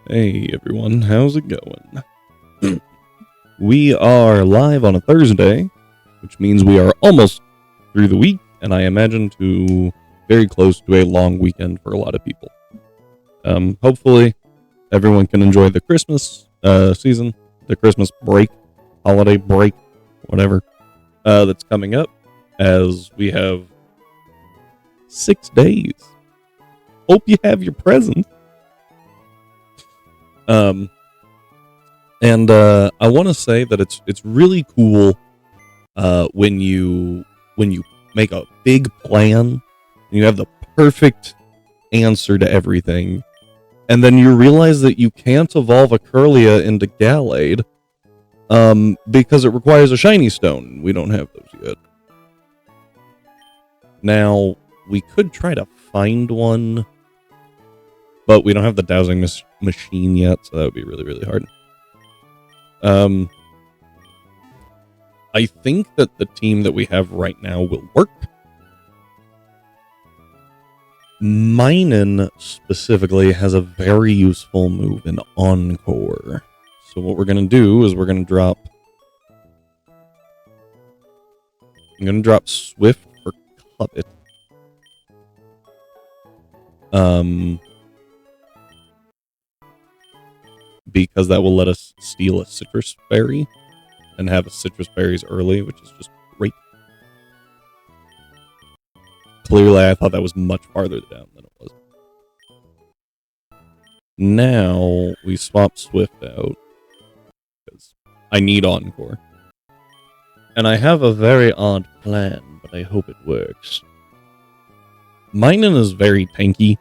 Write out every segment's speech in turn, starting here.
Hey everyone, how's it going? We are live on a Thursday, which means we are almost through the week, and I imagine to very close to a long weekend for a lot of people. Hopefully, everyone can enjoy the Christmas season, the Christmas break, holiday break, whatever, that's coming up, as we have 6 days. Hope you have your presents. I want to say that it's really cool when you make a big plan and you have the perfect answer to everything, and then you realize that you can't evolve a Curlia into Gallade because it requires a shiny stone. We don't have those yet. Now, we could try to find one, but we don't have the dowsing machine yet, so that would be really, really hard. I think that the team that we have right now will work. Minun specifically has a very useful move in Encore. So what we're going to do is we're going to drop... I'm going to drop Swift for Covet. Because that will let us steal a citrus berry and have a citrus berries early, which is just great. Clearly, I thought that was much farther down than it was. Now, we swap Swift out because I need Encore. And I have a very odd plan, but I hope it works. Minun is very tanky.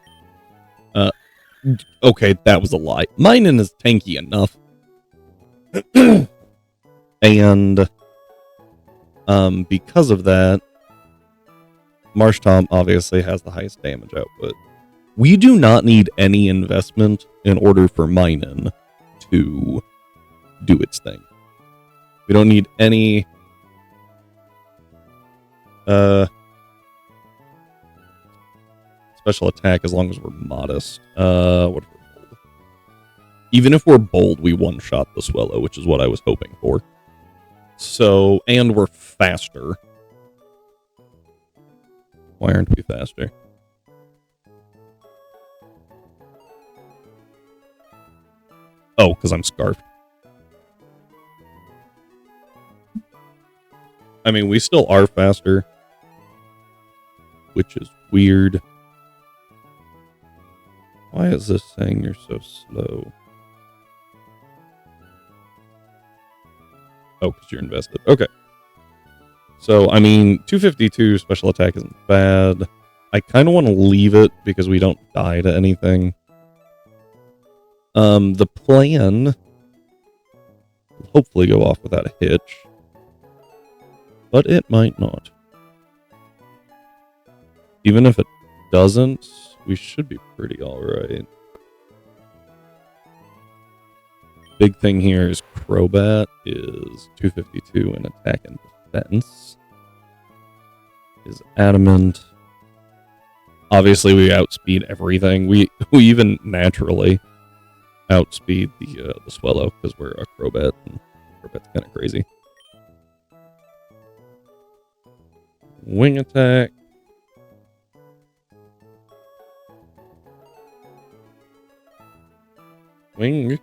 Okay, that was a lie. Minun is tanky enough. And because of that, Marshtomp obviously has the highest damage output. We do not need any investment in order for Minun to do its thing. We don't need any special attack as long as we're modest. What if we're bold? Even if we're bold, we one-shot the Swellow, which is what I was hoping for. So, and we're faster. Why aren't we faster? Oh, because I'm scarfed. I mean, we still are faster, which is weird. Why is this saying you're so slow? Oh, because you're invested. Okay. So, I mean, 252 special attack isn't bad. I kind of want to leave it because we don't die to anything. The plan will hopefully go off without a hitch. But it might not. Even if it doesn't, we should be pretty alright. Big thing here is Crobat is 252 in attack and defense. Is Adamant. Obviously, we outspeed everything. We even naturally outspeed the Swellow because we're a Crobat, and Crobat's kind of crazy. Wing attack. Wing.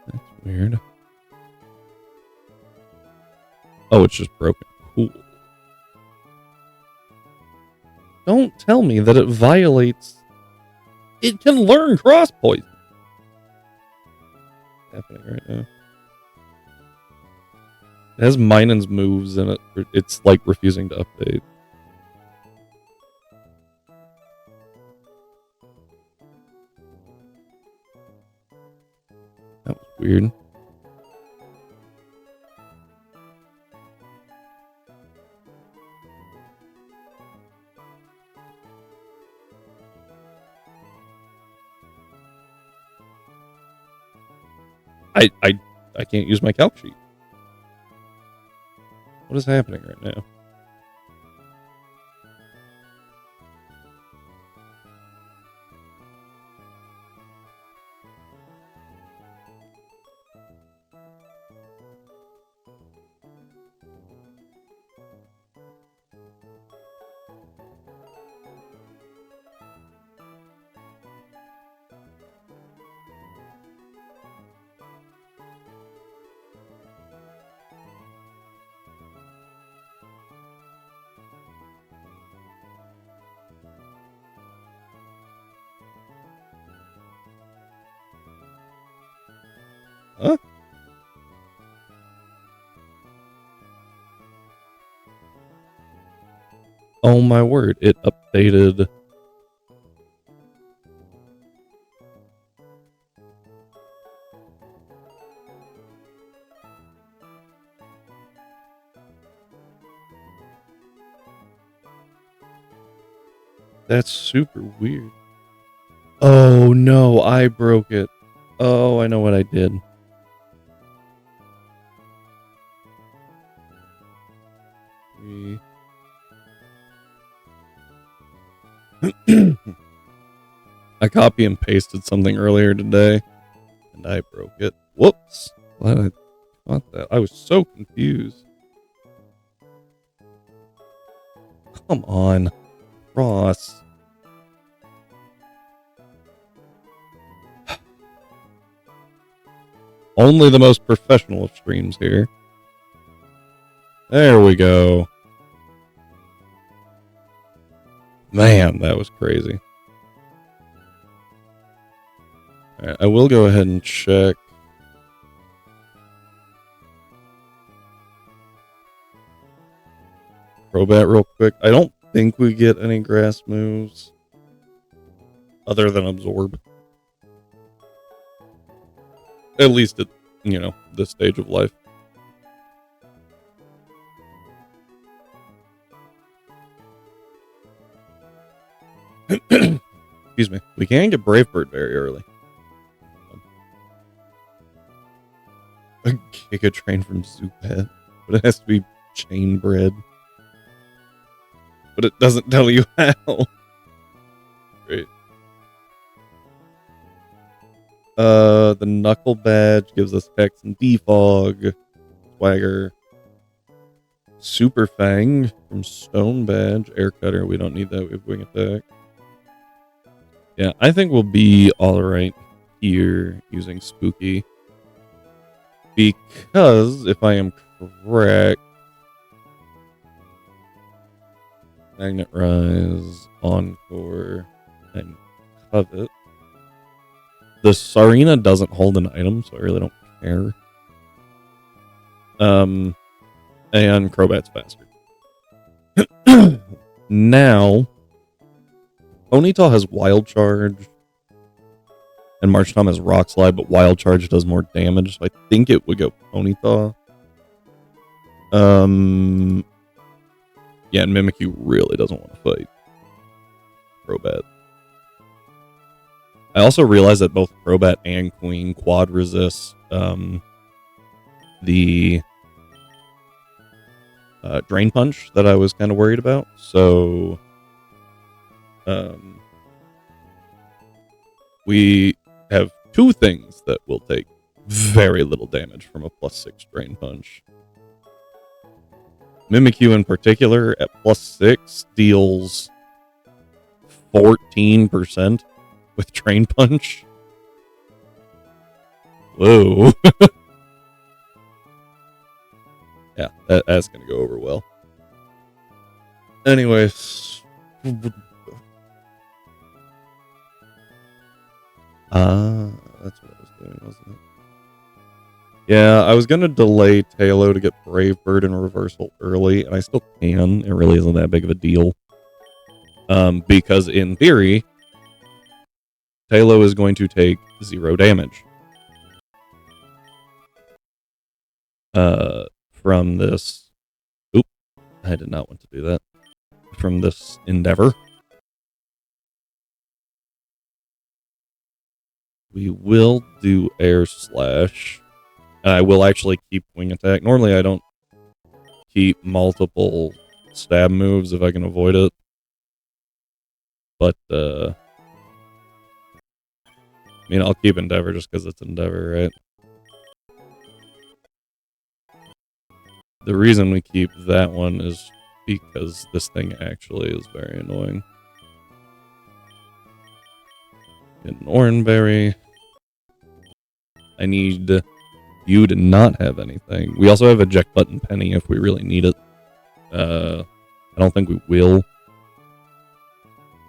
That's weird. Oh, it's just broken. Cool. Don't tell me that it violates... It can learn cross poison. Happening right now. It has Minun's moves and it's like refusing to update. That was weird. I can't use my calc sheet. What is happening right now? Huh? Oh my word, it updated. That's super weird. Oh no, I broke it. Oh, I know what I did. I copy and pasted something earlier today, and I broke it. Whoops. Glad I caught that. I was so confused. Come on, Ross. Only the most professional of streams here. There we go. Man, that was crazy. Alright, I will go ahead and check. Crobat real quick. I don't think we get any grass moves other than absorb. At least at, this stage of life. Excuse me. We can get Brave Bird very early. A Giga Train from Zoopet, but it has to be chain bred. But it doesn't tell you how. Great. The Knuckle Badge gives us Hex and Defog. Swagger. Super Fang from Stone Badge. Air Cutter, we don't need that. We have Wing Attack. Yeah, I think we'll be alright here using Spooky. Because, if I am correct, Magnet Rise, Encore, and Covet. The Sarina doesn't hold an item, so I really don't care. And Crobat's faster. Now, Ponyta has Wild Charge, and Marshtomp has Rock Slide, but Wild Charge does more damage, so I think it would go Ponyta. Yeah, and Mimikyu really doesn't want to fight Crobat. I also realized that both Crobat and Queen quad resist the Drain Punch that I was kind of worried about. So we have two things that will take very little damage from a +6 Drain Punch. Mimikyu in particular at +6 deals 14% with Drain Punch. Whoa. Yeah, that's going to go over well. Anyways. That's what I was doing, wasn't it? Yeah, I was going to delay Tailo to get Brave Bird in reversal early, and I still can. It really isn't that big of a deal. Because in theory, Tailo is going to take 0 damage. From this... Oop, I did not want to do that. From this endeavor. We will do Air Slash. I will actually keep Wing Attack. Normally I don't keep multiple stab moves if I can avoid it. But, I mean, I'll keep Endeavor just because it's Endeavor, right? The reason we keep that one is because this thing actually is very annoying. Get an Oranberry. I need you to not have anything. We also have Eject Button Penny if we really need it. I don't think we will.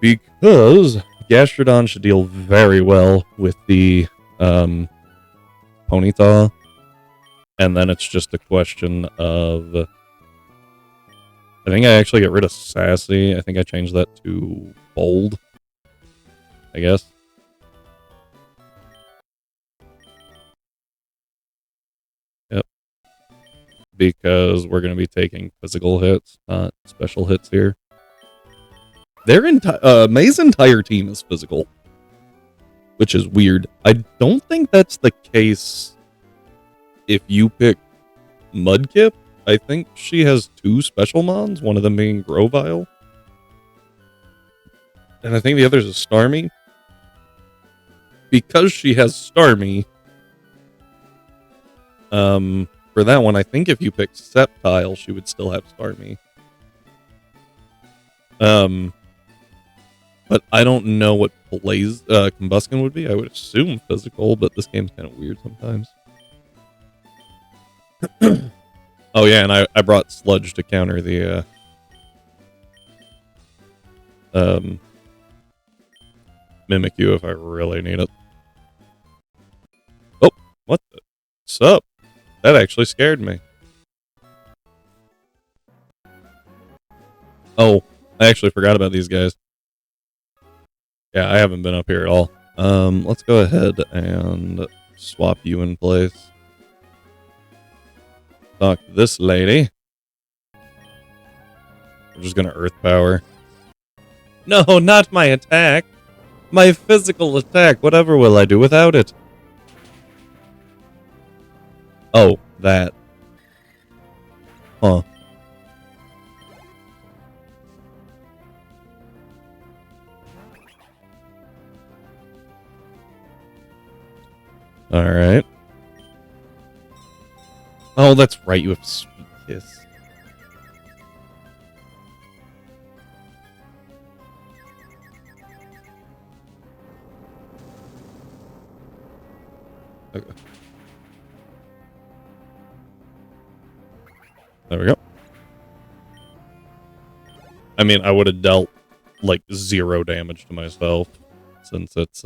Because Gastrodon should deal very well with the Ponyta. And then it's just a question of... I think I actually get rid of Sassy. I think I changed that to Bold, I guess. Yep. Because we're going to be taking physical hits, not special hits here. Their May's entire team is physical, which is weird. I don't think that's the case if you pick Mudkip. I think she has 2 special mons, one of them being Grovyle. And I think the other is a Starmie. Because she has Starmie, for that one, I think if you pick Sceptile, she would still have Starmie. But I don't know what Combustion would be. I would assume physical, but this game's kind of weird sometimes. Oh yeah, and I brought Sludge to counter the Mimikyu if I really need it. Oh, what the? What's up? That actually scared me. Oh, I actually forgot about these guys. Yeah, I haven't been up here at all. Let's go ahead and swap you in place. Talk to this lady. I'm just gonna Earth Power. No, not my attack. My physical attack. Whatever will I do without it? Oh, that. Huh. Alright. Oh, that's right, you have Sweet Kiss. Okay. There we go. I mean, I would have dealt, like, 0 damage to myself, since it's,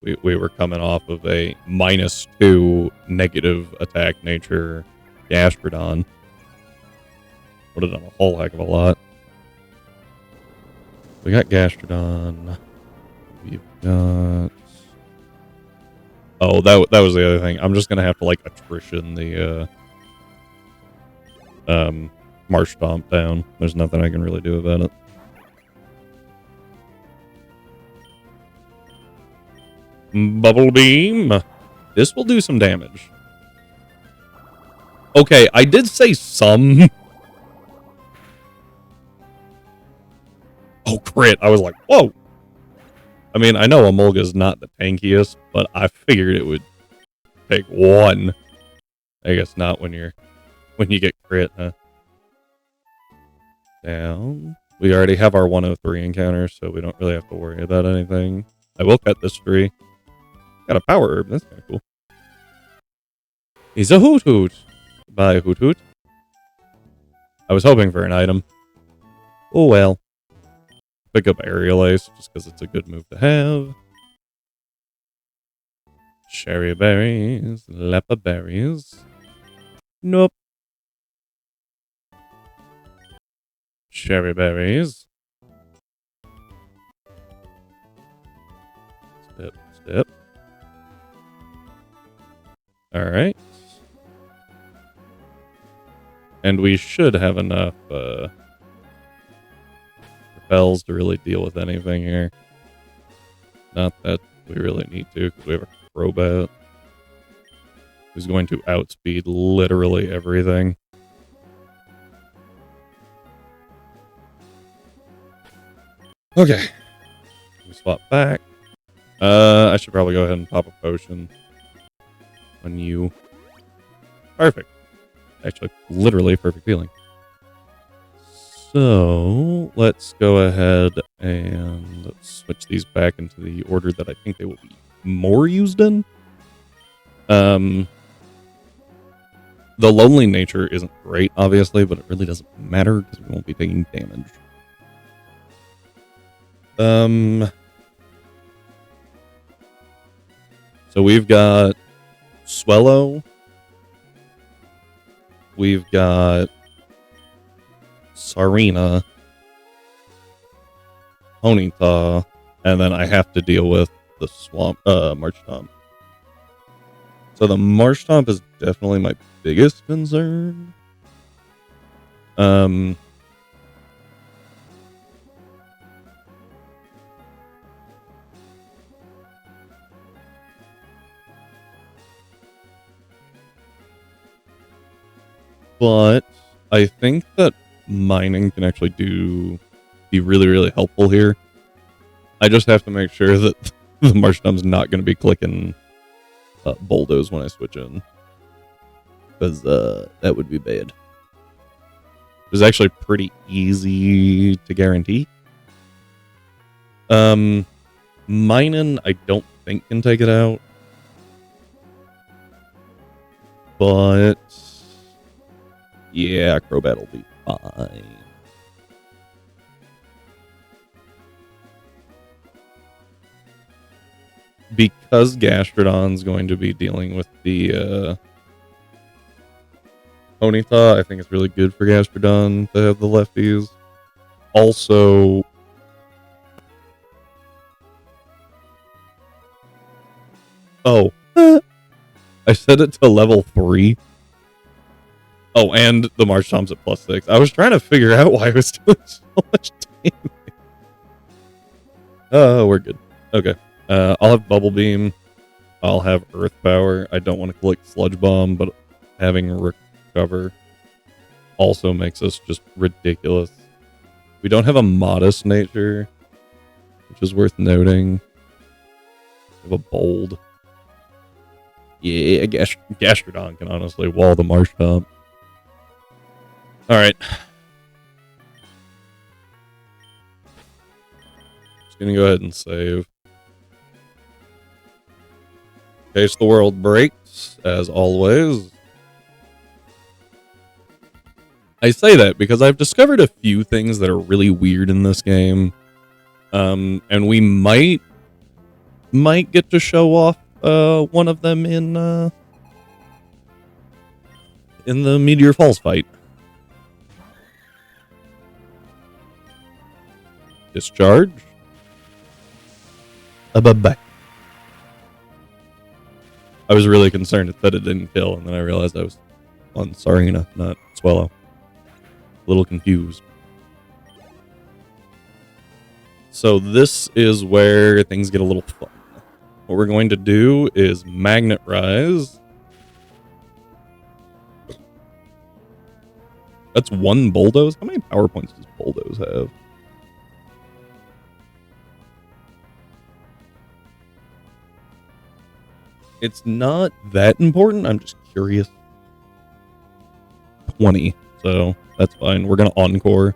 We were coming off of a -2 negative attack nature Gastrodon. Would have done a whole heck of a lot. We got Gastrodon. We've got... Oh, that was the other thing. I'm just gonna have to, like, attrition the, Marsh Stomp down. There's nothing I can really do about it. Bubble Beam. This will do some damage. Okay, I did say some. Oh, crit. I was like, whoa. I mean, I know Emolga's not the tankiest, but I figured it would take 1. I guess not when you get crit, huh? Down. We already have our 103 encounter, so we don't really have to worry about anything. I will cut this tree. Got a power herb. That's kind of cool. He's a Hoot Hoot. Bye, Hoot Hoot. I was hoping for an item. Oh well. Pick up Aerial Ace just because it's a good move to have. Cherry berries. Lepa berries. Nope. Cherry berries. Step, step. Alright. And we should have enough repels to really deal with anything here. Not that we really need to, because we have a Crobat who's going to outspeed literally everything. Okay. We swap back. I should probably go ahead and pop a potion on you. Perfect. Actually, literally perfect healing. So, let's go ahead and switch these back into the order that I think they will be more used in. The lonely nature isn't great, obviously, but it really doesn't matter because we won't be taking damage. So we've got Swellow. We've got Sarina, Ponyta, and then I have to deal with the Marshtomp. So the Marshtomp is definitely my biggest concern. But I think that mining can actually be really, really helpful here. I just have to make sure that the Marshtomp's not going to be clicking Bulldoze when I switch in. Because that would be bad. It's actually pretty easy to guarantee. Minun, I don't think can take it out. But yeah, Crobat will be fine. Because Gastrodon's going to be dealing with the Ponyta, I think it's really good for Gastrodon to have the lefties. Also, I set it to level 3. Oh, and the Marshtomp's at +6. I was trying to figure out why I was doing so much damage. Oh, we're good. Okay. I'll have Bubble Beam. I'll have Earth Power. I don't want to click Sludge Bomb, but having Recover also makes us just ridiculous. We don't have a Modest Nature, which is worth noting. We have a Bold. Yeah, Gastrodon can honestly wall the Marshtomp. Alright. Just gonna go ahead and save. In case the world breaks, as always. I say that because I've discovered a few things that are really weird in this game. And we might get to show off one of them in the Meteor Falls fight. Discharge. Bye-bye. I was really concerned that it didn't kill, and then I realized I was on Sarina, not Swellow. A little confused. So this is where things get a little fun. What we're going to do is Magnet Rise. That's one Bulldoze. How many power points does Bulldoze have? It's not that important. I'm just curious. 20. So that's fine. We're going to Encore.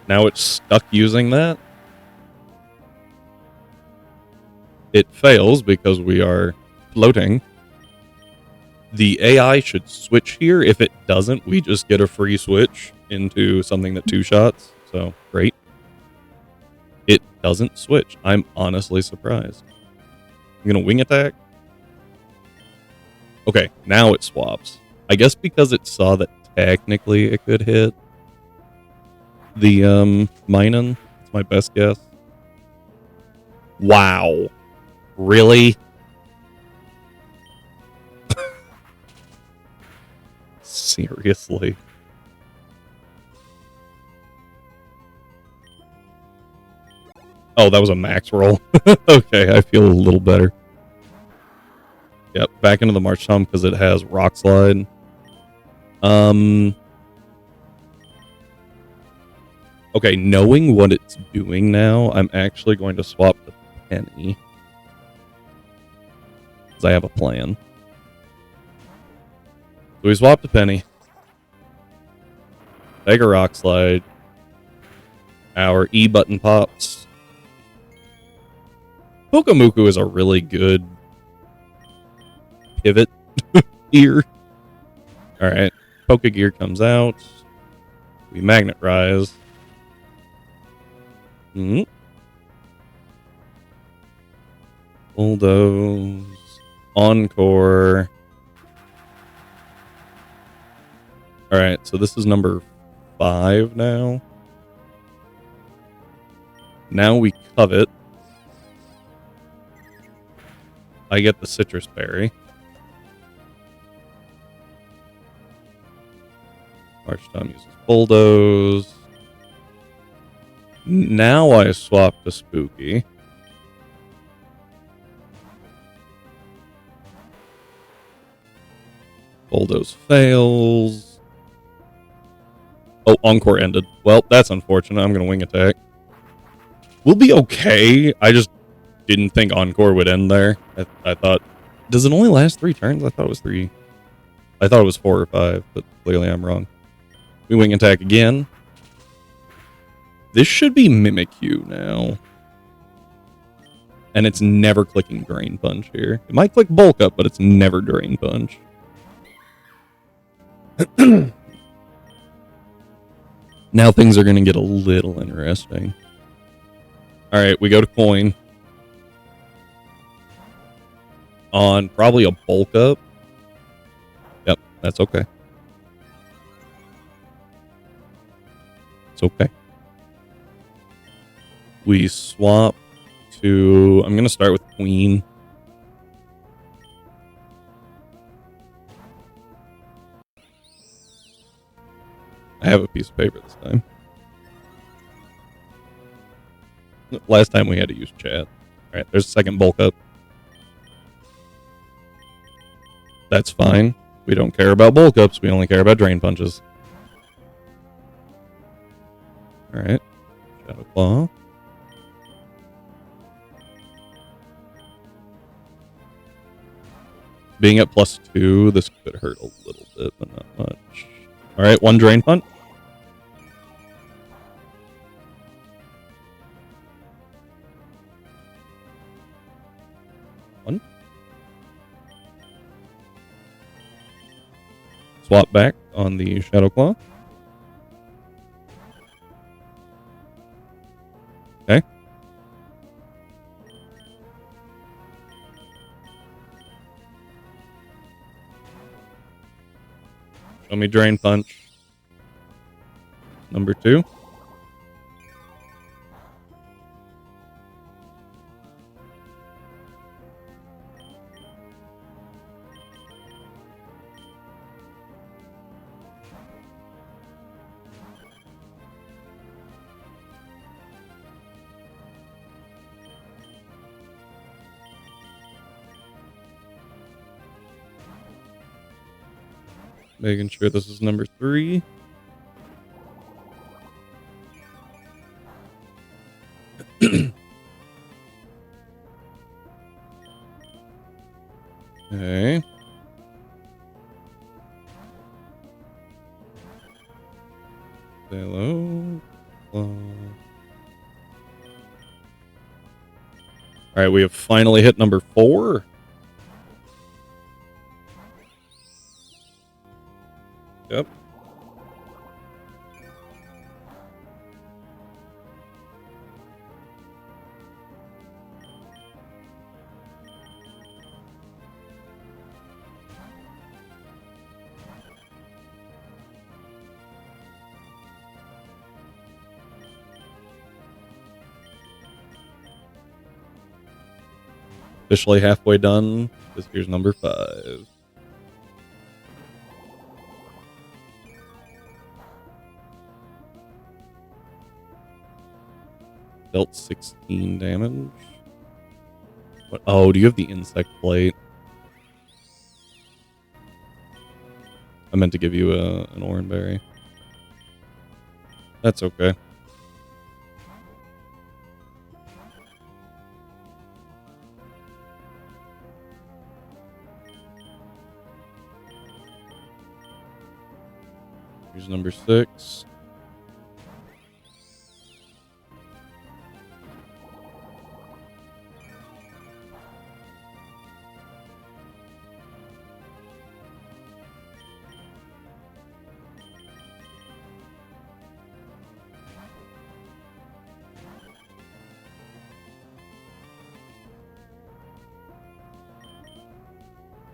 Now it's stuck using that. It fails because we are floating. The AI should switch here. If it doesn't, we just get a free switch into something that 2-shots. So, great. It doesn't switch. I'm honestly surprised. I'm going to Wing Attack. Okay, now it swaps. I guess because it saw that technically it could hit the Minun. That's my best guess. Wow. Really? Seriously? Oh, that was a max roll. Okay, I feel a little better. Yep, back into the Marshtomp because it has Rock Slide. Okay, knowing what it's doing now, I'm actually going to swap to Penny. Because I have a plan. So we swap to Penny. Take a Rock Slide. Our E button pops. Pokemuku is a really good pivot here. Alright. Pokegear comes out. We Magnet Rise. Bulldoze. Encore. Alright, so this is number 5 now. Now we covet. I get the citrus berry. Archtom uses bulldoze. Now I swap to spooky. Bulldoze fails. Oh, Encore ended. Well, that's unfortunate. I'm going to wing attack. We'll be okay. I just didn't think Encore would end there. I thought... Does it only last 3 turns? I thought it was 3. I thought it was 4 or 5, but clearly I'm wrong. We wing attack again. This should be Mimikyu now. And it's never clicking Drain Punch here. It might click Bulk Up, but it's never Drain Punch. Now things are going to get a little interesting. Alright, we go to coin. On probably a Bulk Up. Yep, that's okay. It's okay. We swap to... I'm going to start with Queen. I have a piece of paper this time. Last time we had to use chat. Alright, there's a second Bulk Up. That's fine. We don't care about Bulk Ups, we only care about Drain Punches. Alright. Shadow Claw. Being at +2, this could hurt a little bit, but not much. Alright, 1 Drain Punch. One. Swap back on the Shadow Claw. Okay. Show me Drain Punch. Number 2. Making sure this is number 3. Okay. Say hello. Alright, we have finally hit number 4. Yep. Officially halfway done. This here's number 5. Dealt 16 damage. What? Oh, do you have the insect plate? I meant to give you an oranberry. That's okay. Here's number 6.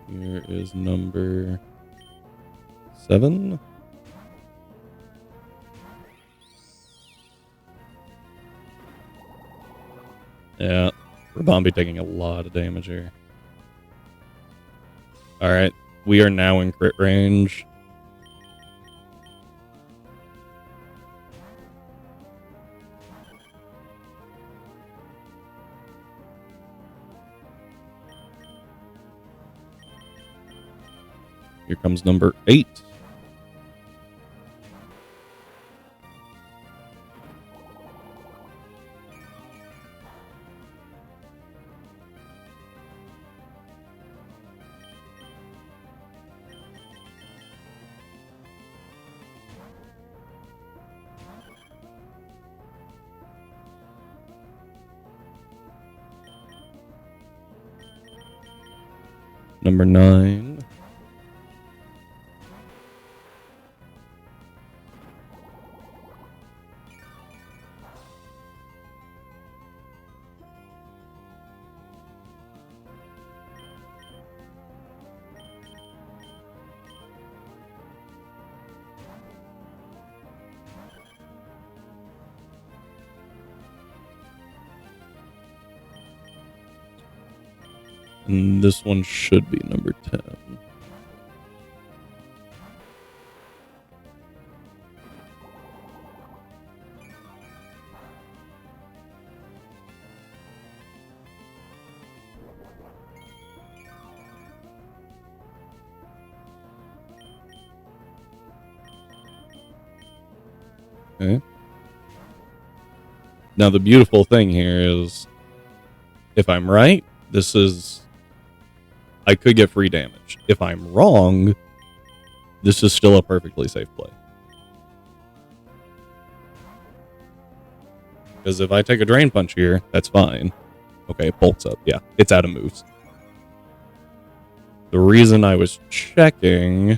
Here is number 7. Yeah, Rabambi taking a lot of damage here. Alright, we are now in crit range. Here comes number 8. Number 9. And this one should be number 10. Okay. Now the beautiful thing here is, if I'm right, I could get free damage. If I'm wrong, this is still a perfectly safe play. Because if I take a Drain Punch here, that's fine. Okay, it bolts up. Yeah, it's out of moves. The reason I was checking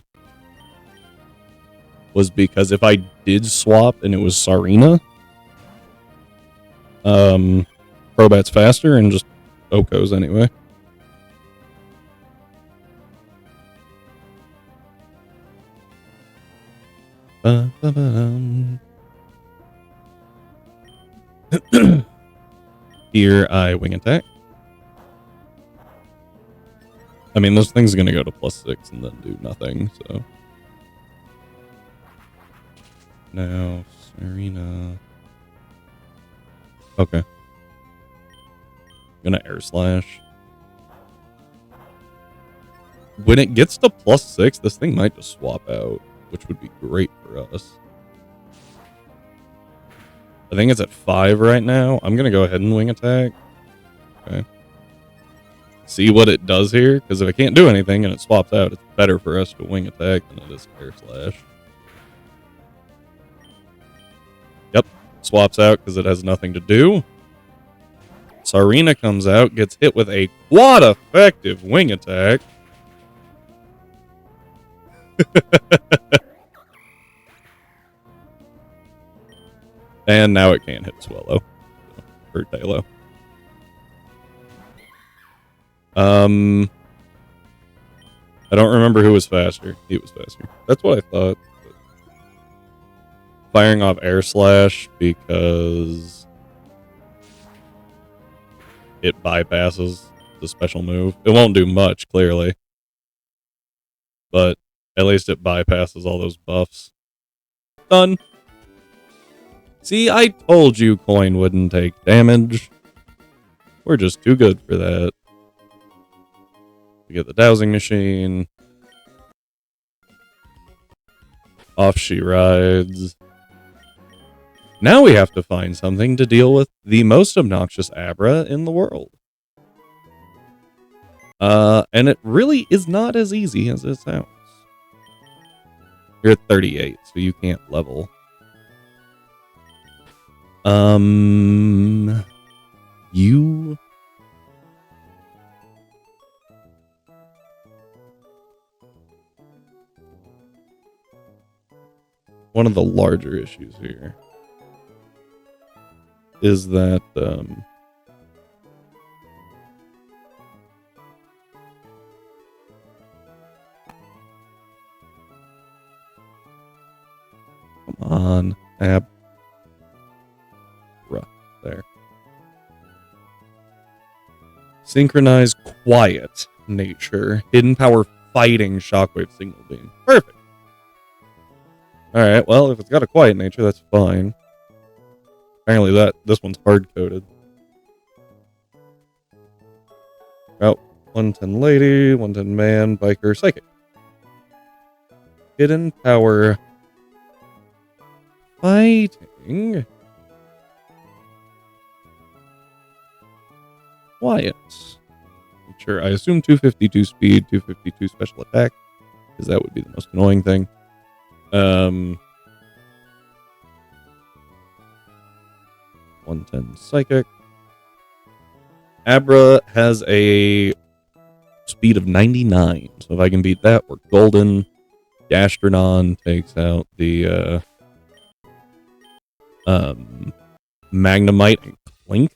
was because if I did swap and it was Sarina, Crobat's faster and just Oko's anyway. Here I wing attack. I mean, this thing's gonna go to +6 and then do nothing, so. Now, Serena. Okay. Gonna Air Slash. When it gets to +6, this thing might just swap out, which would be great for us. I think it's at 5 right now. I'm gonna go ahead and wing attack. Okay. See what it does here, because if I can't do anything and it swaps out, it's better for us to wing attack than it is to Air Slash. Yep, swaps out because it has nothing to do. Sarina comes out, gets hit with a quad effective wing attack. And now it can't hit Swellow. Or Tailo. I don't remember who was faster. He was faster. That's what I thought. Firing off Air Slash because it bypasses the special move. It won't do much, clearly. But at least it bypasses all those buffs. Done. See, I told you Coin wouldn't take damage. We're just too good for that. We get the dowsing machine. Off she rides. Now we have to find something to deal with the most obnoxious Abra in the world. And it really is not as easy as it sounds. You're at 38, so you can't level. You... One of the larger issues here is that, Come on. Abra. There. Synchronize quiet nature. Hidden power fighting shockwave signal beam. Perfect. Alright, well, if it's got a quiet nature, that's fine. Apparently this one's hard-coded. Oh, 110 lady, 110 man, biker, psychic. Hidden power fighting quiet. Sure, I assume 252 speed, 252 special attack, because that would be the most annoying thing. 110 psychic. Abra has a speed of 99, so if I can beat that, we're golden. Gastrodon takes out the Magnemite and Clink.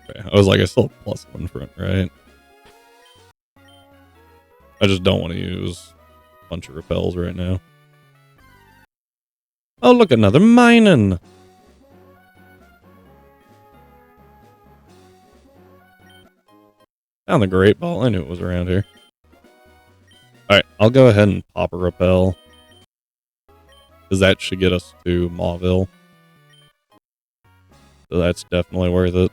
Okay, I was like, I still have +1 front, right? I just don't want to use a bunch of repels right now. Oh, look, another Minun! Found the Great Ball. I knew it was around here. Alright, I'll go ahead and pop a repel. Because that should get us to Mauville. So that's definitely worth it.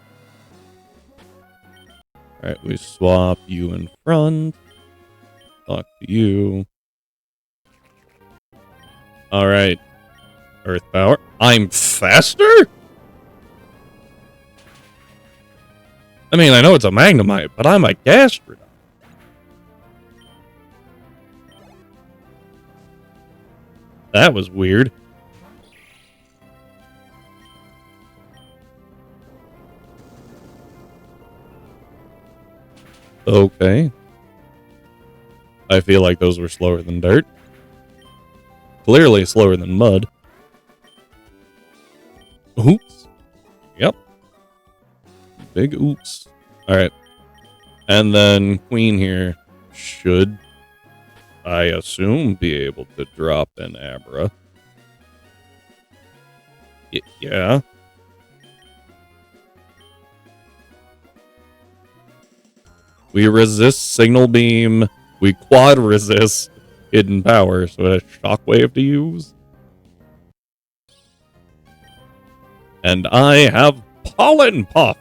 Alright, we swap you in front. Talk to you. Alright. Earth power. I'm faster? I mean, I know it's a Magnemite, but I'm a Gastrodon. That was weird. Okay. I feel like those were slower than dirt. Clearly slower than mud. Oops. Yep. Big oops. Alright. And then Queen here should, I assume, be able to drop an Abra. Yeah. We resist Signal Beam. We quad resist Hidden Power, so a Shockwave to use. And I have Pollen Puff.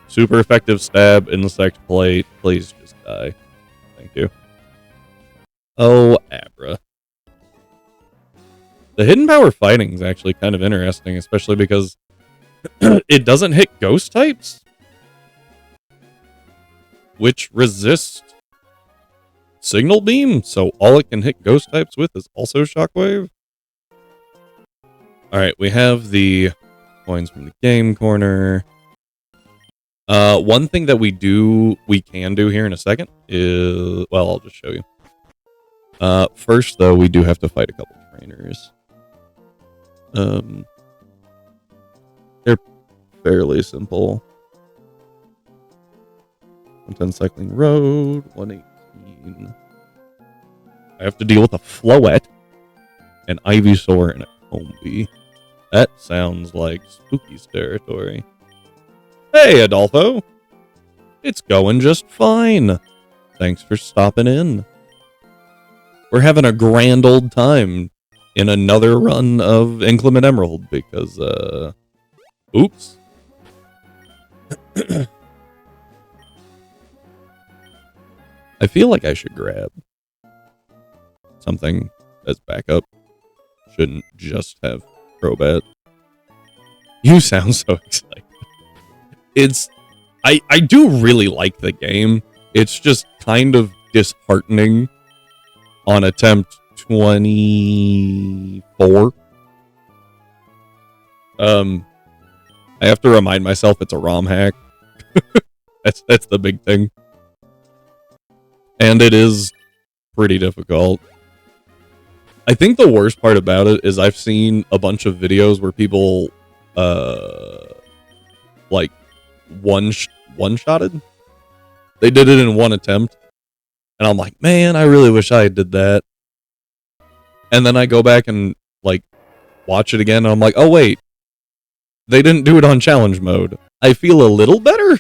Super effective stab, insect plate. Please just die. Thank you. Oh, Abra. The Hidden Power fighting is actually kind of interesting, especially because it doesn't hit ghost types, which resist Signal Beam, so all it can hit ghost types with is also Shockwave. Alright, we have the coins from the game corner. One thing that we can do here in a second is, well, I'll just show you. First, though, we do have to fight a couple trainers. They're fairly simple. 110 Cycling Road, 118. I have to deal with a Floette, an Ivysaur, and a Combee. That sounds like Spooky's territory. Hey, Adolfo! It's going just fine. Thanks for stopping in. We're having a grand old time in another run of Inclement Emerald because, oops. I feel like I should grab something as backup. Shouldn't just have Crobat. You sound so excited. I do really like the game. It's just kind of disheartening on attempt 24. I have to remind myself it's a ROM hack. That's the big thing. And it is pretty difficult. I think the worst part about it is I've seen a bunch of videos where people like, one-shotted. They did it in one attempt. And I'm like, man, I really wish I did that. And then I go back and, like, watch it again, and I'm like, oh, wait. They didn't do it on challenge mode. I feel a little better.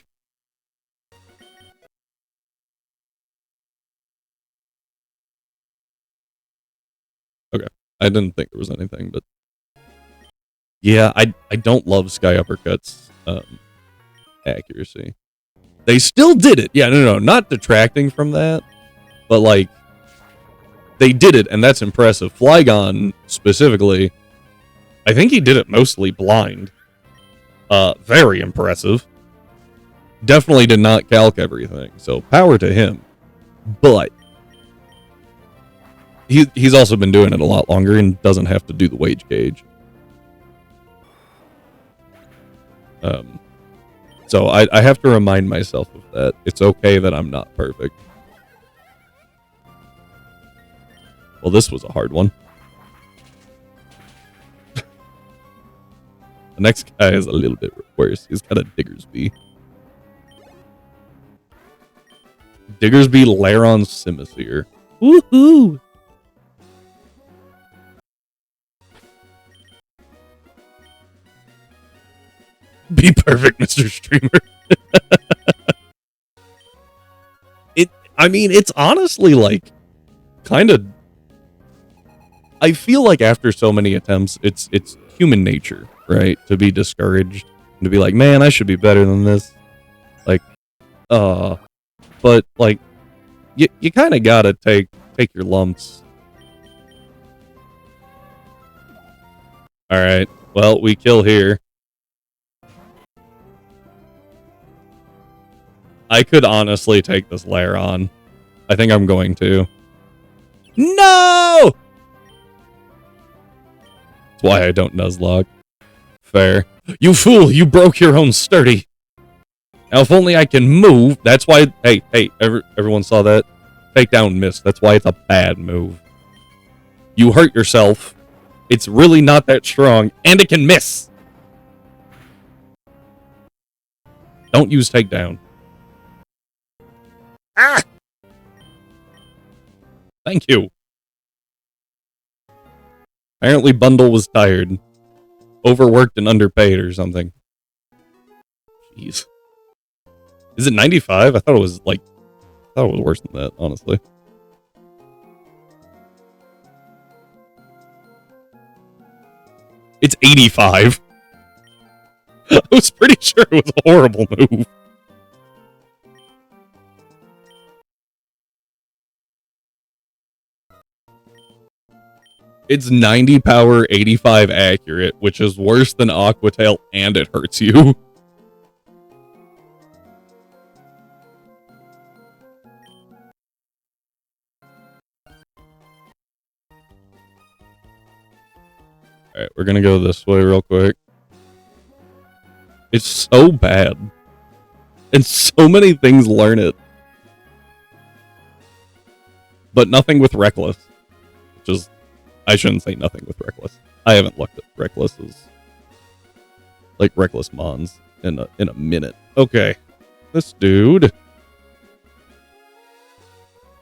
Okay. I didn't think there was anything, but... Yeah, I don't love Sky Uppercut's accuracy. They still did it. Yeah, no, not detracting from that. But, like, they did it, and that's impressive. Flygon, specifically, I think he did it mostly blind. Very impressive. Definitely did not calc everything, so power to him. But he's also been doing it a lot longer and doesn't have to do the wage gauge. So I have to remind myself of that. It's okay that I'm not perfect. Well, this was a hard one. The next guy is a little bit worse. He's got a Diggersby. Diggersby Laron Simisear. Woohoo! Be perfect, Mr. Streamer. I mean, it's honestly like kind of. I feel like after so many attempts, it's human nature, right? To be discouraged and to be like, man, I should be better than this. Like, but like, you kind of gotta take your lumps. All right. Well, we kill here. I could honestly take this layer on. I think I'm going to. No! That's why I don't Nuzlocke. Fair. You fool! You broke your own sturdy. Now, if only I can move. That's why. Hey, everyone saw that? Takedown missed. That's why it's a bad move. You hurt yourself. It's really not that strong, and it can miss. Don't use takedown. Ah! Thank you. Apparently Bundle was tired. Overworked and underpaid or something. Jeez. Is it 95? I thought it was like... I thought it was worse than that, honestly. It's 85. I was pretty sure it was a horrible move. It's 90 power, 85 accurate, which is worse than Aqua Tail, and it hurts you. Alright, we're gonna go this way real quick. It's so bad. And so many things learn it. But nothing with Reckless. Which is... I shouldn't say nothing with Reckless. I haven't looked at Reckless's... like, Reckless Mons in a minute. Okay. This dude...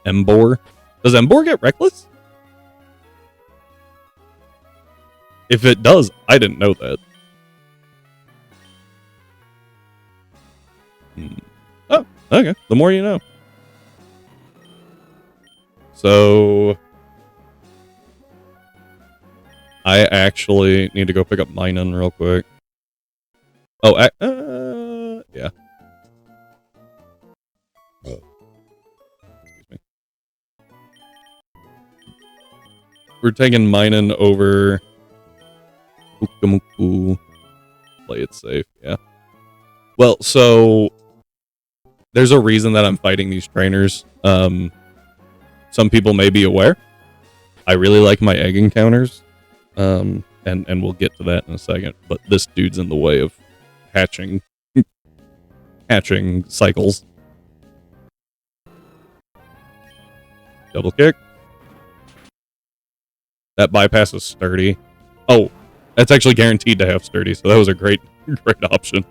Embor. Does Embor get Reckless? If it does, I didn't know that. Oh, okay. The more you know. So... I actually need to go pick up Minun real quick. Oh, yeah. Excuse me. We're taking Minun over... Ukamuku. Play it safe, yeah. Well, so... There's a reason that I'm fighting these trainers. Some people may be aware. I really like my egg encounters. And we'll get to that in a second. But this dude's in the way of hatching cycles. Double kick. That bypasses sturdy. Oh, that's actually guaranteed to have sturdy, so that was a great option.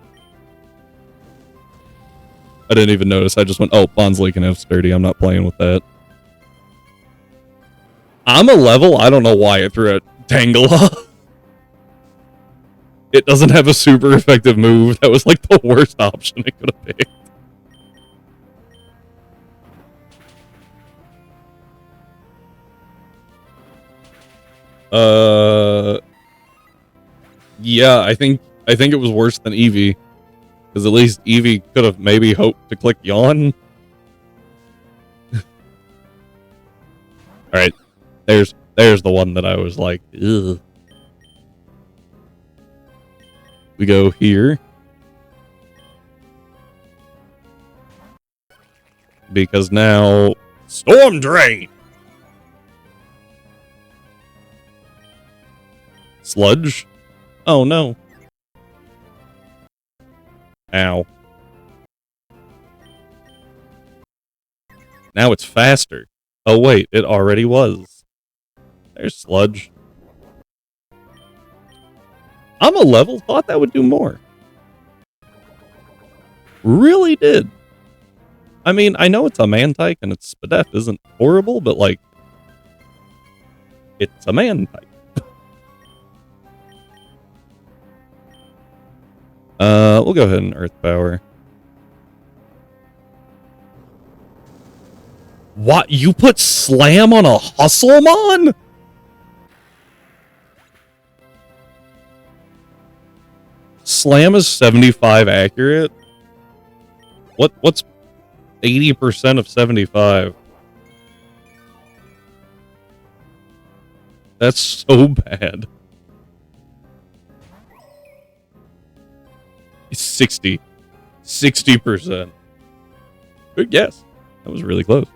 I didn't even notice. I just went, oh, Bond's leaking F sturdy. I'm not playing with that. I'm a level. I don't know why it threw a Tangela. It doesn't have a super effective move. That was like the worst option it could have picked. Yeah, I think it was worse than Eevee. Because at least Eevee could have maybe hoped to click Yawn. Alright. There's the one that I was like, ugh. We go here. Because now Storm Drain. Sludge. Oh no. Ow. Now it's faster. Oh wait, it already was. There's Sludge. I'm a level, thought that would do more. Really did. I mean, I know it's a man type and its Spadef isn't horrible, but like, it's a man type. We'll go ahead and Earth Power. What? You put Slam on a Hustlemon? Slam is 75 accurate? What's 80% of 75? That's so bad. It's 60. 60%. Good guess. That was really close.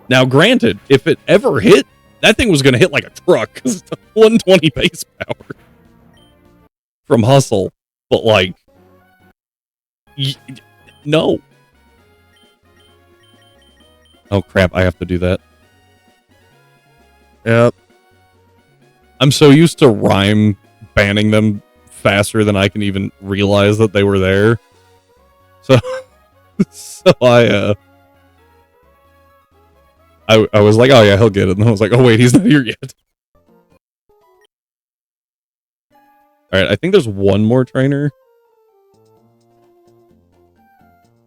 Now, granted, if it ever hit, that thing was going to hit like a truck because it's 120 base power from Hustle. But, like, no. Oh, crap. I have to do that. Yep. I'm so used to Rhyme banning them faster than I can even realize that they were there. So, I was like, oh yeah, he'll get it. And I was like, oh wait, he's not here yet. Alright, I think there's one more trainer.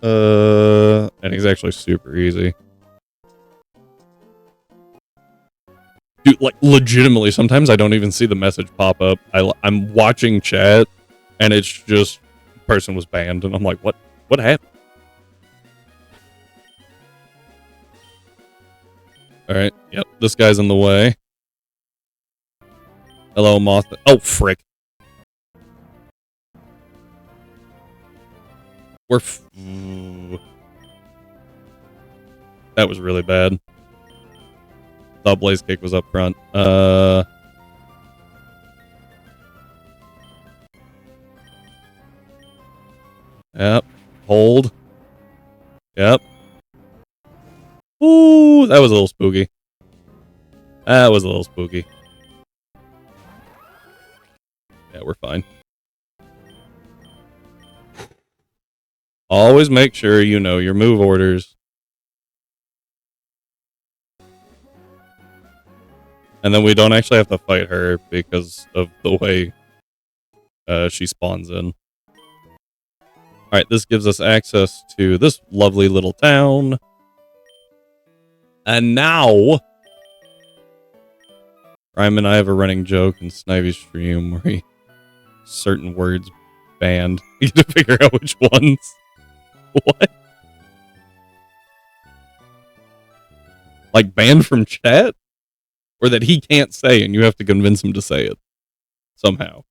And he's actually super easy. Dude, like, legitimately, sometimes I don't even see the message pop up. I'm watching chat, and it's just, person was banned, and I'm like, what happened? Alright, yep, this guy's in the way. Hello, Moth. Oh, frick. That was really bad. Thought Blaze Kick was up front. Yep. Hold. Yep. Ooh, that was a little spooky. That was a little spooky. Yeah, we're fine. Always make sure you know your move orders. And then we don't actually have to fight her because of the way she spawns in. Alright, this gives us access to this lovely little town. And now, Rhyme and I have a running joke in Snivy's stream where certain words banned. You have to figure out which ones. What? Like banned from chat? Or that he can't say and you have to convince him to say it. Somehow.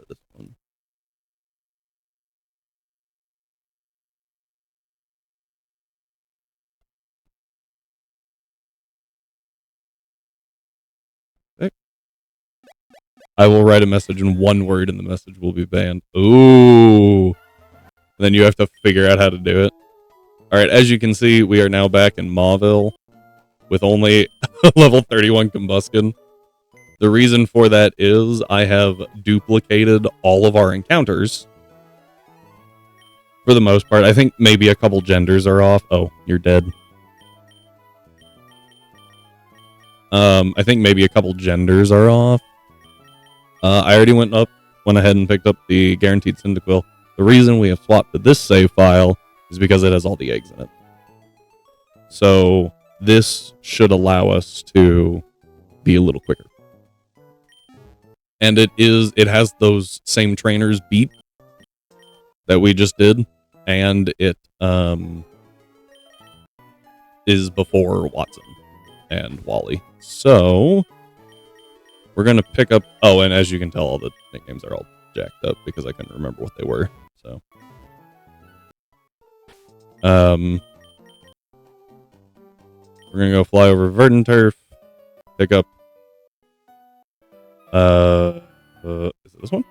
This one. I will write a message in one word and the message will be banned. Ooh. Then you have to figure out how to do it. Alright, as you can see, we are now back in Mauville with only level 31 combustion. The reason for that is I have duplicated all of our encounters. For the most part, I think maybe a couple genders are off. Oh, you're dead. I think maybe a couple genders are off. I already went ahead and picked up the guaranteed Cyndaquil. The reason we have swapped to this save file is because it has all the eggs in it. So this should allow us to be a little quicker. And it has those same trainers beat that we just did, and it is before Watson and Wally. So we're gonna pick up. Oh, and as you can tell, all the nicknames are all jacked up because I couldn't remember what they were. So we're gonna go fly over Verdant Turf, pick up is it this one?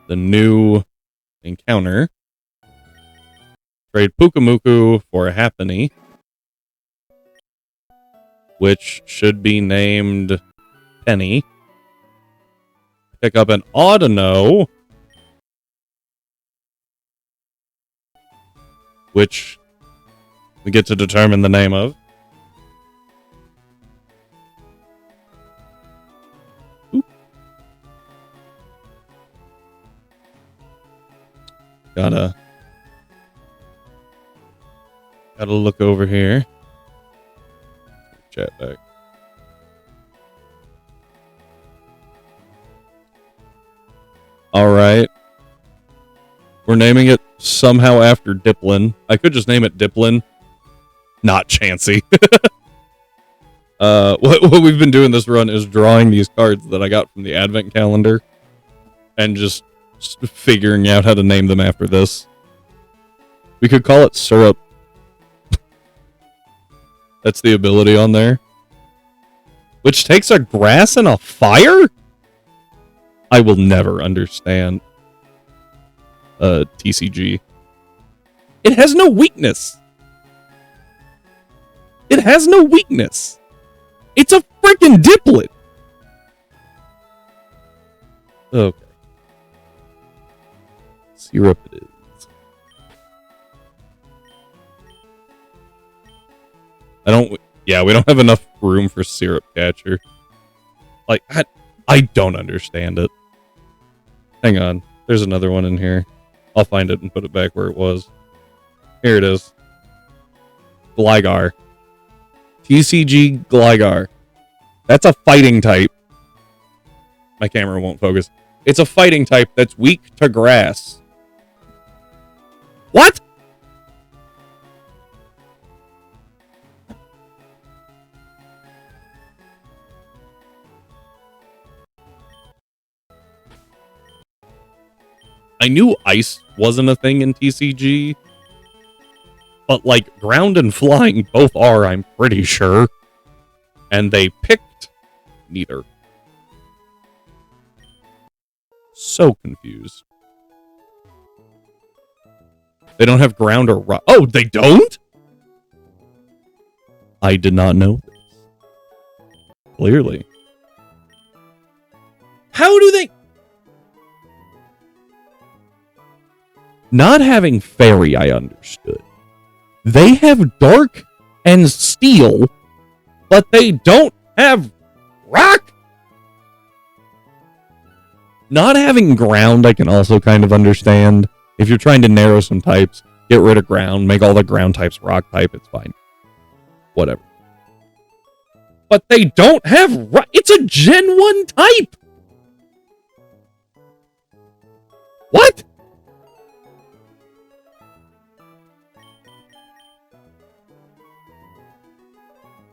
The new encounter. Trade Pukamuku for a Happiny, which should be named Penny. Pick up an Audino, which we get to determine the name of. Oop. Gotta look over here. Chat back. Alright. We're naming it somehow after Diplin. I could just name it Diplin. Not Chansey. What we've been doing this run is drawing these cards that I got from the advent calendar. And just figuring out how to name them after this. We could call it Syrup. That's the ability on there. Which takes a grass and a fire? I will never understand TCG. It has no weakness. It has no weakness. It's a freaking Diplet. Okay. Syrup it is. We don't have enough room for Syrup Catcher. Like, I don't understand it. Hang on. There's another one in here. I'll find it and put it back where it was. Here it is. Gligar. TCG Gligar. That's a fighting type. My camera won't focus. It's a fighting type that's weak to grass. What? I knew ice wasn't a thing in TCG, but like ground and flying both are, I'm pretty sure. And they picked neither. So confused. They don't have ground or rock. Oh, they don't? I did not know this. Clearly. How do they... Not having fairy, I understood. They have dark and steel, but they don't have rock? Not having ground, I can also kind of understand. If you're trying to narrow some types, get rid of ground, make all the ground types rock type, it's fine. Whatever. But they don't have rock. It's a Gen 1 type! What?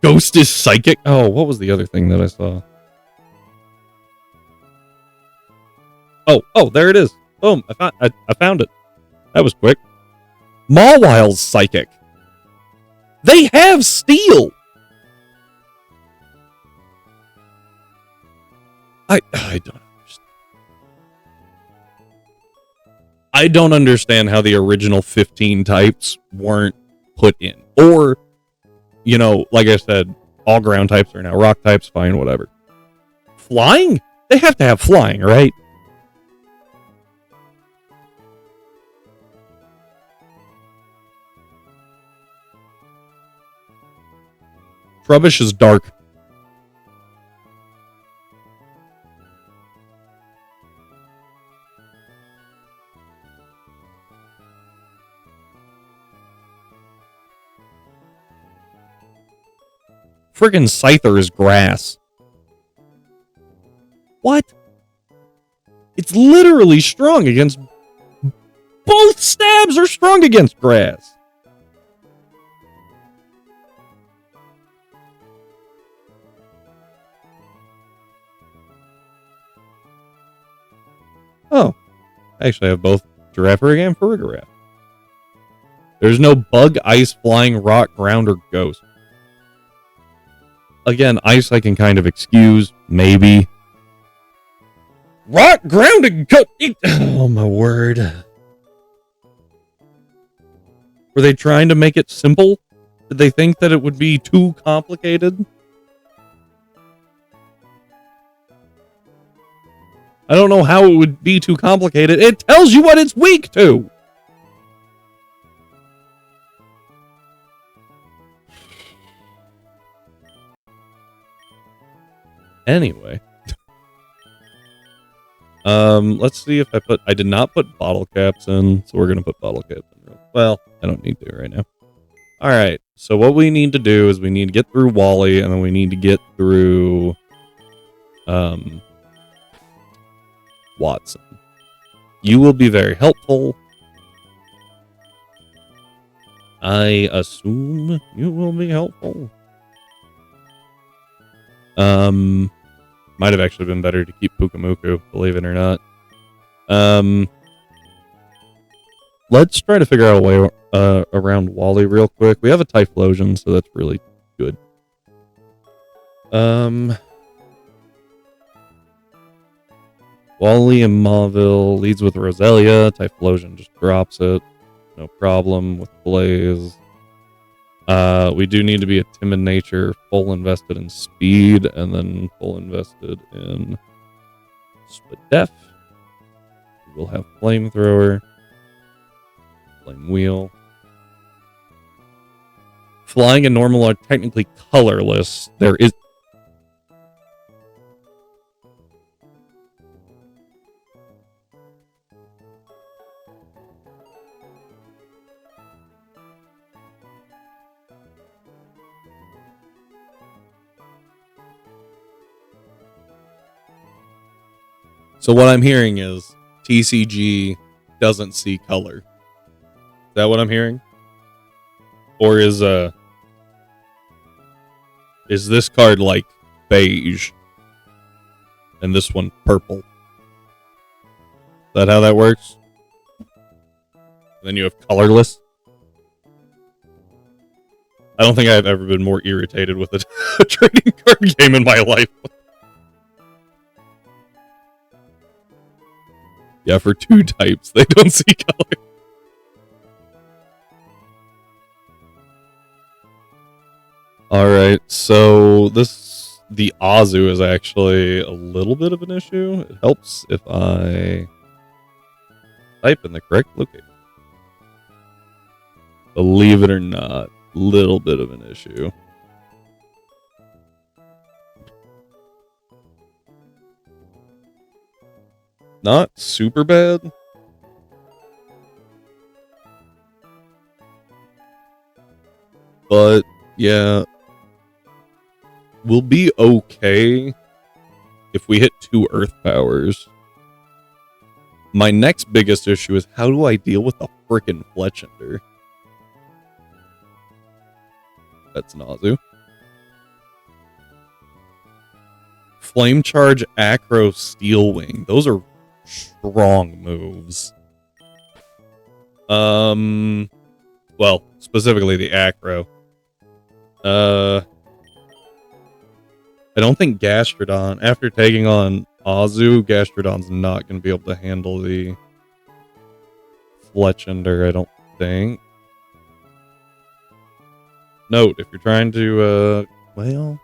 Ghost is psychic. Oh, what was the other thing that I saw? Oh, there it is. Boom, I found it. That was quick. Mawile's psychic. They have steel. I don't understand. I don't understand how the original 15 types weren't put in. Or, you know, like I said, all ground types are now rock types, fine, whatever. Flying? They have to have flying, right? Trubbish is dark. Friggin' Scyther is grass. What? It's literally strong against... Both stabs are strong against grass. Oh. Actually, I have both Girafarig and Farigiraf. There's no bug, ice, flying, rock, ground, or ghost. Again, ice I can kind of excuse, maybe. Rock, ground, and ghost. Oh my word. Were they trying to make it simple? Did they think that it would be too complicated? I don't know how it would be too complicated. It tells you what it's weak to! Anyway. Let's see if I did not put bottle caps in, so we're gonna put bottle caps in. Well, I don't need to right now. Alright, so what we need to do is we need to get through Wally, and then we need to get through, Watson. You will be very helpful. I assume you will be helpful. Might have actually been better to keep Pukamuku, believe it or not. Let's try to figure out a way around Wally real quick. We have a Typhlosion, so that's really good. Wally and Mauville leads with Roselia. Typhlosion just drops it. No problem with Blaze. We do need to be a timid nature, full invested in speed, and then full invested in Spadef. We will have Flamethrower. Flame Wheel. Flying and normal are technically colorless. There is... So what I'm hearing is TCG doesn't see color. Is that what I'm hearing? Or is this card like beige and this one purple? Is that how that works? Then you have colorless? I don't think I've ever been more irritated with a trading card game in my life. Yeah, for two types, they don't see color. Alright, so the Azu is actually a little bit of an issue. It helps if I type in the correct location. Believe it or not, little bit of an issue. Not super bad. But, yeah. We'll be okay if we hit 2 Earth powers. My next biggest issue is how do I deal with the frickin' Fletchender? That's Nazu. Flame Charge, Acro, Steel Wing. Those are strong moves. Well, specifically the Acro. I don't think Gastrodon, after taking on Azu, Gastrodon's not going to be able to handle the Fletchender, I don't think. Note, if you're trying to, well...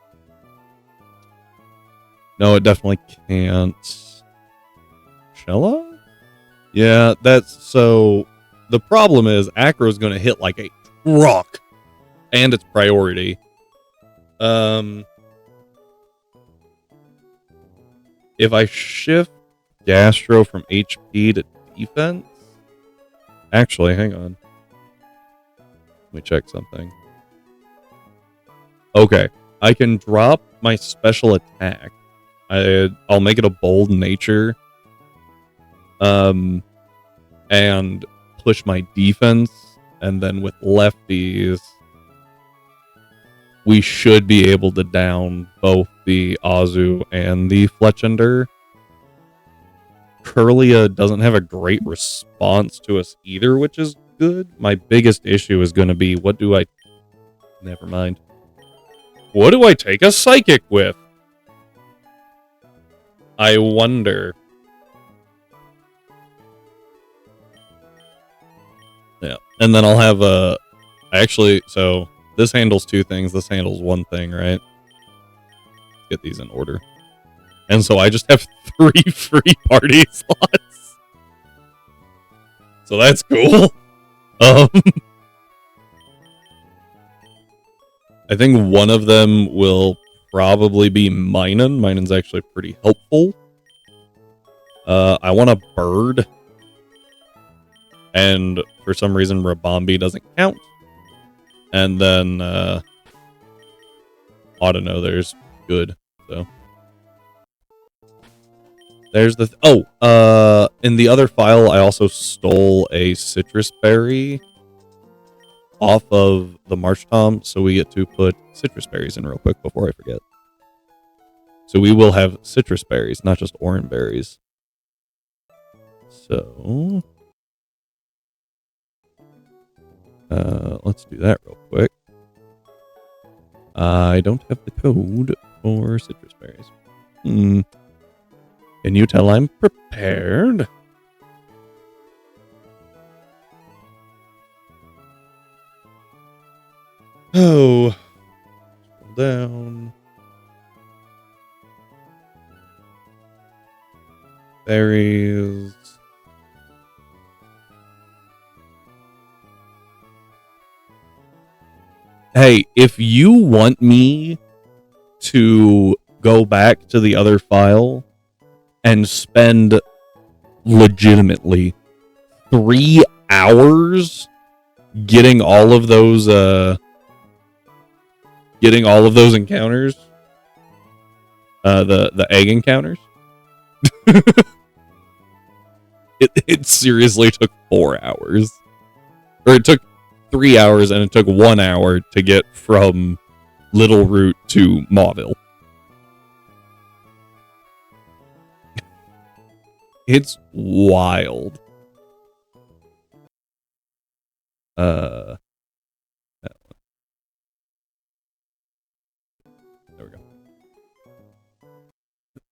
No, it definitely can't. Shella? Yeah, that's... So, the problem is, Acro's going to hit like a truck. And its priority. If I shift Gastro from HP to defense... Actually, hang on. Let me check something. Okay, I can drop my special attack. I'll make it a bold nature. And push my defense. And then with lefties, we should be able to down both the Azu and the Fletchender. Curlia doesn't have a great response to us either, which is good. My biggest issue is going to be, what do I... Never mind. What do I take a Psychic with? I wonder. Yeah, and then I'll have a... Actually, so this handles two things. This handles one thing, right? Get these in order. And so I just have 3 free party slots. So that's cool. I think one of them will probably be Minun. Minun's actually pretty helpful. I want a bird. And for some reason, Rabombi doesn't count. And then Autono there's good. So there's the... in the other file, I also stole a citrus berry off of the Marsh Tom, so we get to put citrus berries in real quick before I forget. So we will have citrus berries, not just orange berries. So let's do that real quick. I don't have the code for citrus berries. Can you tell I'm prepared? Oh. Scroll down. Berries. Hey, if you want me to go back to the other file and spend legitimately 3 hours getting all of those encounters, the egg encounters, it seriously took 4 hours, or it took 3 hours, and it took 1 hour to get from Little Root to Mauville. It's wild. That one. There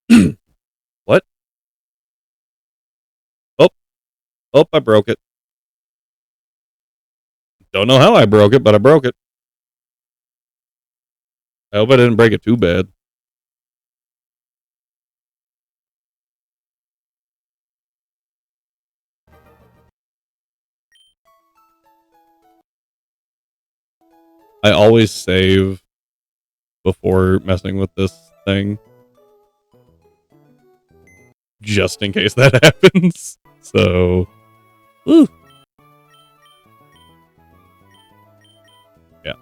we go. What? Oh, I broke it. Don't know how I broke it, but I broke it. I hope I didn't break it too bad. I always save before messing with this thing, just in case that happens. So, ooh. Yeah.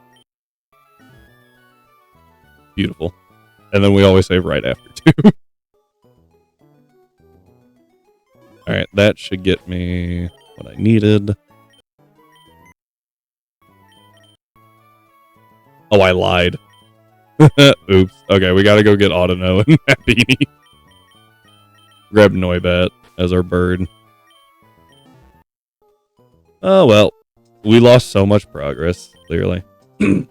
Beautiful. And then we always save right after, too. Alright, that should get me what I needed. Oh, I lied. Oops. Okay, we gotta go get Autono and Happini. Grab Noibat as our bird. Oh, well. We lost so much progress, clearly. Oops.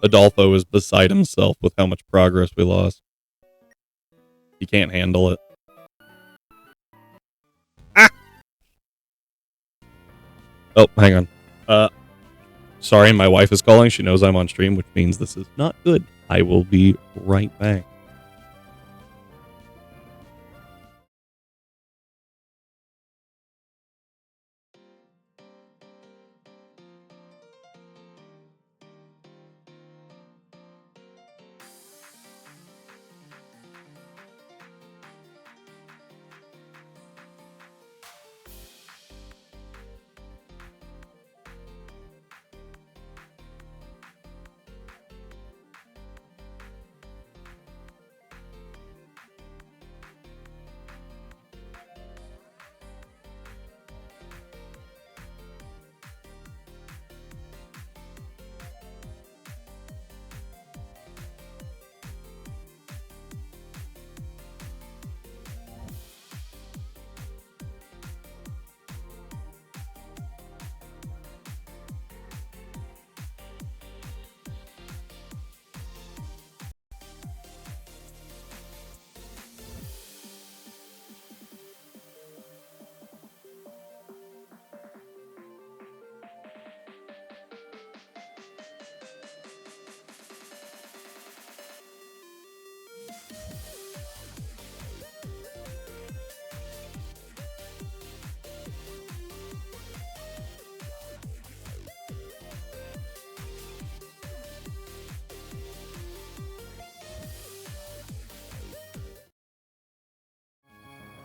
Adolfo is beside himself with how much progress we lost. He can't handle it. Ah! Oh, hang on. Sorry, my wife is calling. She knows I'm on stream, which means this is not good. I will be right back.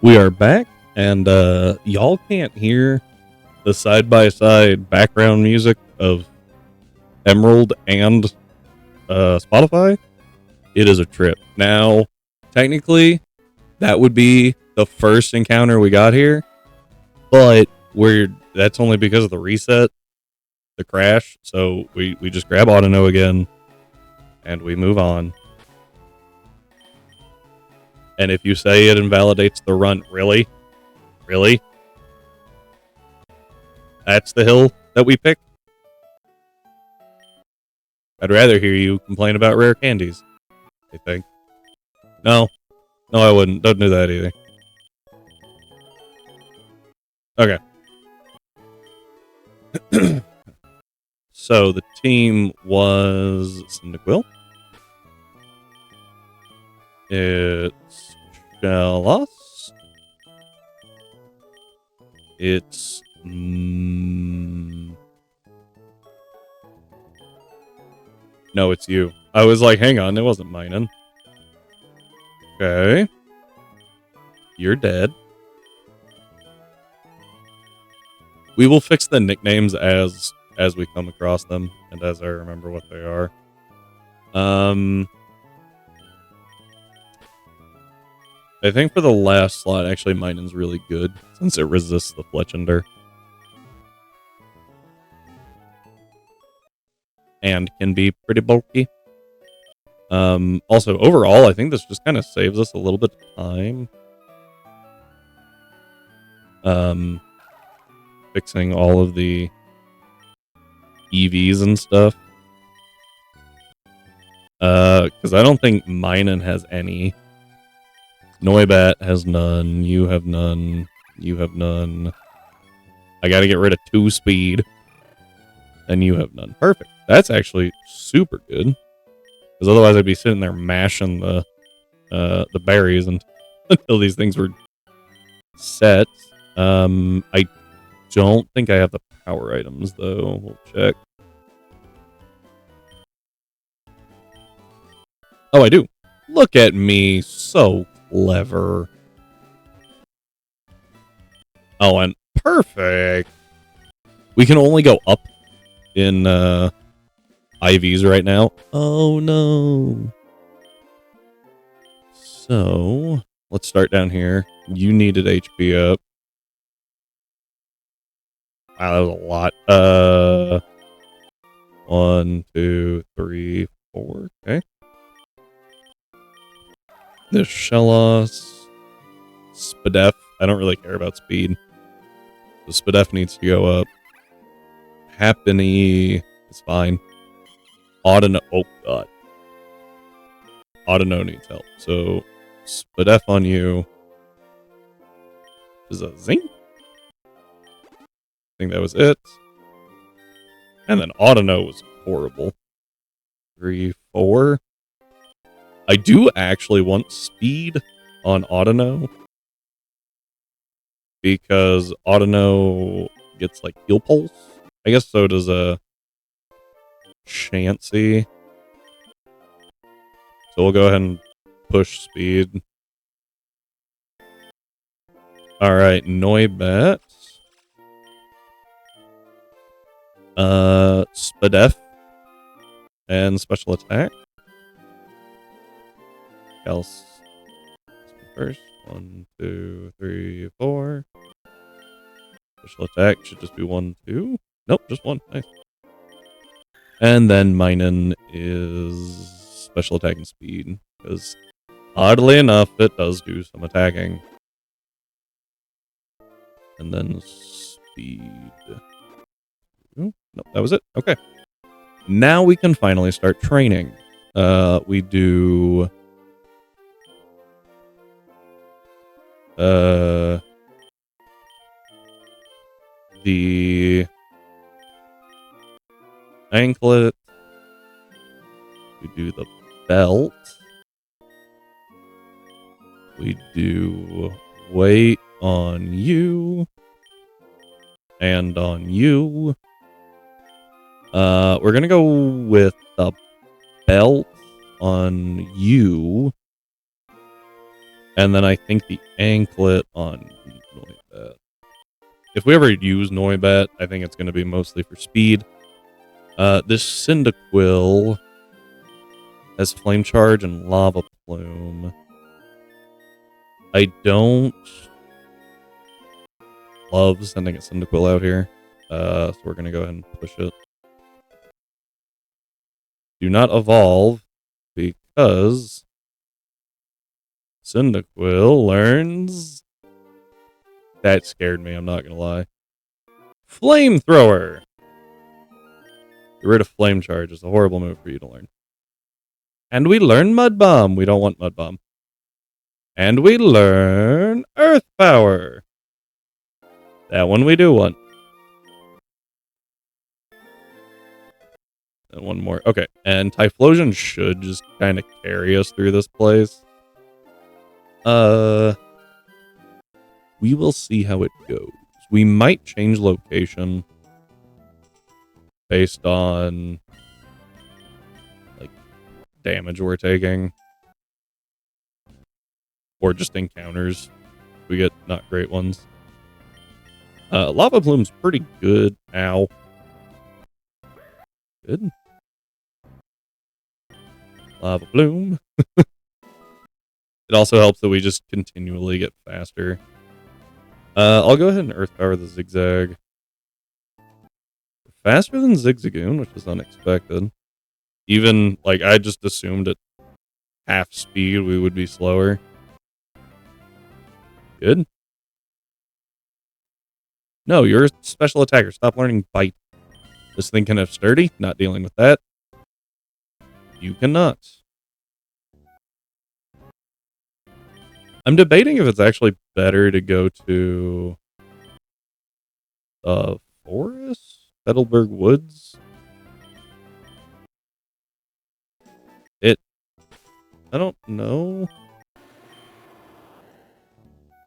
We are back, and y'all can't hear the side-by-side background music of Emerald and Spotify. It is a trip. Now, technically, that would be the first encounter we got here, but that's only because of the reset, the crash. So we just grab Autono again, and we move on. And if you say it invalidates the run, really? Really? That's the hill that we picked? I'd rather hear you complain about rare candies, I think. No. No, I wouldn't. Don't do that either. Okay. So the team was Cyndaquil. It's Shellos. It's no, it's you. I was like, hang on, it wasn't mine. Okay. You're dead. We will fix the nicknames as we come across them and as I remember what they are. I think for the last slot, actually, Minen's really good since it resists the Fletchender. And can be pretty bulky. Also, overall, I think this just kind of saves us a little bit of time. Fixing all of the EVs and stuff. Because I don't think Minen has any. Noibat has none. You have none. You have none. I gotta get rid of 2 speed. And you have none. Perfect. That's actually super good. Because otherwise I'd be sitting there mashing the berries until these things were set. I don't think I have the power items, though. We'll check. Oh, I do. Look at me. So clever. Oh, and perfect. We can only go up in IVs right now. Oh, no. So, let's start down here. You needed HP up. Wow, that was a lot. 1, 2, 3, 4. Okay. This Shellos. Spadef. I don't really care about speed. The Spadef needs to go up. Happiny is fine. Audino. Oh, God. Audino needs help. So, split F on you. Is a zinc? I think that was it. And then Audino was horrible. 3, 4. I do actually want speed on Audino. Because Audino gets like heal pulse. I guess so does a Chansey. So we'll go ahead and push speed. Alright, Noibat. Spadef. And special attack. Else first. 1, 2, 3, 4. Special attack should just be 1, 2. Nope, just 1. Nice. And then Minun is special attack and speed. Because oddly enough, it does do some attacking. And then speed. Nope, that was it. Okay. Now we can finally start training. We do... the anklet. We do the belt. We do weight on you. And on you. We're gonna go with the belt on you. And then I think the anklet on Noibat. If we ever use Noibat, I think it's going to be mostly for speed. This Cyndaquil has Flame Charge and Lava Plume. I don't love sending a Cyndaquil out here. So we're going to go ahead and push it. Do not evolve because Cyndaquil learns... That scared me, I'm not going to lie. Flamethrower! Get rid of Flame Charge. It's a horrible move for you to learn. And we learn Mud Bomb. We don't want Mud Bomb. And we learn Earth Power. That one we do want. And one more. Okay, and Typhlosion should just kind of carry us through this place. We will see how it goes. We might change location based on like damage we're taking or just encounters. We get not great ones. Lava Plume's pretty good. Ow. Good. Lava Plume. It also helps that we just continually get faster. I'll go ahead and Earth Power the Zigzag. Faster than Zigzagoon, which is unexpected. Even, like, I just assumed at half speed we would be slower. Good. No, you're a special attacker. Stop learning Bite. This thing can have Sturdy. Not dealing with that. You cannot. I'm debating if it's actually better to go to Forest? Fettelberg Woods? I don't know.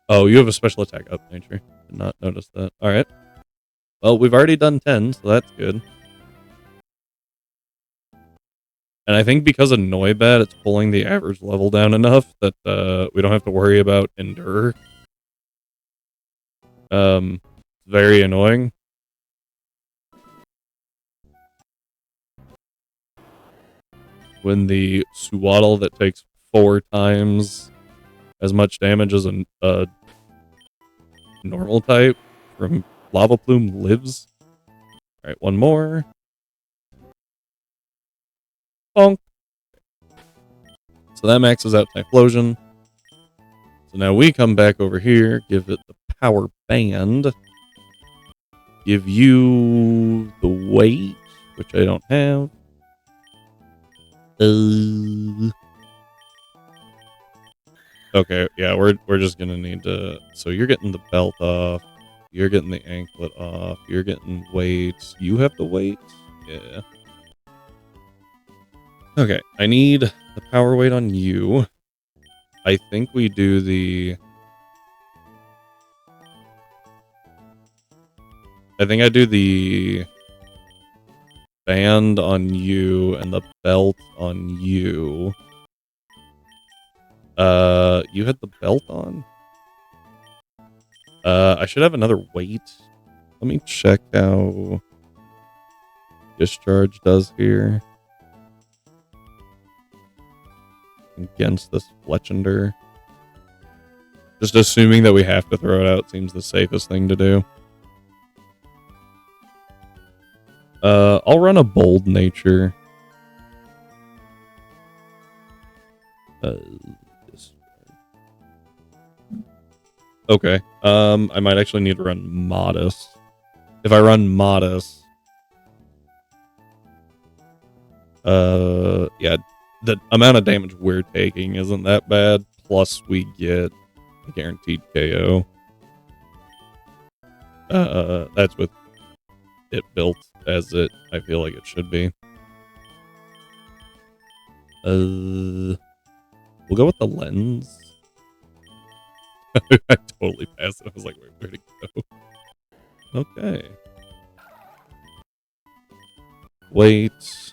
Oh, you have a special attack up, nature. Did not notice that. Alright. Well, we've already done 10, so that's good. And I think because of Noibat, it's pulling the average level down enough that we don't have to worry about Endure. Very annoying. When the Suwaddle that takes 4 times as much damage as a normal type from Lava Plume lives. Alright, one more. Bonk. So that maxes out Typhlosion. So now we come back over here, give it the Power Band. Give you the weight, which I don't have. Okay, yeah, we're just gonna need to. So you're getting the belt off. You're getting the anklet off. You're getting weights. You have the weights. Yeah. Okay, I need the power weight on you. I think we do the. I think I do the band on you and the belt on you. You had the belt on? I should have another weight. Let me check how discharge does here. Against this Fletchender. Just assuming that we have to throw it out seems the safest thing to do. I'll run a bold nature. Okay. I might actually need to run modest. If I run modest, yeah, the amount of damage we're taking isn't that bad. Plus, we get a guaranteed KO. That's with it built as I feel like it should be. We'll go with the lens. I totally passed it. I was like, where'd it go? Okay. Weight,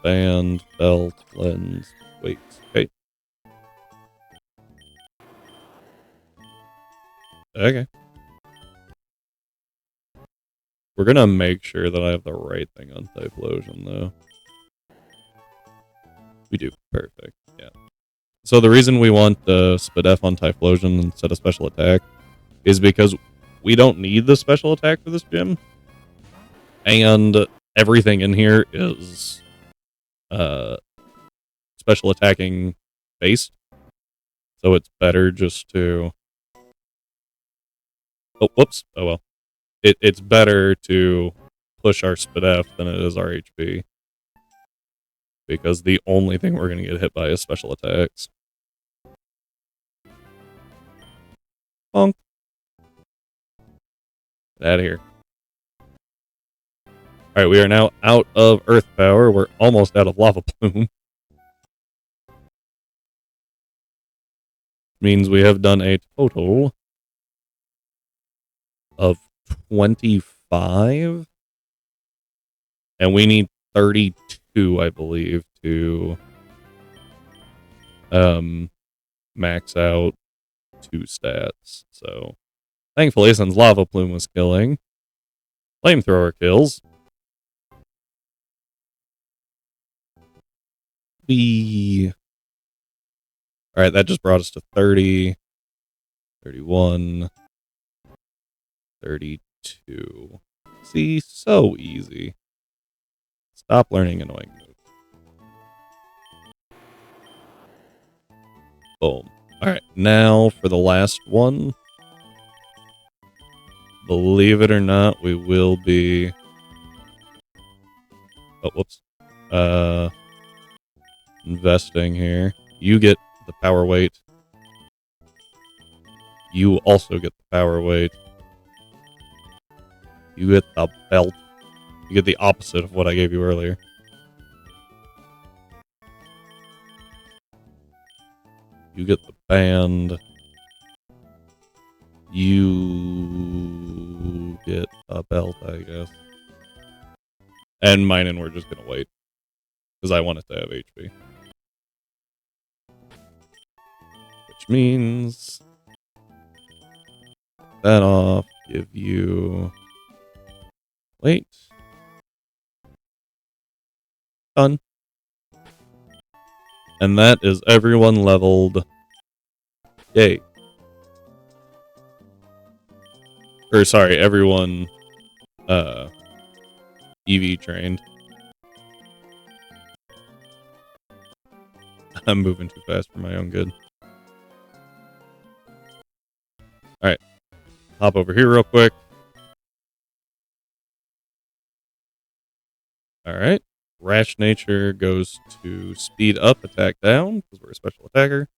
band, belt, lens, weight. Okay. Okay. We're gonna make sure that I have the right thing on Typhlosion, though. We do. Perfect. Yeah. So the reason we want the Spadef on Typhlosion instead of special attack is because we don't need the special attack for this gym. And everything in here is special attacking based. So it's better just to... Oh, whoops. Oh, well. It's better to push our Spadef than it is our HP. Because the only thing we're going to get hit by is special attacks. Bonk. Get out of here. Alright, we are now out of Earth Power. We're almost out of Lava Plume. Means we have done a total of 25. And we need 32, I believe, to max out 2 stats. So, thankfully, since Lava Plume was killing, Flamethrower kills. Alright, that just brought us to 30, 31, 32. See, so easy. Stop learning annoying moves. Boom. Alright, now for the last one. Believe it or not, we will be... Oh, whoops. Investing here. You get the power weight. You also get the power weight. You get the belt. You get the opposite of what I gave you earlier. You get the band. You get a belt, I guess. And mine, and we're just gonna wait. Because I want it to have HP. Which means... that off, give you... Wait. Done. And that is everyone leveled. Yay. Or sorry, everyone EV trained. I'm moving too fast for my own good. Alright. Hop over here real quick. Alright. Rash Nature goes to speed up, attack down, because we're a special attacker.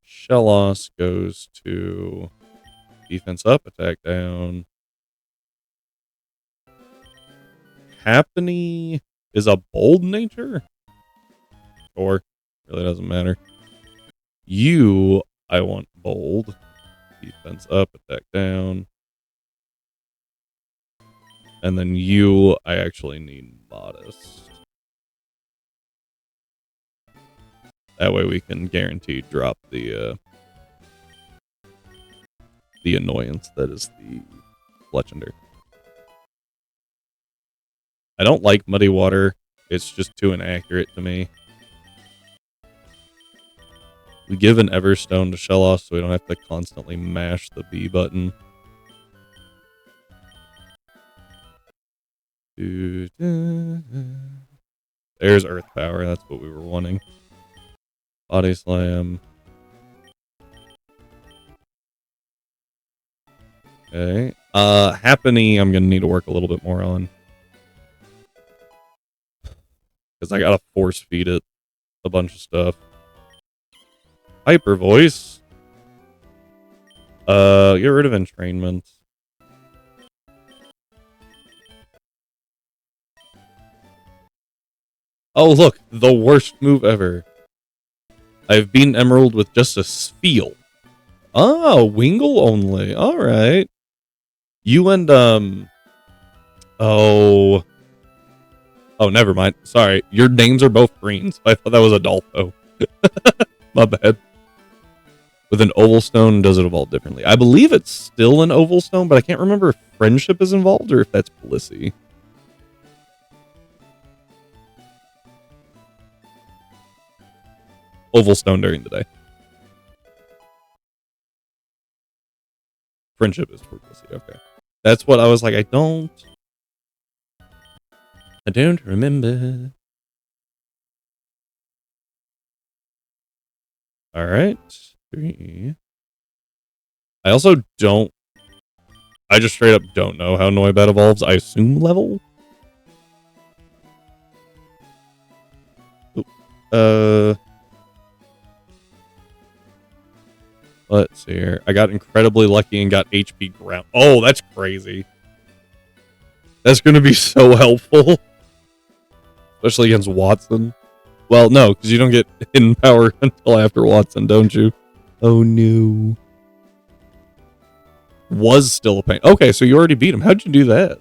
Shellos goes to defense up, attack down. Happiny is a bold nature? Or really doesn't matter. You, I want bold. Defense up, attack down. And then you, I actually need modest. That way we can guarantee drop the annoyance that is the Fletchender. I don't like muddy water. It's just too inaccurate to me. We give an Everstone to Shellos so we don't have to constantly mash the B button. There's Earth Power. That's what we were wanting. Body Slam. Okay. Happiny, I'm gonna need to work a little bit more on. Because I gotta force feed it a bunch of stuff. Hyper Voice. Get rid of Entrainment. Oh, look, the worst move ever. I've beaten Emerald with just a Spheal. Oh, Wingull only. Alright. You and, Oh, never mind. Sorry. Your names are both greens. I thought that was Adolfo. My bad. With an Oval Stone, does it evolve differently? I believe it's still an Oval Stone, but I can't remember if Friendship is involved or if that's Blissey. Oval Stone during the day. Friendship is for Blissey, okay. That's what I was like, I don't remember. Alright. 3. I also don't... I just straight up don't know how Noibat evolves. I assume level? Let's see here. I got incredibly lucky and got HP ground. Oh, that's crazy. That's going to be so helpful. Especially against Watson. Well, no, because you don't get hidden power until after Watson, don't you? Oh, no. Was still a pain. Okay, so you already beat him. How'd you do that?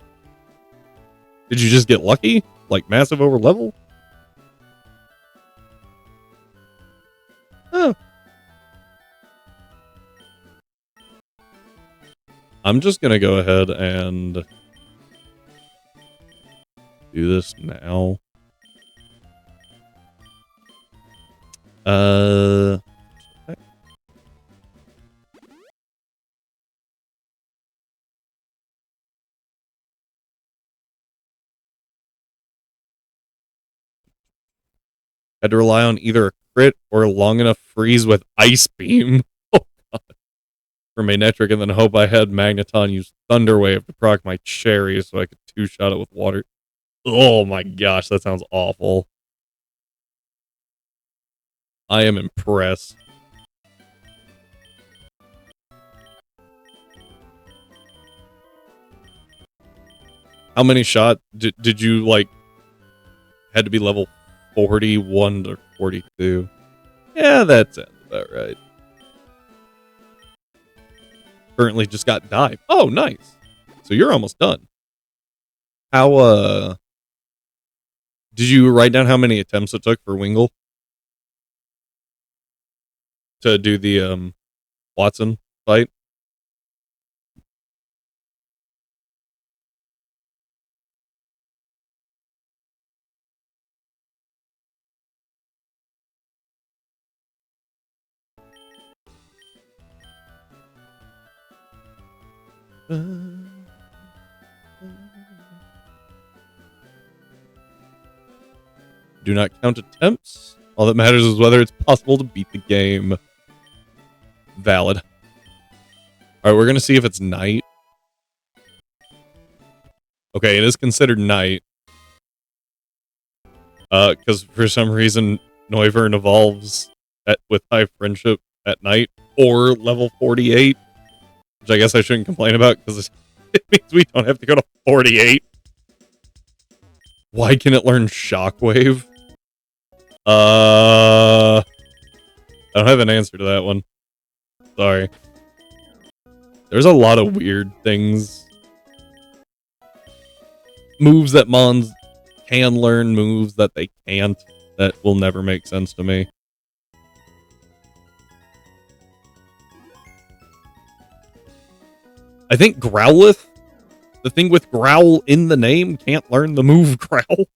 Did you just get lucky? Like massive over level? Oh. I'm just going to go ahead and do this now. Had to rely on either a crit or a long enough freeze with Ice Beam. Oh, God. For Magnetric, and then hope I had Magneton use Thunder Wave to proc my Cherry so I could two-shot it with water. Oh my gosh, that sounds awful. I am impressed. How many shots did you, like, had to be level 41 to 42? Yeah, that sounds about right. Currently just got dive. Oh, nice. So you're almost done. How, did you write down how many attempts it took for Wingull to do the, Watson fight? Do not count attempts. All that matters is whether it's possible to beat the game. Valid. Alright, we're going to see if it's night. Okay, it is considered night. Because for some reason, Noivern evolves with high friendship at night, or level 48, which I guess I shouldn't complain about, because it means we don't have to go to 48. Why can it learn Shockwave? I don't have an answer to that one. Sorry. There's a lot of weird things. Moves that Mons can learn, moves that they can't, that will never make sense to me. I think Growlithe, the thing with Growl in the name, can't learn the move Growl.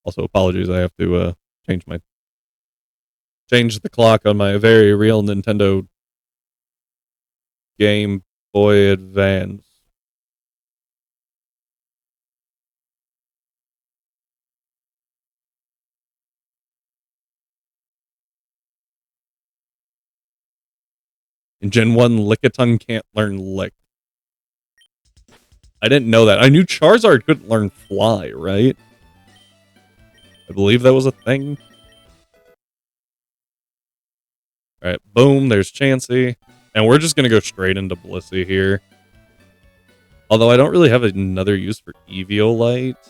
Also, apologies, I have to change the clock on my very real Nintendo Game Boy Advance. In Gen 1, Lickitung can't learn Lick. I didn't know that. I knew Charizard couldn't learn Fly, right? I believe that was a thing. Alright, boom, there's Chansey. And we're just going to go straight into Blissey here. Although I don't really have another use for Eviolite.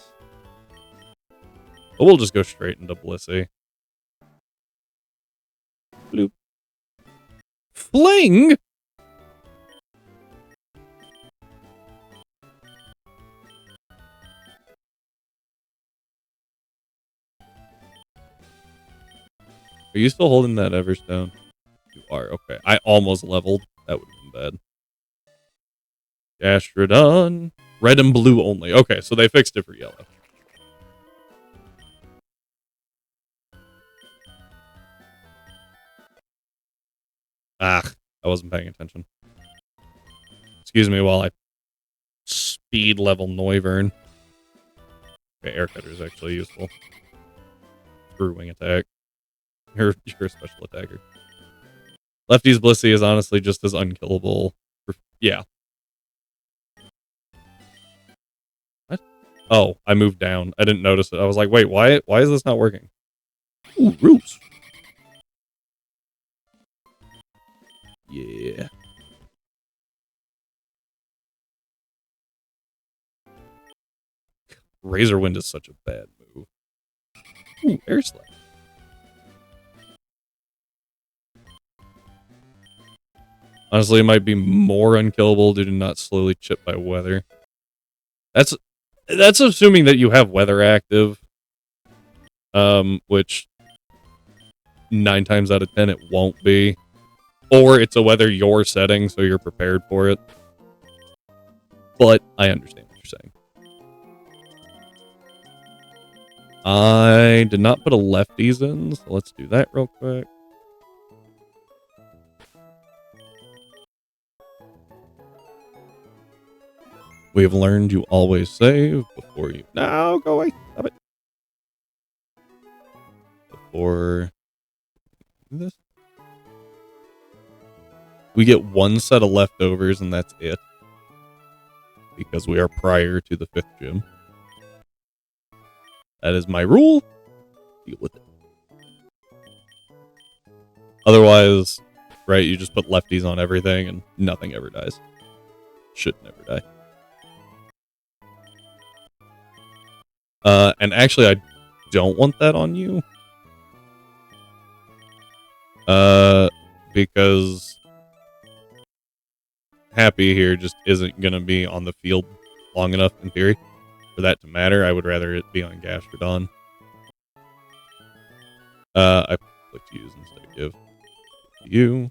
But we'll just go straight into Blissey. Bloop. Fling? Are you still holding that Everstone? You are, okay. I almost leveled. That would have been bad. Gastrodon. Red and blue only. Okay, so they fixed it for yellow. Ah, I wasn't paying attention. Excuse me while I speed level Noivern. Okay, Air Cutter is actually useful. Screw Wing Attack. You're a special attacker. Lefty's Blissey is honestly just as unkillable. Yeah. What? Oh, I moved down. I didn't notice it. I was like, wait, why is this not working? Ooh, Roots. Yeah. Razor Wind is such a bad move. Ooh, Air Slap. Honestly, it might be more unkillable due to not slowly chip by weather. That's assuming that you have weather active. Which 9 times out of 10 it won't be. Or it's a weather you're setting, so you're prepared for it. But I understand what you're saying. I did not put a lefties in, so let's do that real quick. We have learned you always save before you... No, go away. Stop it. Before... this. We get 1 set of leftovers, and that's it. Because we are prior to the 5th gym. That is my rule. Deal with it. Otherwise, right, you just put lefties on everything, and nothing ever dies. Should never die. And actually, I don't want that on you. Because Happy here just isn't going to be on the field long enough, in theory, for that to matter. I would rather it be on Gastrodon. I clicked use instead of give. To you.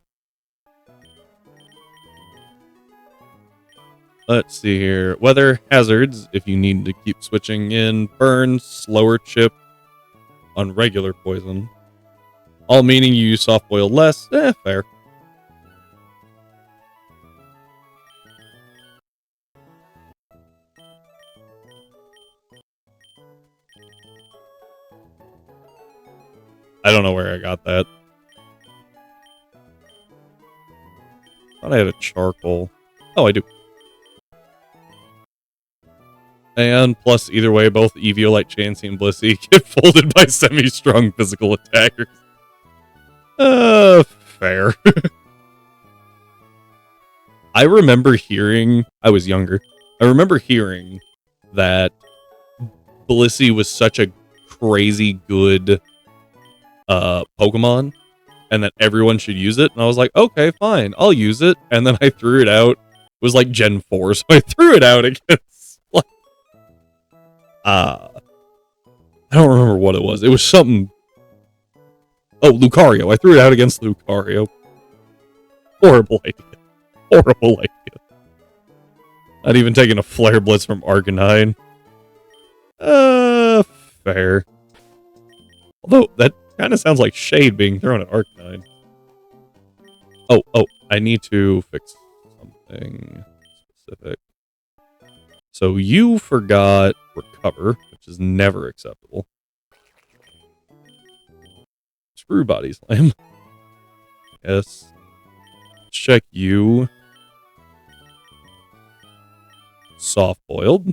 Let's see here. Weather hazards, if you need to keep switching in. Burn, slower chip on regular poison. All meaning you use soft boil less. Fair. I don't know where I got that. Thought I had a charcoal. Oh, I do. And plus, either way, both Eviolite, Chansey, and Blissey get folded by semi-strong physical attackers. Fair. I remember hearing, I was younger, I remember hearing that Blissey was such a crazy good Pokemon, and that everyone should use it, and I was like, okay, fine, I'll use it, and then I threw it out. It was like Gen 4, so I threw it out against, like, I don't remember what it was. It was something. Oh, Lucario. I threw it out against Lucario. Horrible idea. Horrible idea. Not even taking a Flare Blitz from Arcanine. Fair. Although, that kind of sounds like shade being thrown at Arcanine. Oh, I need to fix something specific. So you forgot Recover, which is never acceptable. Screw Body Slam. Yes. Let's check you. Soft Boiled.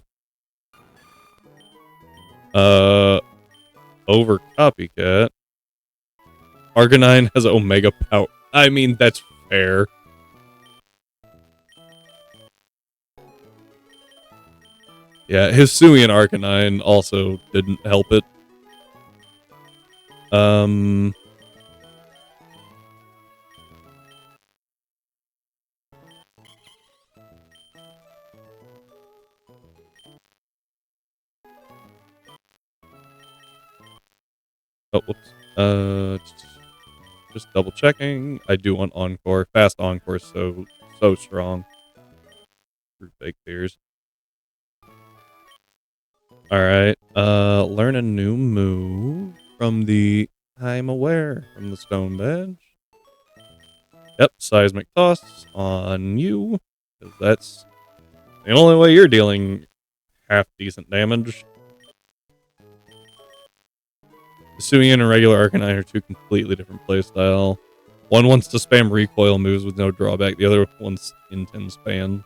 Over Copycat. Arcanine has Omega Power. I mean, that's fair. Yeah, Hisuian Arcanine also didn't help it. Oh, whoops. Just double checking. I do want Encore. Fast Encore, so strong. Through fake fears. Alright, learn a new move from the I'm Aware from the Stone Badge. Yep, Seismic Toss on you, because that's the only way you're dealing half-decent damage. Hisuian and regular Arcanine are two completely different playstyle. One wants to spam recoil moves with no drawback, the other wants intense spam.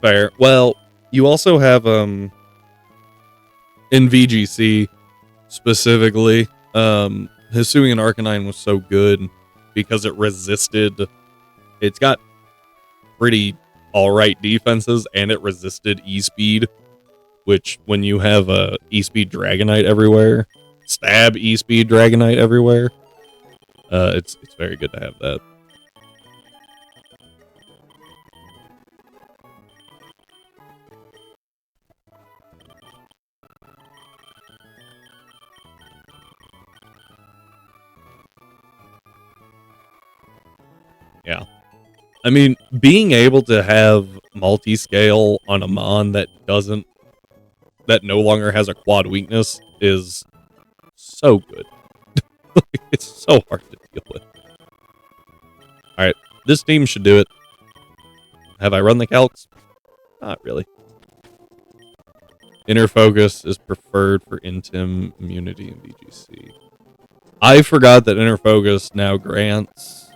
Fair. Well, you also have, in VGC, specifically, Hisuian Arcanine was so good because it resisted. It's got pretty alright defenses, and it resisted E-Speed, which, when you have E-Speed Dragonite everywhere, Stab E-Speed Dragonite everywhere, it's very good to have that. Yeah. I mean, being able to have multi-scale on a Mon that no longer has a quad weakness is so good. It's so hard to deal with. Alright, this team should do it. Have I run the calcs? Not really. Inner Focus is preferred for Intim immunity in VGC. I forgot that Inner Focus now grants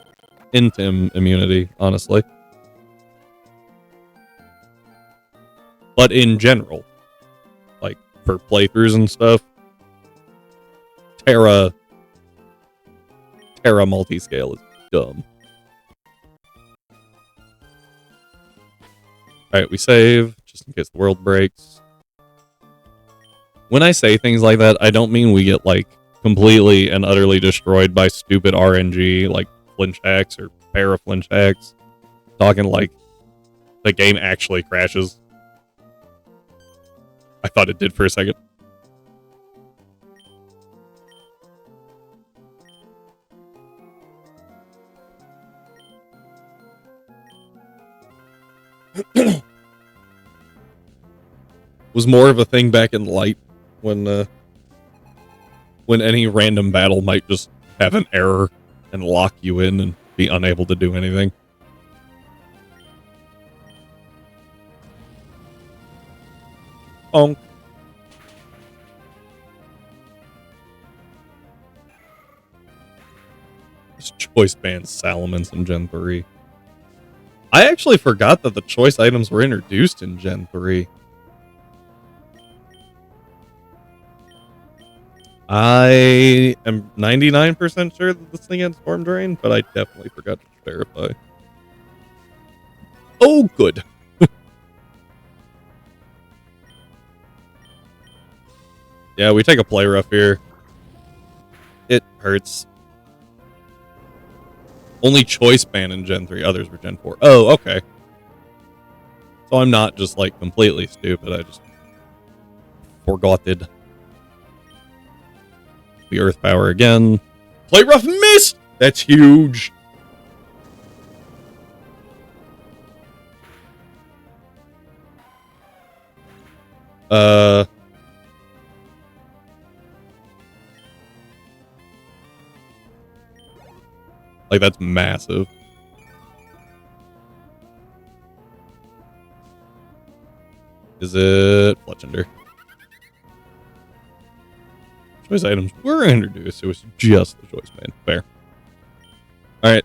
Intim immunity, honestly. But in general, like for playthroughs and stuff, Terra multi-scale is dumb. Alright, we save, just in case the world breaks. When I say things like that, I don't mean we get, like, completely and utterly destroyed by stupid RNG, like flinch hacks or para-flinch hacks. Talking like the game actually crashes. I thought it did for a second. Was more of a thing back in Light when any random battle might just have an error and lock you in and be unable to do anything. This choice bans Salamence in Gen 3. I actually forgot that the choice items were introduced in Gen 3. I am 99% sure that this thing had Storm Drain, but I definitely forgot to verify. Oh, good. Yeah, we take a play rough here. It hurts. Only choice ban in Gen 3. Others were Gen 4. Oh, okay. So I'm not just, like, completely stupid. I just forgotted. The Earth Power again. Play rough miss! That's huge. Like, that's massive. Is it Fletchender? Choice items were introduced. It was just the choice man. Fair. Alright,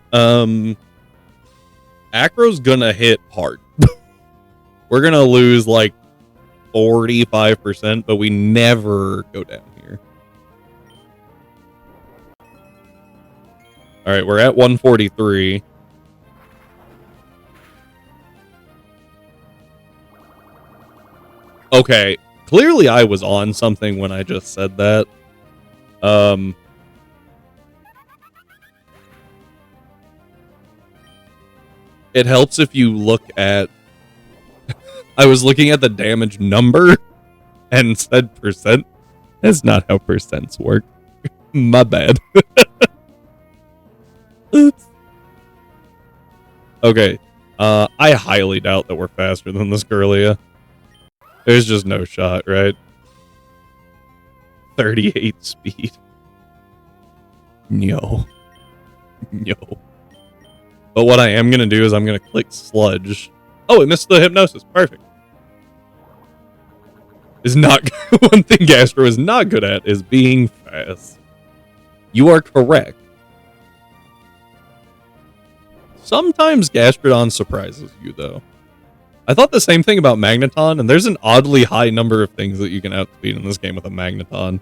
Acro's gonna hit hard. We're gonna lose like 45%, but we never go down here. Alright, we're at 143. Okay, clearly I was on something when I just said that. It helps if you look at... I was looking at the damage number and said percent. That's not how percents work. My bad. Oops. Okay. I highly doubt that we're faster than this Girlia. There's just no shot, right? 38 speed. No. No. But what I am going to do is I'm going to click Sludge. Oh, it missed the Hypnosis. Perfect. Is not one thing Gastro is not good at is being fast. You are correct. Sometimes Gastrodon surprises you, though. I thought the same thing about Magneton, and there's an oddly high number of things that you can outspeed in this game with a Magneton.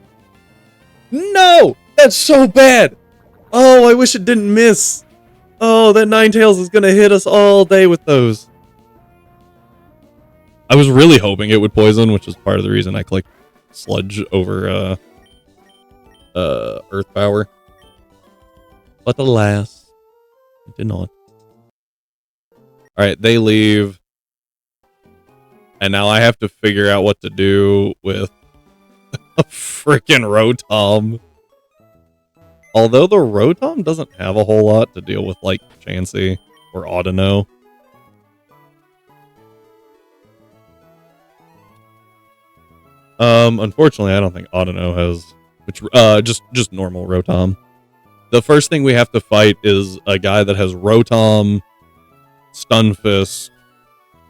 No! That's so bad! Oh, I wish it didn't miss. Oh, that Ninetales is going to hit us all day with those. I was really hoping it would poison, which is part of the reason I clicked Sludge over Earth Power. But alas, it did not. Alright, they leave. And now I have to figure out what to do with a freaking Rotom. Although the Rotom doesn't have a whole lot to deal with, like, Chansey or Audino. Unfortunately, I don't think Audino has... Which, just normal Rotom. The first thing we have to fight is a guy that has Rotom, Stunfisk,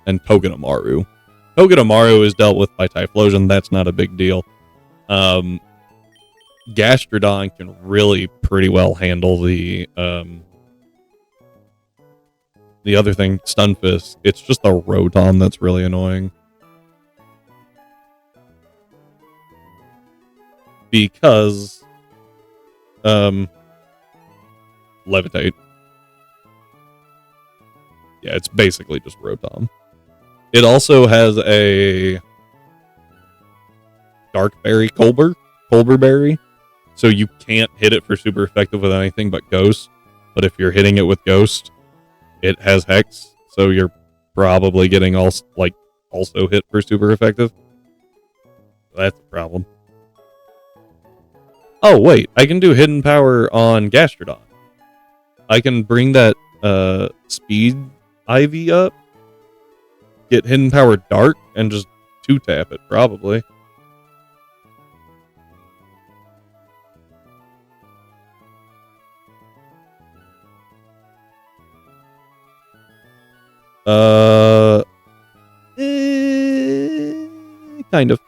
and Togedemaru. Togedemaru is dealt with by Typhlosion. That's not a big deal. Gastrodon can really pretty well handle the other thing, Stunfisk. It's just the Rotom that's really annoying. Because Levitate. Yeah, it's basically just Rotom. It also has a Dark Berry Colbur Berry. So you can't hit it for super effective with anything but Ghost. But if you're hitting it with Ghost, it has Hex. So you're probably getting also hit for super effective. That's a problem. Oh, wait. I can do Hidden Power on Gastrodon. I can bring that Speed Ivy up. Get Hidden Power Dark and just 2-tap it, probably. Kind of.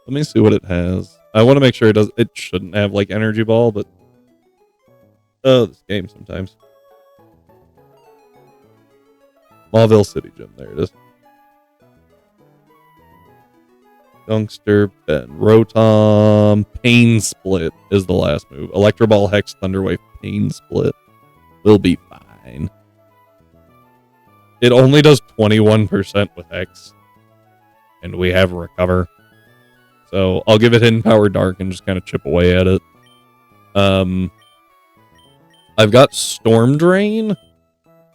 Let me see what it has. I want to make sure it does. It shouldn't have like Energy Ball, but this game sometimes. Mauville City Gym. There it is. Skunkster, Ben Rotom. Pain Split is the last move. Electro Ball, Hex, Thunderwave, Pain Split. We'll be fine. It only does 21% with Hex. And we have Recover. So I'll give it Hidden Power Dark and just kind of chip away at it. I've got Storm Drain,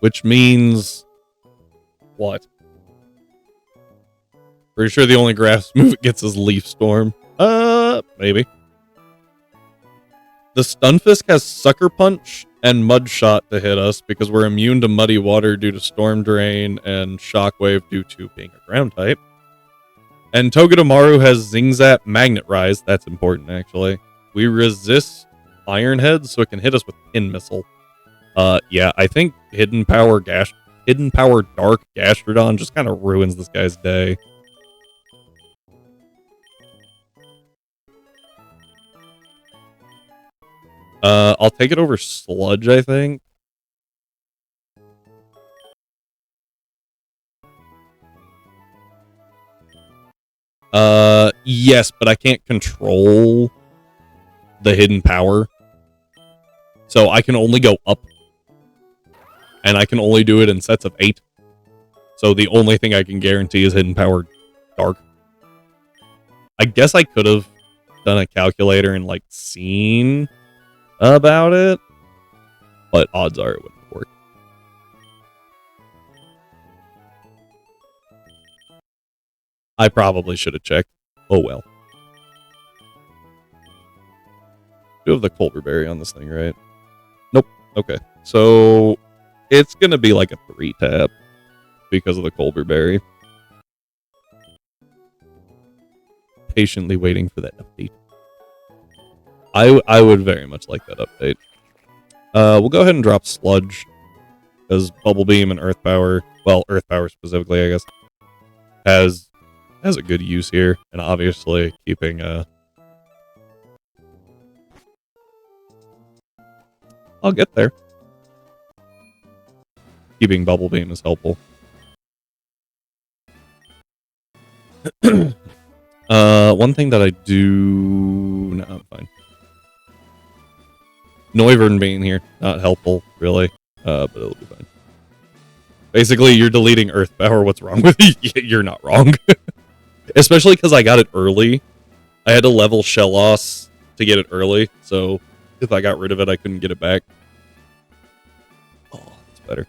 which means what? Pretty sure the only grass move it gets is Leaf Storm. Maybe. The Stunfisk has Sucker Punch and Mud Shot to hit us because we're immune to Muddy Water due to Storm Drain and Shockwave due to being a ground type. And Togedemaru has Zing Zap Magnet Rise. That's important, actually. We resist Iron Head, so it can hit us with Pin Missile. Yeah, I think Hidden Power Dark Gastrodon just kind of ruins this guy's day. I'll take it over Sludge, I think. Yes, but I can't control the hidden power. So I can only go up. And I can only do it in sets of 8. So the only thing I can guarantee is Hidden Power Dark. I guess I could have done a calculator and, like, seen about it. But odds are it wouldn't work. I probably should have checked. Oh well. Do have the Culver Berry on this thing, right? Nope. Okay. So it's going to be like a 3-tap because of the Culver Berry. Patiently waiting for that update. I would very much like that update. We'll go ahead and drop Sludge because Bubble Beam and Earth Power, well, Earth Power specifically, I guess, has a good use here, and obviously keeping I'll get there. Keeping Bubble Beam is helpful. One thing that I do... No, I'm fine. Noivern being here, not helpful, really, but it'll be fine. Basically, you're deleting Earth Power. What's wrong with you? You're not wrong. Especially because I got it early. I had to level Shellos to get it early, so if I got rid of it, I couldn't get it back. Oh, that's better.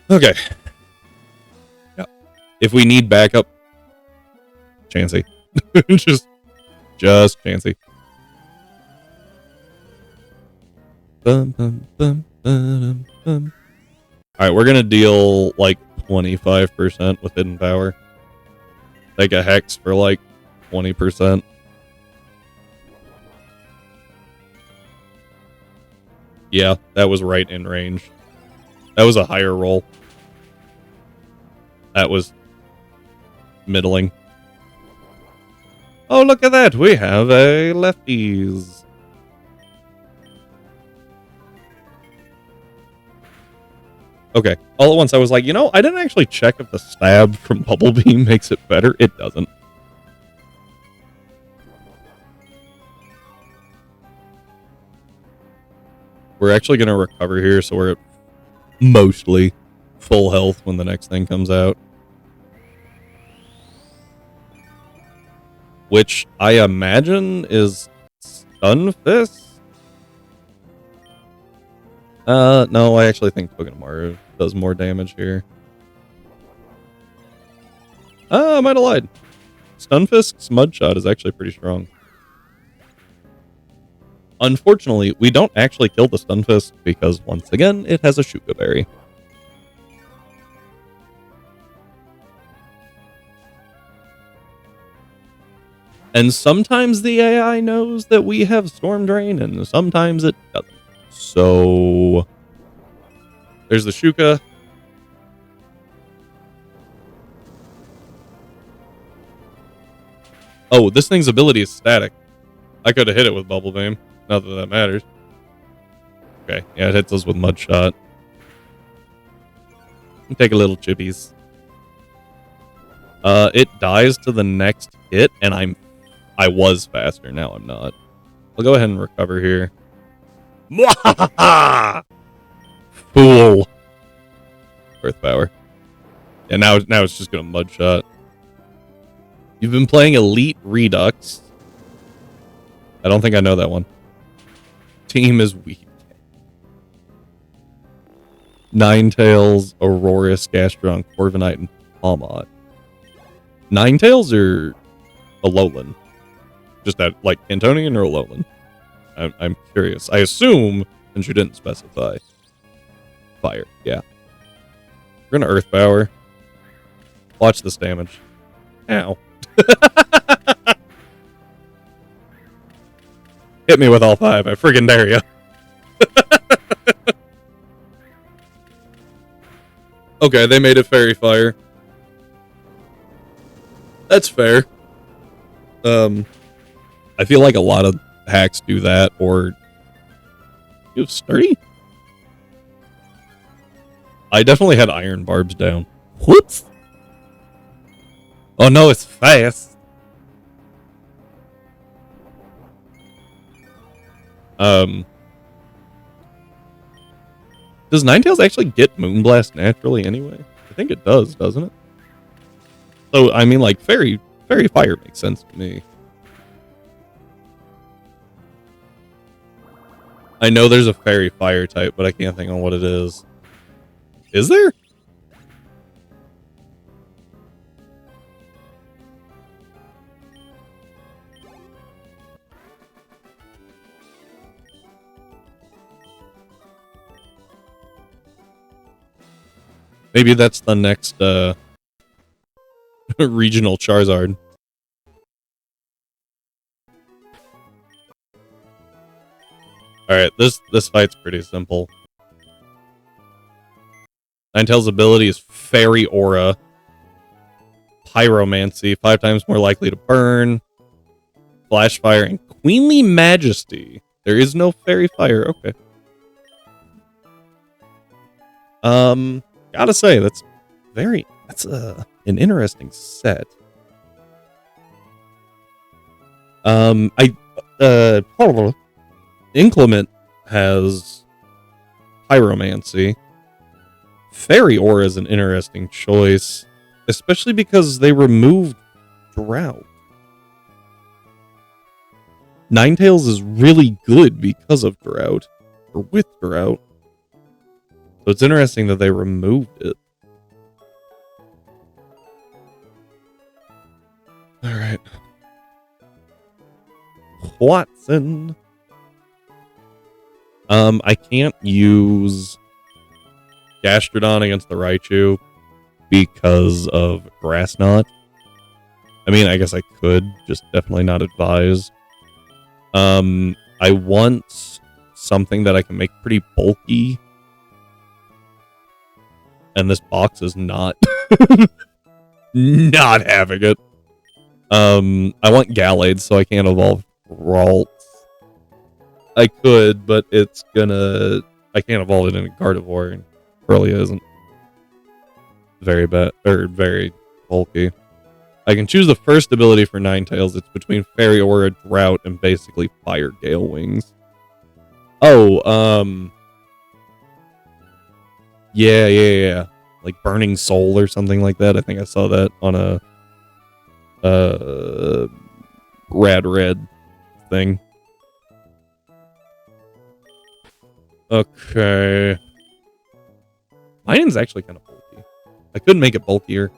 Okay. Yeah. If we need backup, Chansey. just Chansey. Bum, bum, bum, bum, bum. Alright, we're gonna deal like 25% with Hidden Power. Take a Hex for like 20%. Yeah, that was right in range. That was a higher roll. That was middling. Oh, look at that. We have a lefties. Okay. All at once, I was like, you know, I didn't actually check if the stab from Bubble Beam makes it better. It doesn't. We're actually going to recover here, so we're at mostly full health when the next thing comes out. Which I imagine is Stunfisk? No, I actually think Togedemaru does more damage here. I might have lied. Stunfisk's Mudshot is actually pretty strong. Unfortunately, we don't actually kill the Stunfisk because, once again, it has a Shuka Berry. And sometimes the AI knows that we have Storm Drain, and sometimes it doesn't. So, there's the Shuka. Oh, this thing's ability is static. I could have hit it with Bubble Beam. Not that that matters. Okay, yeah, it hits us with Mudshot. Take a little chippies. It dies to the next hit, and I was faster. Now I'm not. I'll go ahead and recover here. Fool. Earth power. Yeah, now it's just gonna mud shot. You've been playing Elite Redux. I don't think I know that one. Team is weak. Ninetales, Aurorus, Gastrodon, Corviknight, and Palmot. Ninetales or Alolan? Just that, like, Cantonian or Alolan? I'm curious. I assume, since you didn't specify. Fire, yeah. We're gonna Earth Power. Watch this damage. Ow. Hit me with all 5. I friggin' dare you. Okay, they made it Fairy Fire. That's fair. I feel like a lot of hacks do that, or you have Sturdy? I definitely had Iron Barbs down. Whoops! Oh no, it's fast. Does Ninetales actually get Moonblast naturally anyway? I think it does, doesn't it? So, I mean, like, Fairy Fire makes sense to me. I know there's a Fairy Fire type, but I can't think on what it is. Is there? Maybe that's the next regional Charizard. Alright, this fight's pretty simple. Ninetales' ability is Fairy Aura. Pyromancy, 5 times more likely to burn. Flash Fire, and Queenly Majesty. There is no Fairy Fire, okay. Gotta say, that's an interesting set. Inclement has Pyromancy. Fairy Aura is an interesting choice, especially because they removed Drought. Ninetales is really good because of Drought, or with Drought. So it's interesting that they removed it. Alright. Watson. I can't use Gastrodon against the Raichu because of Grass Knot. I mean, I guess I could, just definitely not advised. I want something that I can make pretty bulky. And this box is not not having it. I want Gallade, so I can't evolve Ralts. I could, but it's gonna... I can't evolve it in a Gardevoir, and Corellia isn't very bad, or very bulky. I can choose the first ability for Ninetales. It's between Fairy Aura, Drought, and basically Fire Gale Wings. Oh, yeah. Like Burning Soul or something like that. I think I saw that on a Red thing. Okay. Mine's actually kind of bulky. I could make it bulkier.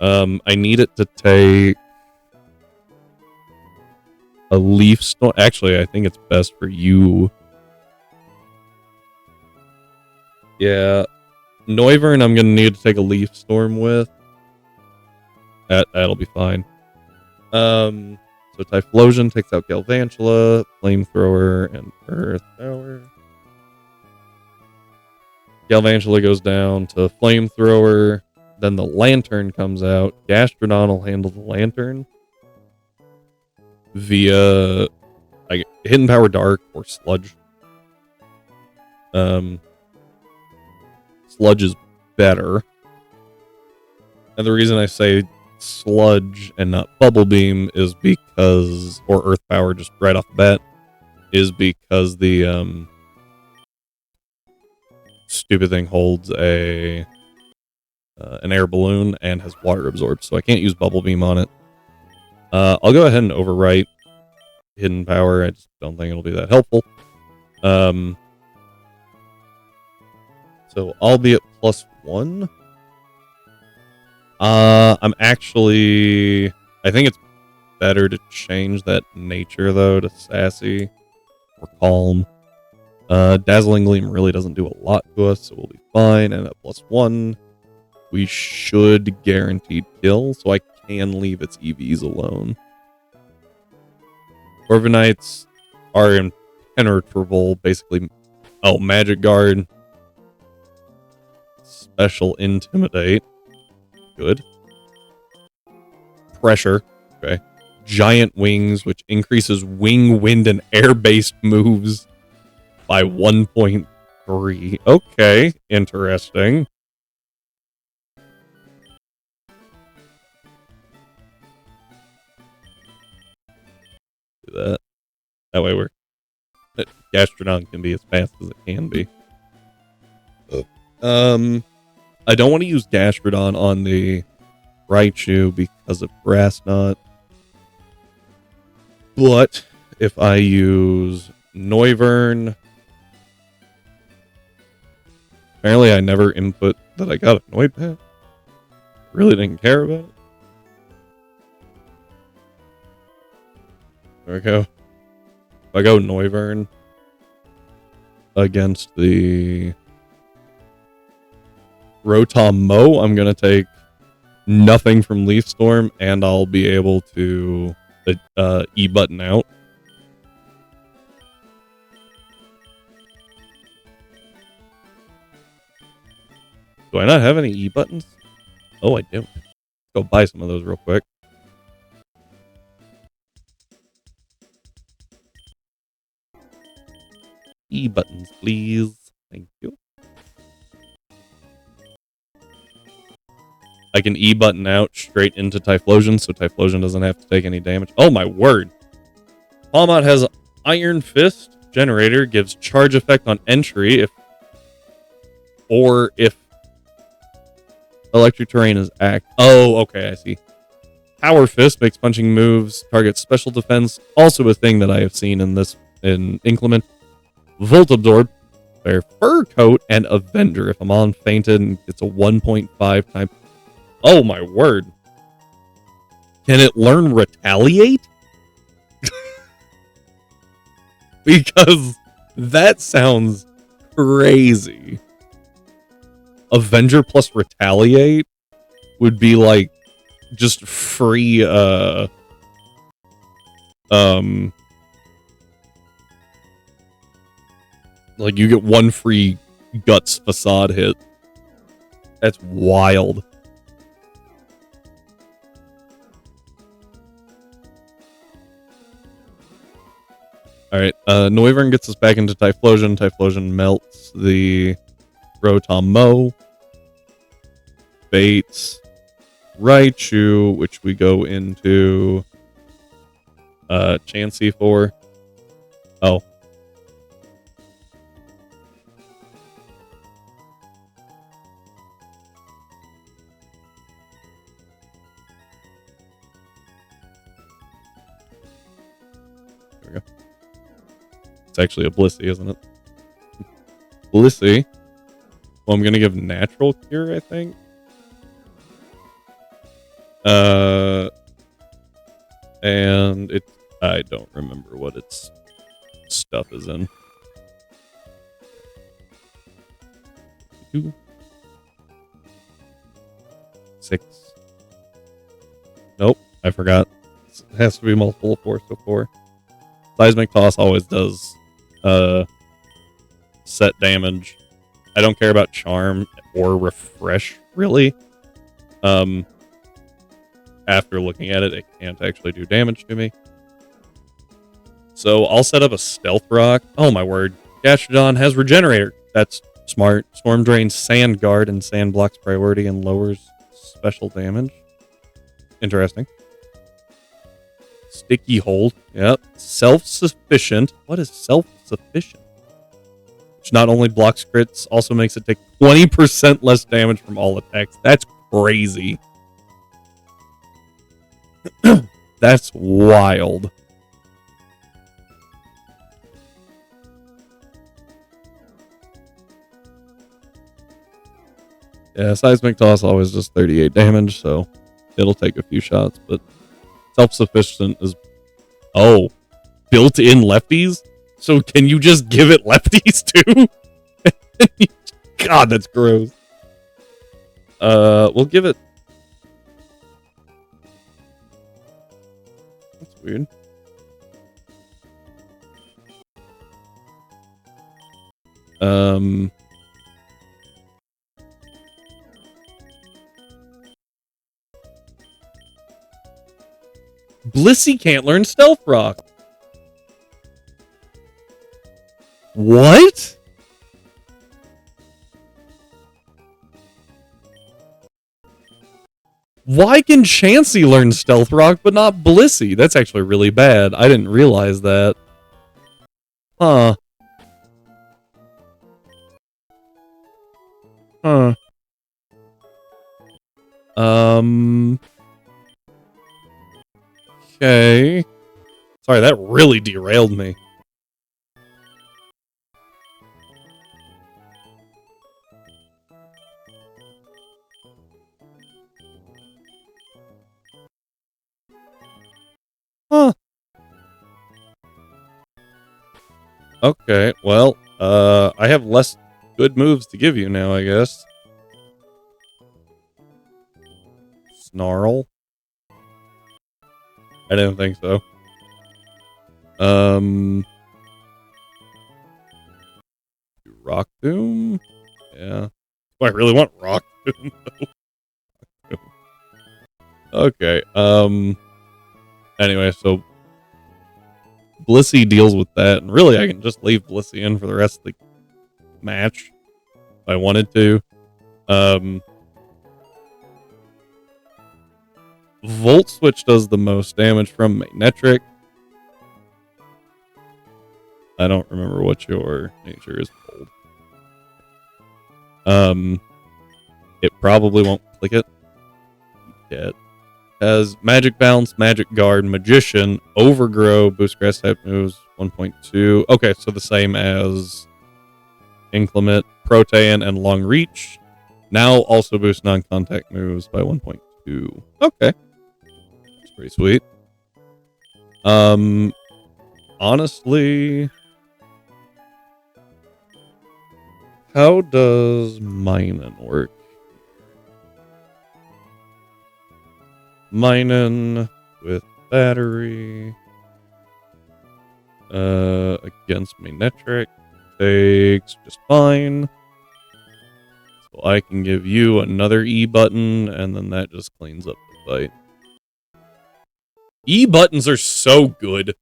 I need it to take a Leaf Storm. Actually, I think it's best for you. Yeah. Noivern, I'm going to need to take a Leaf Storm with. That'll be fine. So Typhlosion takes out Galvantula, Flamethrower, and Earth Power. Galvantula goes down to Flamethrower. Then the Lantern comes out. Gastrodon will handle the Lantern via Hidden Power Dark or Sludge. Sludge is better. And And the reason I say sludge and not bubble beam is because, or earth power just right off the bat, is because the stupid thing holds a an air balloon and has water absorbed, so I can't use bubble beam on it. I'll go ahead and overwrite hidden power. I just don't think it'll be that helpful. So I'll be at +1. I'm actually, I think it's better to change that nature though to sassy or calm. Dazzling Gleam really doesn't do a lot to us, so we'll be fine. And at +1, we should guaranteed kill, so I can leave its EVs alone. Corviknights are impenetrable, basically. Oh, Magic Guard. Special Intimidate. Good. Pressure. Okay. Giant Wings, which increases wing, wind, and air-based moves by 1.3. Okay, interesting. Do that. That way Gastrodon can be as fast as it can be. I don't want to use Gastrodon on the Raichu because of Grass Knot. But if I use Noivern, apparently I never input that I got a Noidpat. Really didn't care about it. There we go. If I go Noivern against the Rotom Mow, I'm going to take nothing from Leaf Storm, and I'll be able to E-button out. Do I not have any E-buttons? Oh, I do. Let's go buy some of those real quick. E-buttons, please. Thank you. I can E-button out straight into Typhlosion, so Typhlosion doesn't have to take any damage. Oh my word. Palmot has Iron Fist. Generator gives charge effect on entry if electric terrain is act. Oh, okay, I see. Power Fist makes punching moves, targets special defense. Also a thing that I have seen in Inclement. Volt Absorb, Fair Fur Coat, and Avenger. If I'm on fainted, it's a 1.5 time. Oh my word. Can it learn Retaliate? Because that sounds crazy. Avenger plus Retaliate would be like just free like you get one free Guts Facade hit. That's wild. Alright, Noivern gets us back into Typhlosion. Typhlosion melts the Rotom Mow. Baits Raichu, which we go into Chansey for. Oh. There we go. It's actually a Blissey, isn't it? Blissey. Well, I'm going to give Natural Cure, I think. And I don't remember what its stuff is in. 2, 6. Nope, I forgot. It has to be multiple of 4, so 4. Seismic Toss always does set damage. I don't care about Charm or Refresh, really. After looking at it, it can't actually do damage to me. So I'll set up a Stealth Rock. Oh my word. Gastrodon has Regenerator. That's smart. Storm drains Sand Guard, and Sand blocks priority and lowers special damage. Interesting. Sticky hold. Yep. Self-sufficient. What is self-sufficient? Which not only blocks crits, also makes it take 20% less damage from all attacks. That's crazy. That's wild. Yeah, Seismic Toss always does 38 damage, so it'll take a few shots, but self-sufficient is... Oh, built-in lefties? So can you just give it lefties, too? God, that's gross. We'll give it... That's weird. Blissey can't learn Stealth Rock. What? Why can Chansey learn Stealth Rock but not Blissey? That's actually really bad. I didn't realize that. Huh. Huh. Okay. Sorry, that really derailed me. Huh. Okay, well, I have less good moves to give you now, I guess. Snarl. I didn't think so. Rock Doom? Yeah. Do I really want Rock Doom, though? Okay, anyway, so Blissey deals with that, and really I can just leave Blissey in for the rest of the match if I wanted to. Volt Switch does the most damage from Magnetric. I don't remember what your nature is called. It probably won't click it yet. Has Magic Bounce, Magic Guard, Magician, Overgrow, boost grass type moves 1.2. Okay, so the same as Inclement, Protean, and Long Reach. Now also boost non-contact moves by 1.2. Okay. That's pretty sweet. Honestly, how does Minun work? Minun with battery against Magnetric takes just fine. So I can give you another E button, and then that just cleans up the fight. E buttons are so good.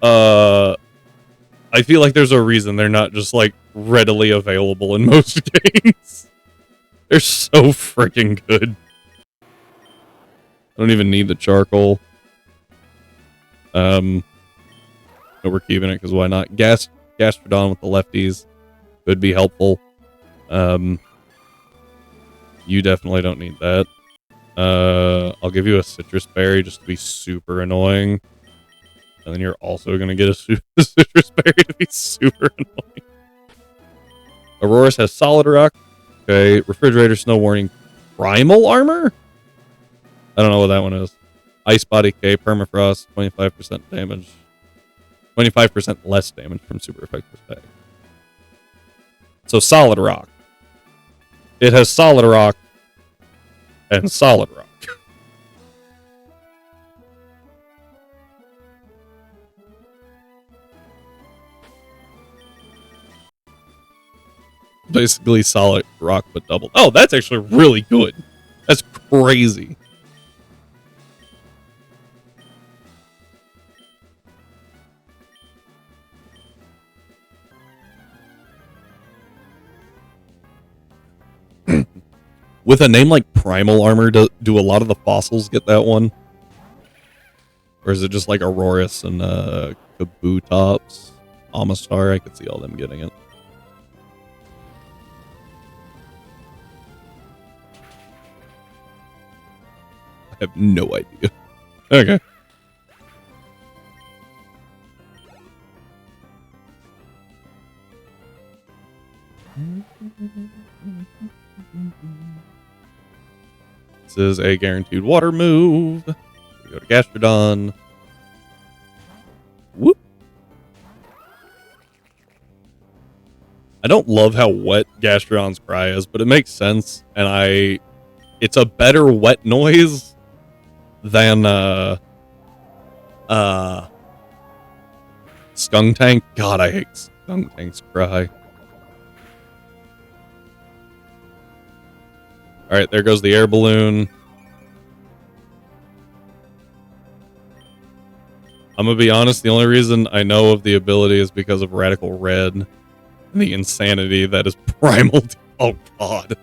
I feel like there's a reason they're not just like readily available in most games. They're so freaking good. I don't even need the charcoal. But we're keeping it because why not? Gastrodon with the lefties could be helpful. You definitely don't need that. I'll give you a citrus berry just to be super annoying. And then you're also going to get a citrus berry to be super annoying. Aurorus has Solid Rock. Okay, Refrigerator, Snow Warning, Primal Armor? I don't know what that one is. Ice Body K, Permafrost, 25% damage. 25% less damage from super effective attack. So Solid Rock. It has Solid Rock and Solid Rock. Basically Solid Rock but doubled. Oh, that's actually really good. That's crazy. With a name like Primal Armor, do a lot of the fossils get that one? Or is it just like Aurorus and Kabutops? Amistar, I could see all them getting it. I have no idea. Okay. This is a guaranteed water move. We go to Gastrodon. Whoop. I don't love how wet Gastrodon's cry is, but it makes sense, and it's a better wet noise than Skuntank. God, I hate Skunktank's cry. Alright, there goes the air balloon. I'm gonna be honest, the only reason I know of the ability is because of Radical Red and the insanity that is Primal. Oh, God.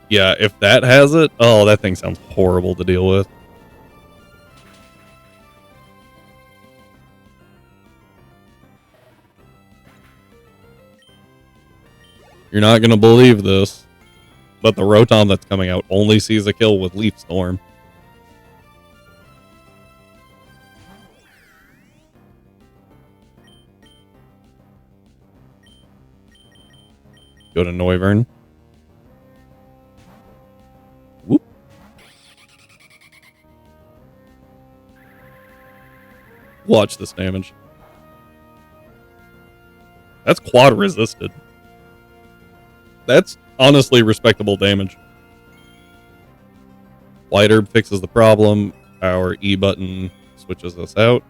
Yeah, if that has it, oh, that thing sounds horrible to deal with. You're not going to believe this, but the Rotom that's coming out only sees a kill with Leaf Storm. Go to Noivern. Whoop. Watch this damage. That's quad resisted. That's honestly respectable damage. White Herb fixes the problem. Our E button switches us out.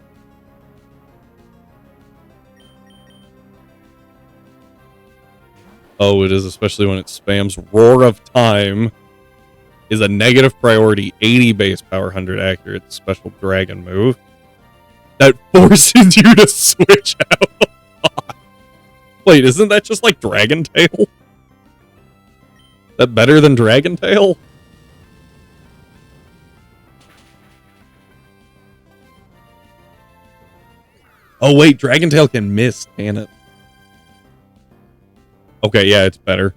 Oh, it is, especially when it spams. Roar of Time is a negative priority 80 base power, 100 accurate special dragon move that forces you to switch out. Wait, isn't that just like Dragon Tail? That better than Dragon Tail? Oh wait, Dragon Tail can miss, can it? Okay, yeah, it's better.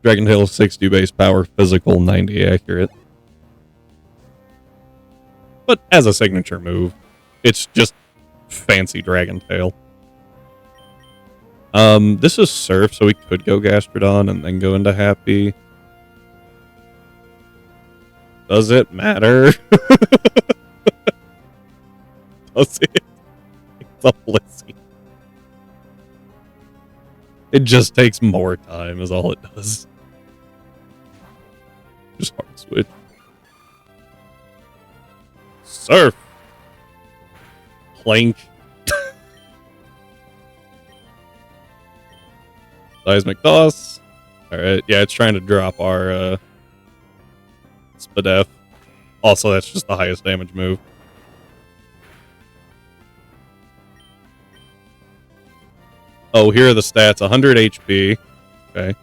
Dragon Tail 60 base power, physical 90 accurate. But as a signature move, it's just fancy Dragon Tail. This is Surf, so we could go Gastrodon and then go into Happy. Does it matter? Does it? It's a Blissey. It just takes more time, is all it does. Just hard switch. Surf. Plank. Seismic Toss. Alright, yeah, it's trying to drop our Spadef. Also, that's just the highest damage move. Oh, here are the stats. 100 HP. Okay.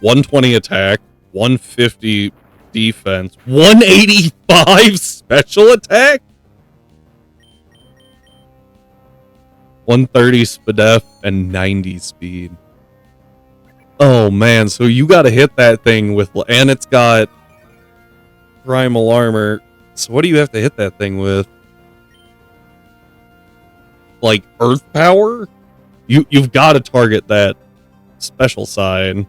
120 attack. 150 defense. 185 special attack? 130 Spadef and 90 speed. Oh man, so you gotta hit that thing with, and it's got Primal Armor. So what do you have to hit that thing with? Like Earth Power? You've got to target that special side.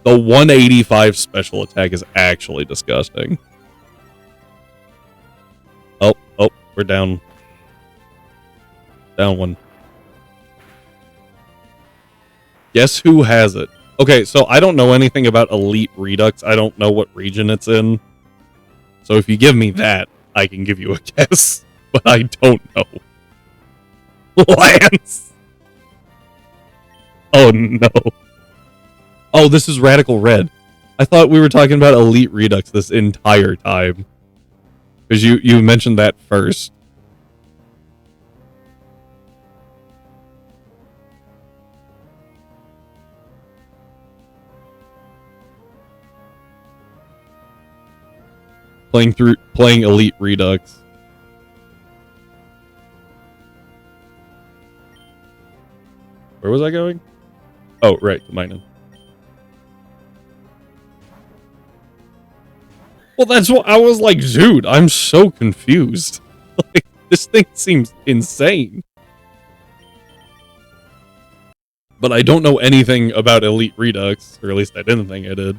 The 185 special attack is actually disgusting. Oh, we're down. Down one. Guess who has it? Okay, so I don't know anything about Elite Redux. I don't know what region it's in. So if you give me that, I can give you a guess. But I don't know. Lance! Oh no. Oh, this is Radical Red. I thought we were talking about Elite Redux this entire time. Because you mentioned that first. playing Elite Redux. Where was I going? Oh, right, to mining. Well, that's what I was like, dude, I'm so confused. Like, this thing seems insane. But I don't know anything about Elite Redux, or at least I didn't think I did.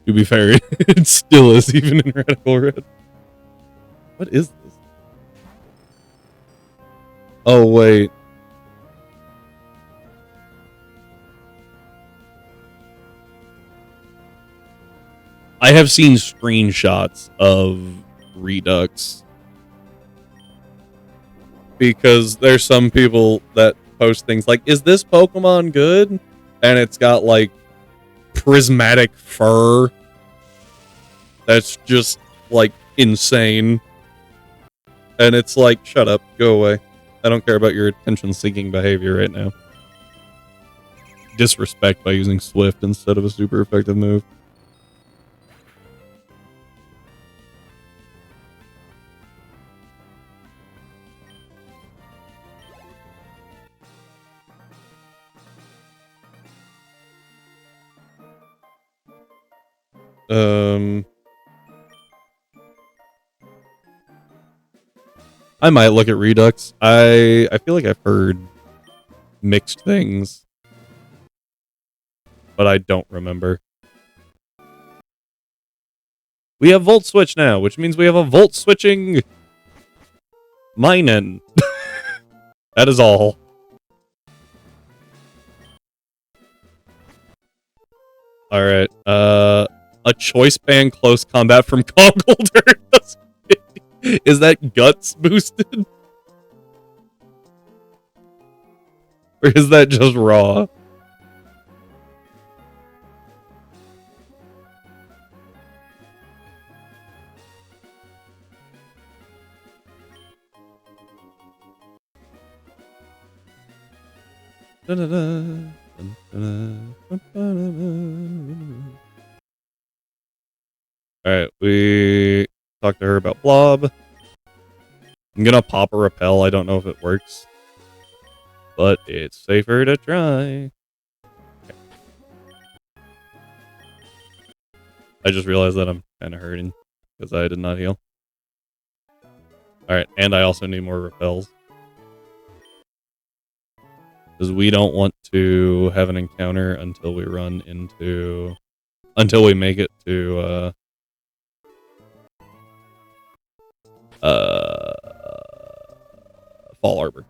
To be fair, it still is even in Radical Red. What is this? Oh, wait. I have seen screenshots of Redux. Because there's some people that post things like, is this Pokemon good? And it's got, like, prismatic fur. That's just, like, insane. And it's like, shut up, go away. I don't care about your attention-seeking behavior right now. Disrespect by using Swift instead of a super effective move. I might look at Redux. I feel like I've heard mixed things, but I don't remember. We have Volt Switch now, which means we have a Volt Switching Minen. That is all. Alright, a choice band close combat from Cogolder. Is that guts boosted? Or is that just raw? Alright, we talked to her about Blob. I'm gonna pop a repel. I don't know if it works, but it's safer to try. Okay. I just realized that I'm kind of hurting because I did not heal. Alright, and I also need more repels. Because we don't want to have an encounter until we run into... Until we make it to, Fall Arbor.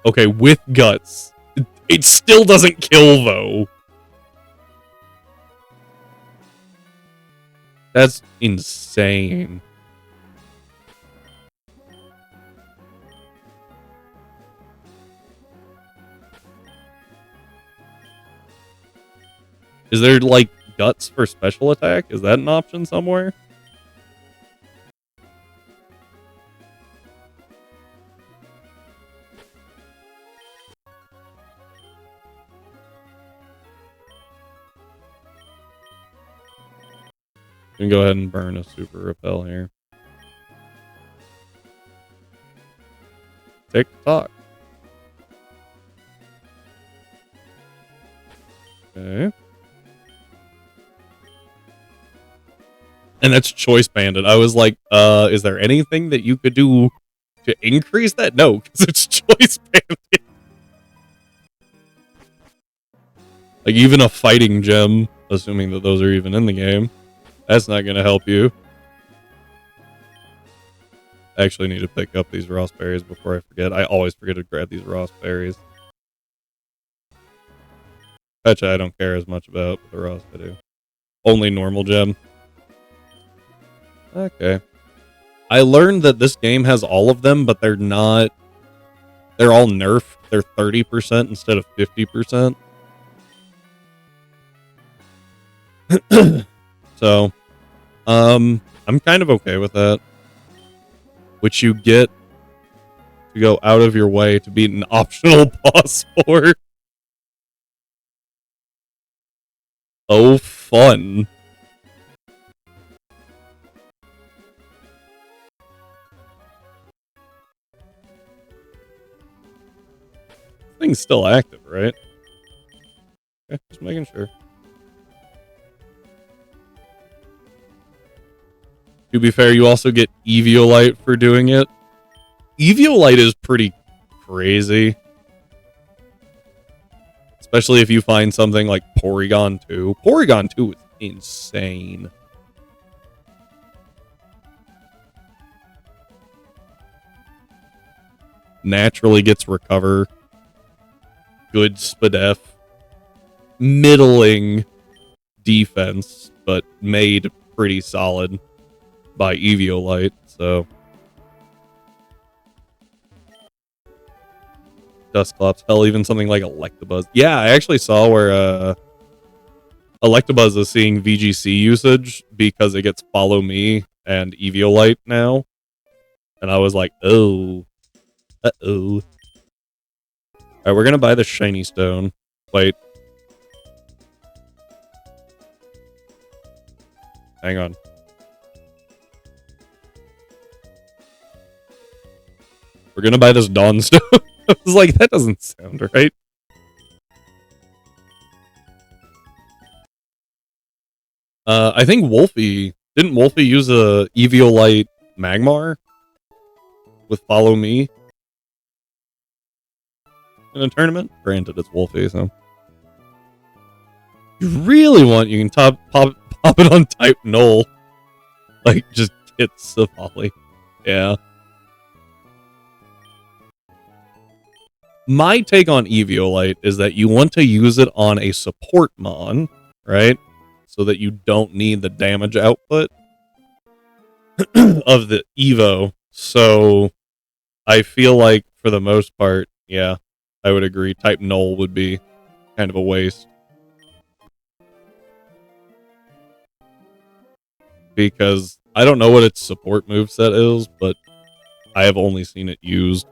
Okay, with guts. It still doesn't kill, though. That's insane. Is there, like, guts for special attack? Is that an option somewhere? We can go ahead and burn a super repel here. Tick-tock. Okay. And that's choice banded. I was like, is there anything that you could do to increase that? No, because it's choice banded. Like, even a fighting gem, assuming that those are even in the game, that's not going to help you. I actually need to pick up these raspberries before I forget. I always forget to grab these raspberries. Fetcha I don't care as much about, but the Ross I do. Only normal gem. Okay. I learned that this game has all of them, but they're not... They're all nerfed. They're 30% instead of 50%. So, I'm kind of okay with that. Which you get to go out of your way to beat an optional boss for. Oh, fun. Thing's still active, right? Okay, just making sure. To be fair, you also get Eviolite for doing it. Eviolite is pretty crazy. Especially if you find something like Porygon 2. Porygon 2 is insane. Naturally gets Recover. Good Spadef. Middling defense, but made pretty solid by Eviolite, so. Dusclops, hell, even something like Electabuzz. Yeah, I actually saw where Electabuzz is seeing VGC usage because it gets Follow Me and Eviolite now. And I was like, oh. Uh-oh. Alright, we're gonna buy the Shiny Stone. Wait. Hang on. We're gonna buy this Dawn Stone. I was like, that doesn't sound right. I think Wolfie... Didn't Wolfie use a Eviolite Magmar? With Follow Me? In a tournament? Granted, it's Wolfie, so... You really want... You can pop it on type Null. Like, just get Savali. Yeah. My take on Eviolite is that you want to use it on a support mon, right? So that you don't need the damage output of the Evo. So I feel like for the most part, yeah, I would agree. Type Null would be kind of a waste. Because I don't know what its support moveset is, but I have only seen it used,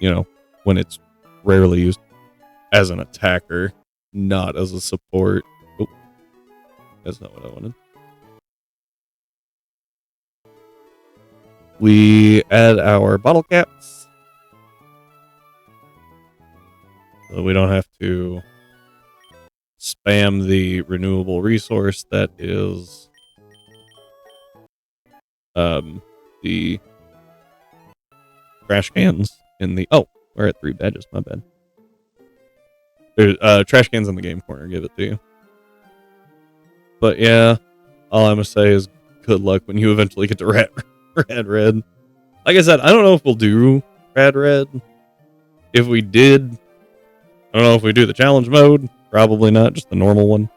you know, when it's rarely used as an attacker, not as a support. Oh, that's not what I wanted. We add our bottle caps. So we don't have to spam the renewable resource that is the trash cans in the... Oh, we're at 3 badges, my bad. There's trash cans in the game corner, give it to you. But yeah, all I'm gonna say is good luck when you eventually get to Rad Red. Like I said, I don't know if we'll do Rad Red. If we did, I don't know if we do the challenge mode. Probably not, just the normal one.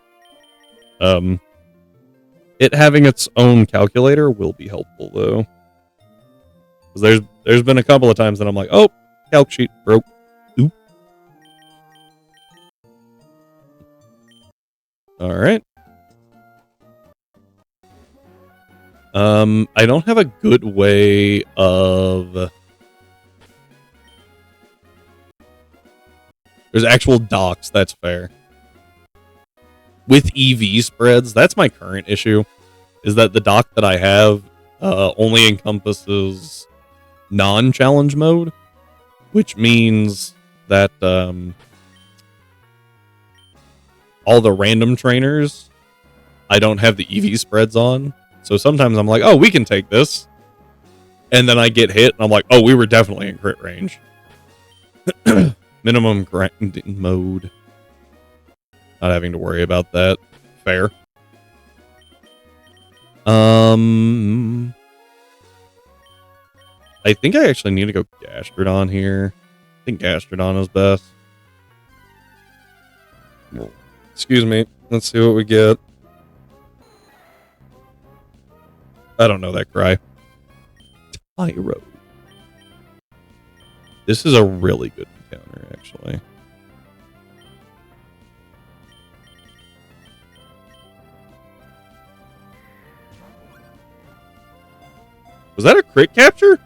It having its own calculator will be helpful though. Because there's been a couple of times that I'm like, oh, calc sheet broke. Oop. All right. I don't have a good way of... There's actual docks, that's fair. With EV spreads, that's my current issue, is that the dock that I have only encompasses non-challenge mode, which means that all the random trainers, I don't have the EV spreads on. So sometimes I'm like, oh, we can take this. And then I get hit, and I'm like, oh, we were definitely in crit range. Minimum grinding mode. Not having to worry about that. Fair. I think I actually need to go Gastrodon here. I think Gastrodon is best. Excuse me. Let's see what we get. I don't know that cry. Tyro. This is a really good encounter, actually. Was that a crit capture?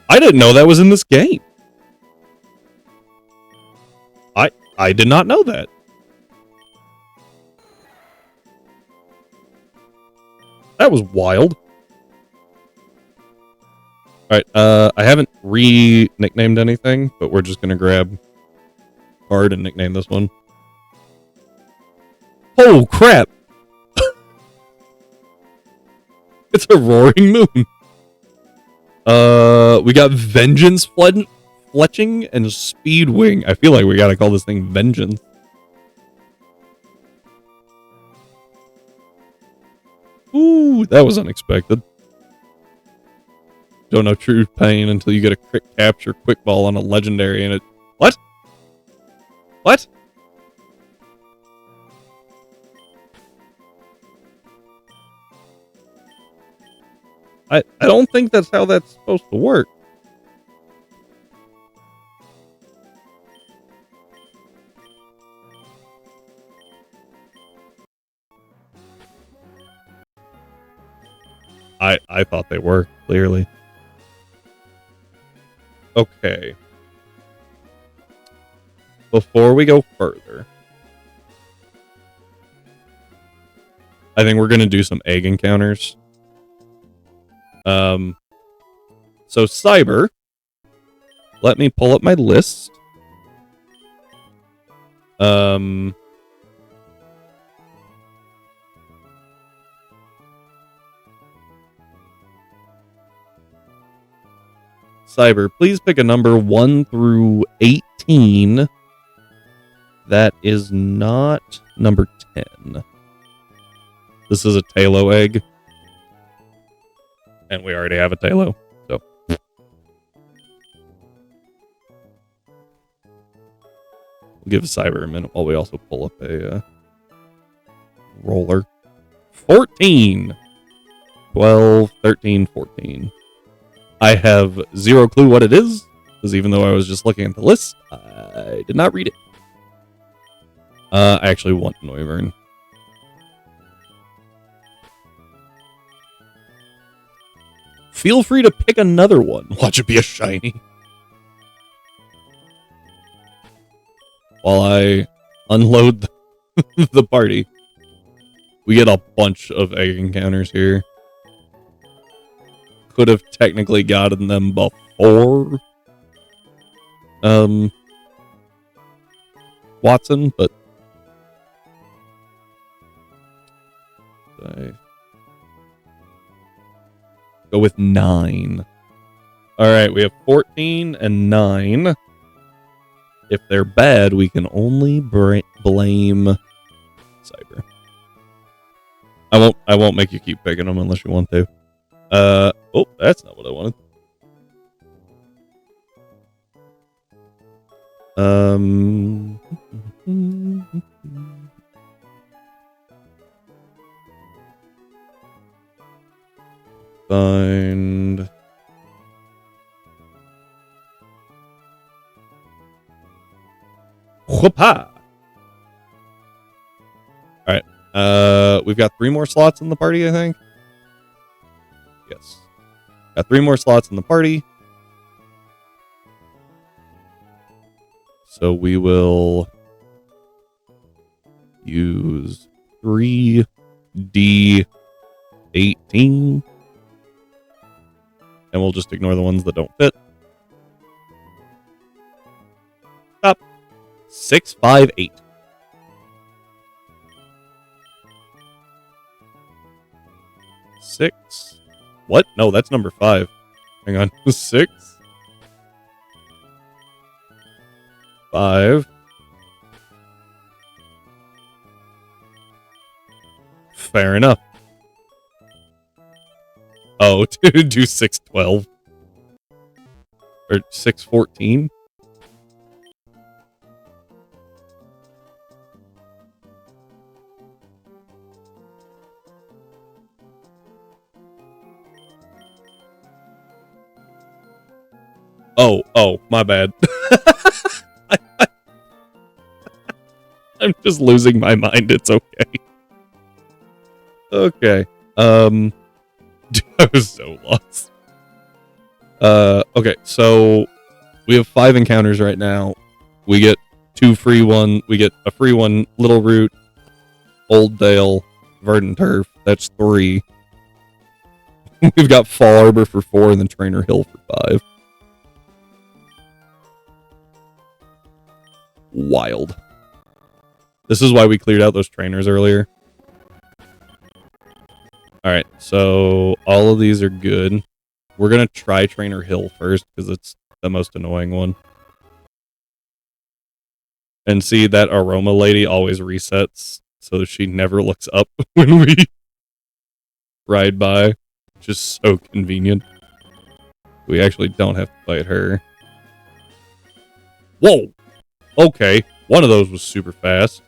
I didn't know that was in this game. I did not know that. That was wild. Alright, I haven't re-nicknamed anything, but we're just gonna grab card and nickname this one. Oh crap! It's a roaring moon. We got Vengeance Fletching and Speedwing. I feel like we gotta call this thing Vengeance. Ooh, that was unexpected. Don't know true pain until you get a crit capture quick ball on a legendary and it... What? What? I don't think that's how that's supposed to work. I thought they were, clearly. Okay. Before we go further, I think we're going to do some egg encounters. So Cyber, let me pull up my list. Cyber, please pick a number 1 through 18. That is not number 10. This is a Talo egg. And we already have a Talo, so. We'll give Cyber a minute while we also pull up a roller. 14! 12, 13, 14. I have zero clue what it is, because even though I was just looking at the list, I did not read it. I actually want Noivern. Feel free to pick another one. Watch it be a shiny. While I unload the party. We get a bunch of egg encounters here. Could have technically gotten them before Watson, but I go with 9. All right, we have 14 and 9. If they're bad, we can only blame Cyber. I won't make you keep picking them unless you want to. Oh, that's not what I wanted. Find Whoop-ha! Alright. We've got 3 more slots in the party, I think. Yes. Got 3 more slots in the party. So we will use 3D18. And we'll just ignore the ones that don't fit. Stop. 6, 5, 8. Six. What? No, that's number 5. Hang on. 6. 5. Fair enough. Oh, do 6, 12. Or 6, 14. Oh, my bad. I'm just losing my mind. It's okay. Okay. Dude, I was so lost. Okay, so we have 5 encounters right now. We get 2 free one. We get a free one, Little Root, Old Dale, Verdant Turf. That's 3. We've got Fall Arbor for 4 and then Trainer Hill for 5. Wild. This is why we cleared out those trainers earlier. Alright, so all of these are good. We're going to try Trainer Hill first because it's the most annoying one. And see, that aroma lady always resets, so she never looks up when we ride by. Just so convenient. We actually don't have to fight her. Whoa! Okay, one of those was super fast.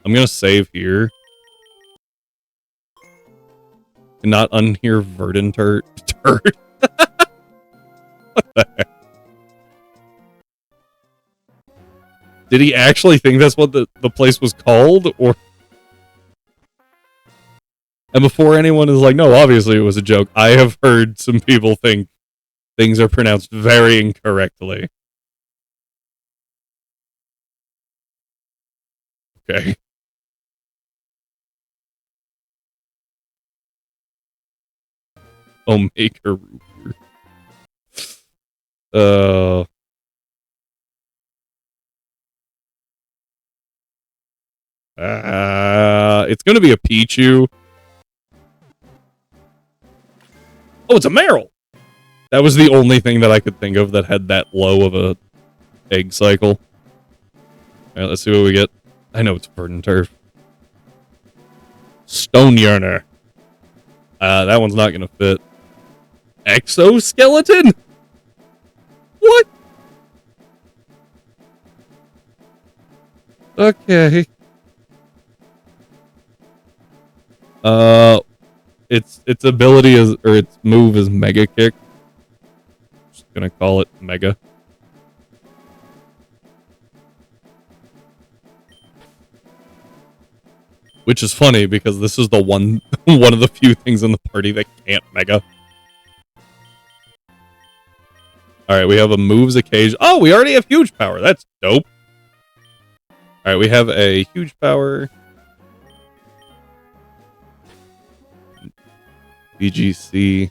I'm gonna save here. Cannot unhear Verdant Turd. What the heck? Did he actually think that's what the place was called? Or... And before anyone is like, no, obviously it was a joke, I have heard some people think things are pronounced very incorrectly. Okay. Omega Roofer. It's gonna be a Pichu. Oh, it's a Meryl! That was the only thing that I could think of that had that low of a egg cycle. Alright, let's see what we get. I know it's Verdant Turf. Stone Yearner. That one's not gonna fit. Exoskeleton? What? Okay. Its ability is, or its move is Mega Kick. Just gonna call it Mega. Which is funny because this is the one of the few things in the party that can't Mega. Alright, we have a moves occasion. Oh, we already have huge power. That's dope. Alright, we have a huge power. BGC.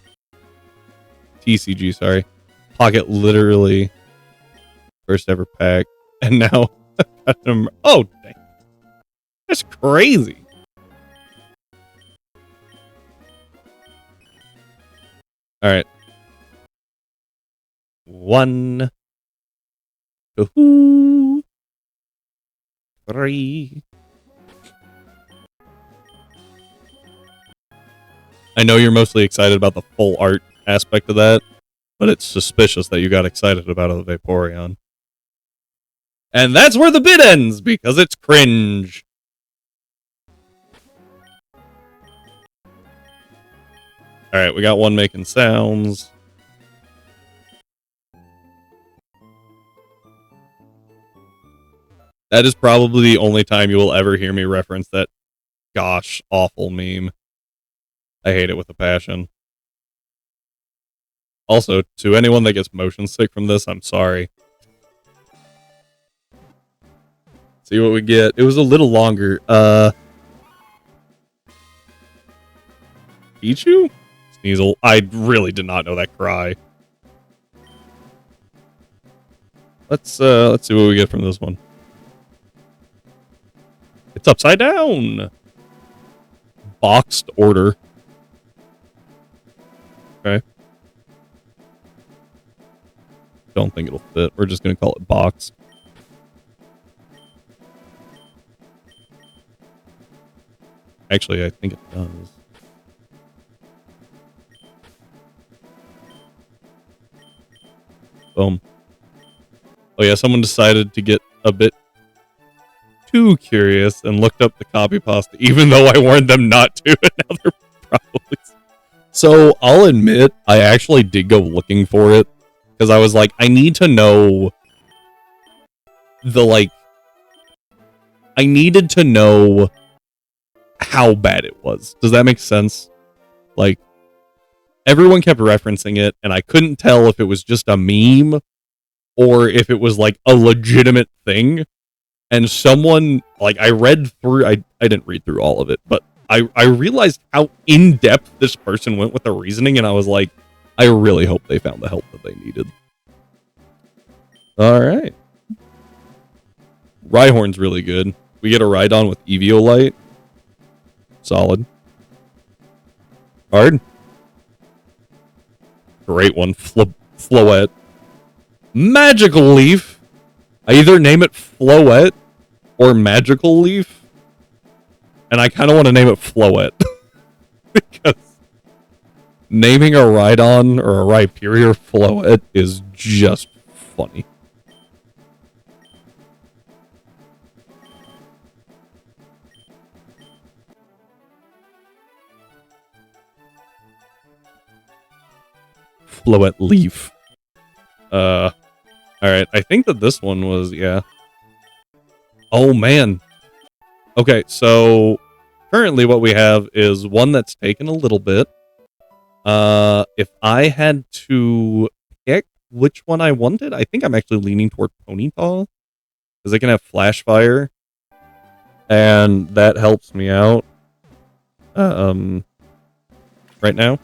TCG, sorry. Pocket literally. First ever pack. And now. Oh, dang. That's crazy. Alright. 1, 2, 3. I know you're mostly excited about the full art aspect of that, but it's suspicious that you got excited about the Vaporeon. And that's where the bit ends, because it's cringe. Alright, we got one making sounds. That is probably the only time you will ever hear me reference that gosh awful meme. I hate it with a passion. Also, to anyone that gets motion sick from this, I'm sorry. See what we get. It was a little longer. Pichu? Sneasel. I really did not know that cry. Let's see what we get from this one. It's upside down. Boxed order. Okay. Don't think it'll fit. We're just gonna call it box. Actually, I think it does. Boom. Oh yeah, someone decided to get a bit too curious and looked up the copy pasta, even though I warned them not to, and now they're probably... So, I'll admit, I actually did go looking for it, because I was like, I need to know the, like... I needed to know how bad it was. Does that make sense? Like, everyone kept referencing it, and I couldn't tell if it was just a meme or if it was like a legitimate thing. And someone, like, I read through, I didn't read through all of it, but I realized how in-depth this person went with the reasoning, and I was like, I really hope they found the help that they needed. All right. Rhyhorn's really good. We get a Rhydon with Eviolite. Solid. Hard. Great one. Floette. Magical Leaf. I either name it Floette or Magical Leaf. And I kind of want to name it Floette. Because naming a Rhydon or a Rhyperior Floette is just funny. Floette Leaf. Alright, I think that this one was, yeah. Oh, man. Okay, so currently what we have is one that's taken a little bit. If I had to pick which one I wanted, I think I'm actually leaning toward Ponyta, because it can have Flash Fire, and that helps me out. Right now.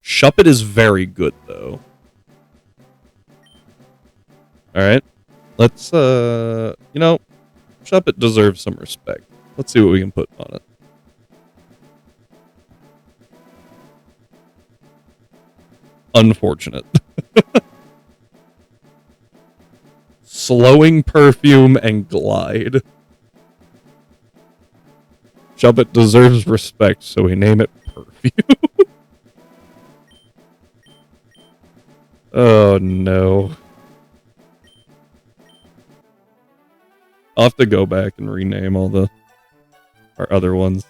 Shuppet is very good, though. Alright. Let's, you know, Shuppet deserves some respect. Let's see what we can put on it. Unfortunate. Slowing Perfume and Glide. Shuppet deserves respect, so we name it Perfume. Oh, no. I'll have to go back and rename all our other ones.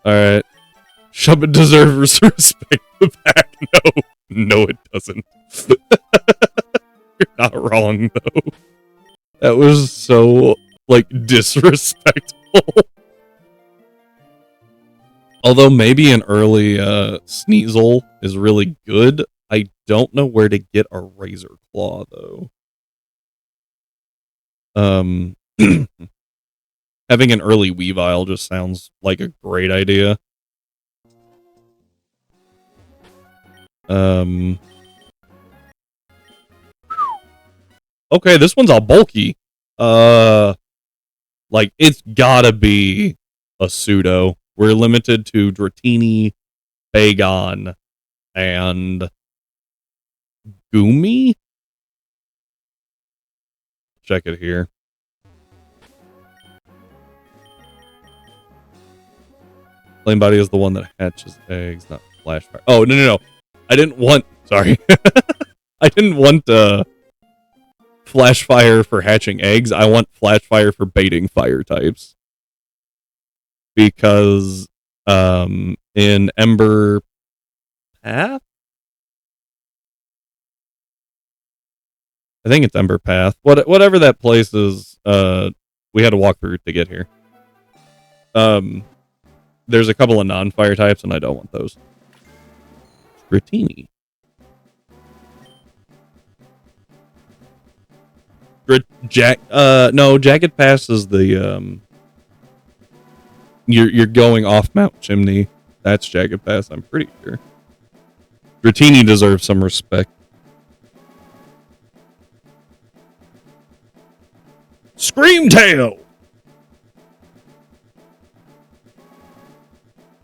Alright. Shuppet deserves respect back. No, it doesn't. You're not wrong, though. That was so, like, disrespectful. Although maybe an early Sneasel is really good, I don't know where to get a Razor Claw, though. Having an early Weavile just sounds like a great idea. Okay, this one's all bulky. Like, it's gotta be a pseudo. We're limited to Dratini, Bagon, and Goomy? Check it here. Flame Body is the one that hatches eggs, not Flashfire. Oh, no. I didn't want... Sorry. I didn't want Flashfire for hatching eggs. I want Flashfire for baiting fire types. Because in Ember Path? I think it's Ember Path. Whatever that place is, we had to walk through to get here. There's a couple of non-fire types, and I don't want those. Dratini. No, Jagged Pass is the, You're going off Mount Chimney. That's Jagged Pass, I'm pretty sure. Dratini deserves some respect. Screamtail!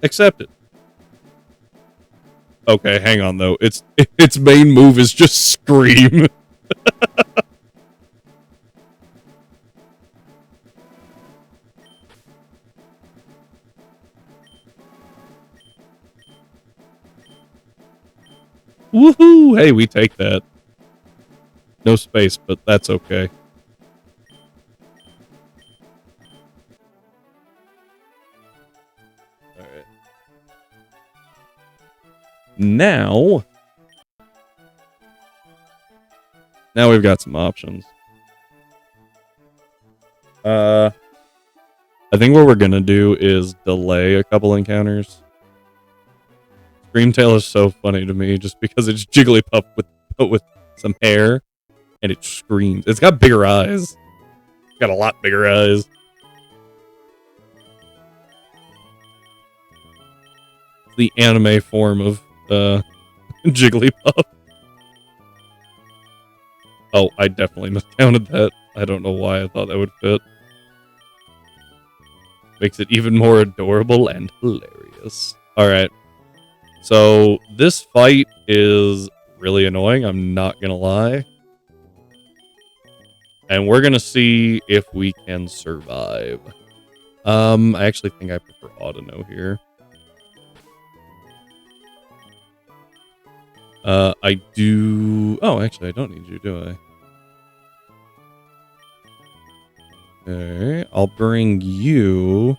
Accepted. Okay, hang on though. Its main move is just scream. Woohoo! Hey, we take that. No space, but that's okay. Alright. Now we've got some options. I think what we're gonna do is delay a couple encounters. Screamtail is so funny to me just because it's Jigglypuff with some hair and it screams. It's got bigger eyes. It's got a lot bigger eyes. It's the anime form of Jigglypuff. Oh, I definitely miscounted that. I don't know why I thought that would fit. Makes it even more adorable and hilarious. Alright. So, this fight is really annoying, I'm not gonna lie. And we're gonna see if we can survive. I actually think I prefer Audino here. I do... Oh, actually, I don't need you, do I? Okay, I'll bring you...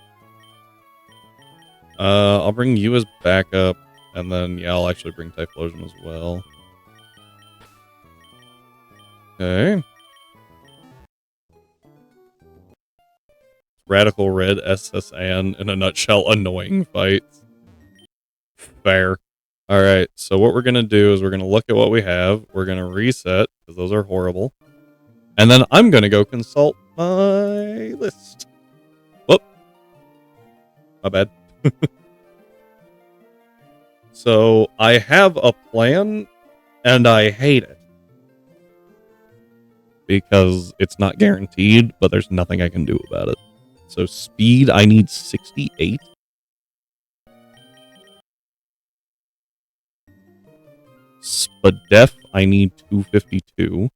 I'll bring you as backup, and then, yeah, I'll actually bring Typhlosion as well. Okay. Radical Red SSN in a nutshell, annoying fights. Fair. Alright, so what we're going to do is we're going to look at what we have. We're going to reset, because those are horrible. And then I'm going to go consult my list. Whoop. My bad. So, I have a plan, and I hate it. Because it's not guaranteed, but there's nothing I can do about it. So, speed, I need 68. Spadef, I need 252.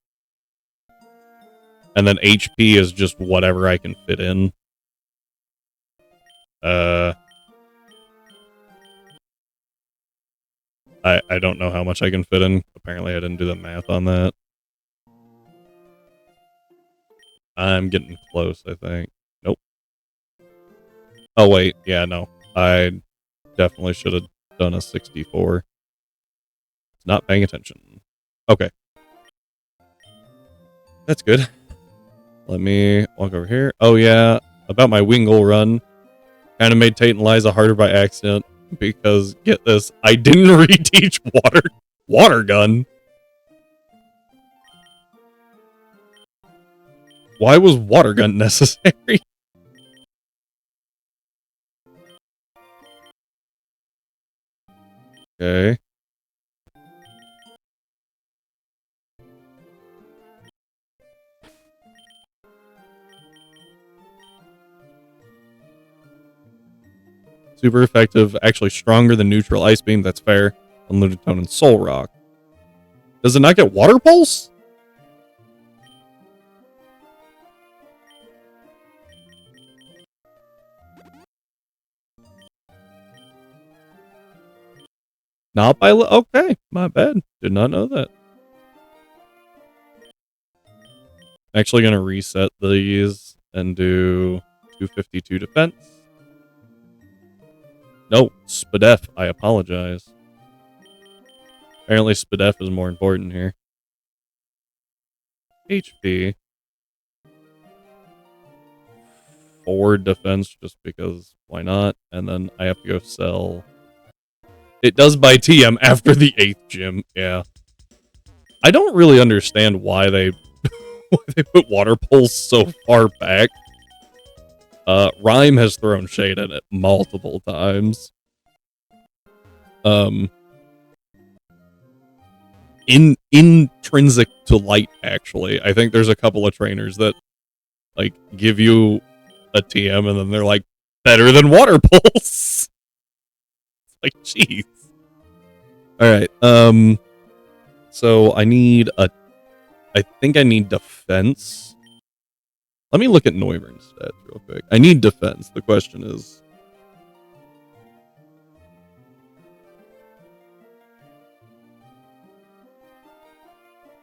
And then HP is just whatever I can fit in. I don't know how much I can fit in. Apparently I didn't do the math on that. I'm getting close, I think. Nope. Oh, wait. Yeah, no. I definitely should have done a 64. It's not paying attention. Okay. That's good. Let me walk over here. Oh, yeah. About my Wingull run. Kind of made Tate and Liza harder by accident. Because, get this, I didn't reteach water gun. Why was water gun necessary? Okay. Super effective, actually stronger than neutral ice beam, that's fair. Unlimited tone and soul rock. Does it not get water pulse? Not by okay, my bad. Did not know that. Actually gonna reset these and do 252 defense. No, Spadef, I apologize. Apparently Spadef is more important here. HP. 4 defense just because why not? And then I have to go sell. It does buy TM after the 8th gym, yeah. I don't really understand why they put water pulse so far back. Rhyme has thrown shade at it multiple times. Intrinsic to light, actually. I think there's a couple of trainers that like give you a TM and then they're like, better than water pulse. Like, jeez. Alright, so I think I need defense. Let me look at Noivern's stats real quick. I need defense. The question is...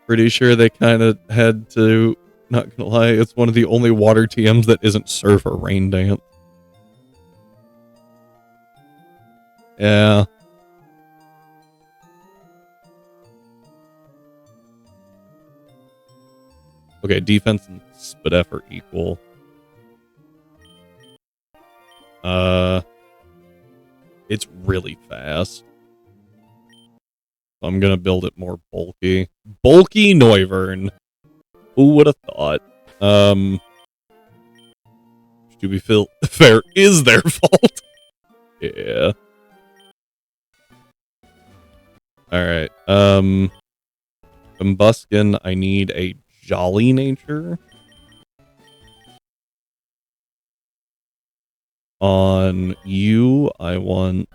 Pretty sure they kind of had to... Not gonna lie, it's one of the only water TMs that isn't Surf or Rain Dance. Yeah. Okay, defense and Spadef are equal. It's really fast. I'm gonna build it more bulky. Bulky Noivern. Who would have thought? To be fair, is their fault. Yeah. Alright. Combuskin, I need a jolly nature. On you, I want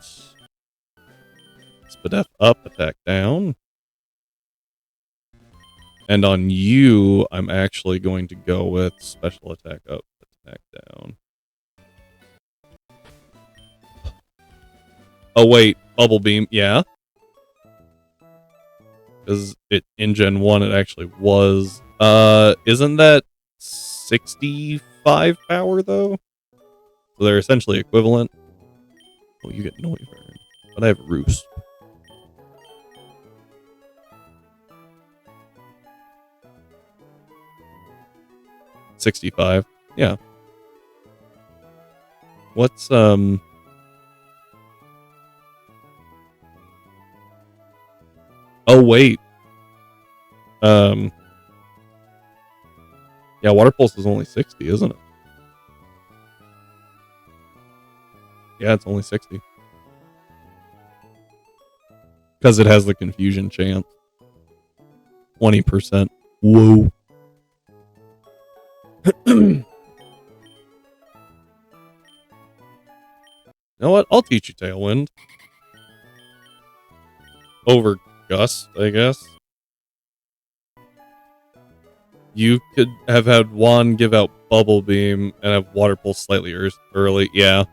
Spadef up, attack down. And on you, I'm actually going to go with special attack up, attack down. Oh wait, bubble beam, yeah. Because it in Gen 1 it actually was. Isn't that 65 power though? So they're essentially equivalent. Oh, you get Noivern. But I have Roost. $65. Yeah. What's Oh wait. Yeah, Water Pulse is only 60, isn't it? Yeah, it's only 60. Because it has the confusion chance. 20%. Whoa. You know what? I'll teach you Tailwind. Over Gust, I guess. You could have had Juan give out Bubble Beam and have Water Pulse slightly early. Yeah.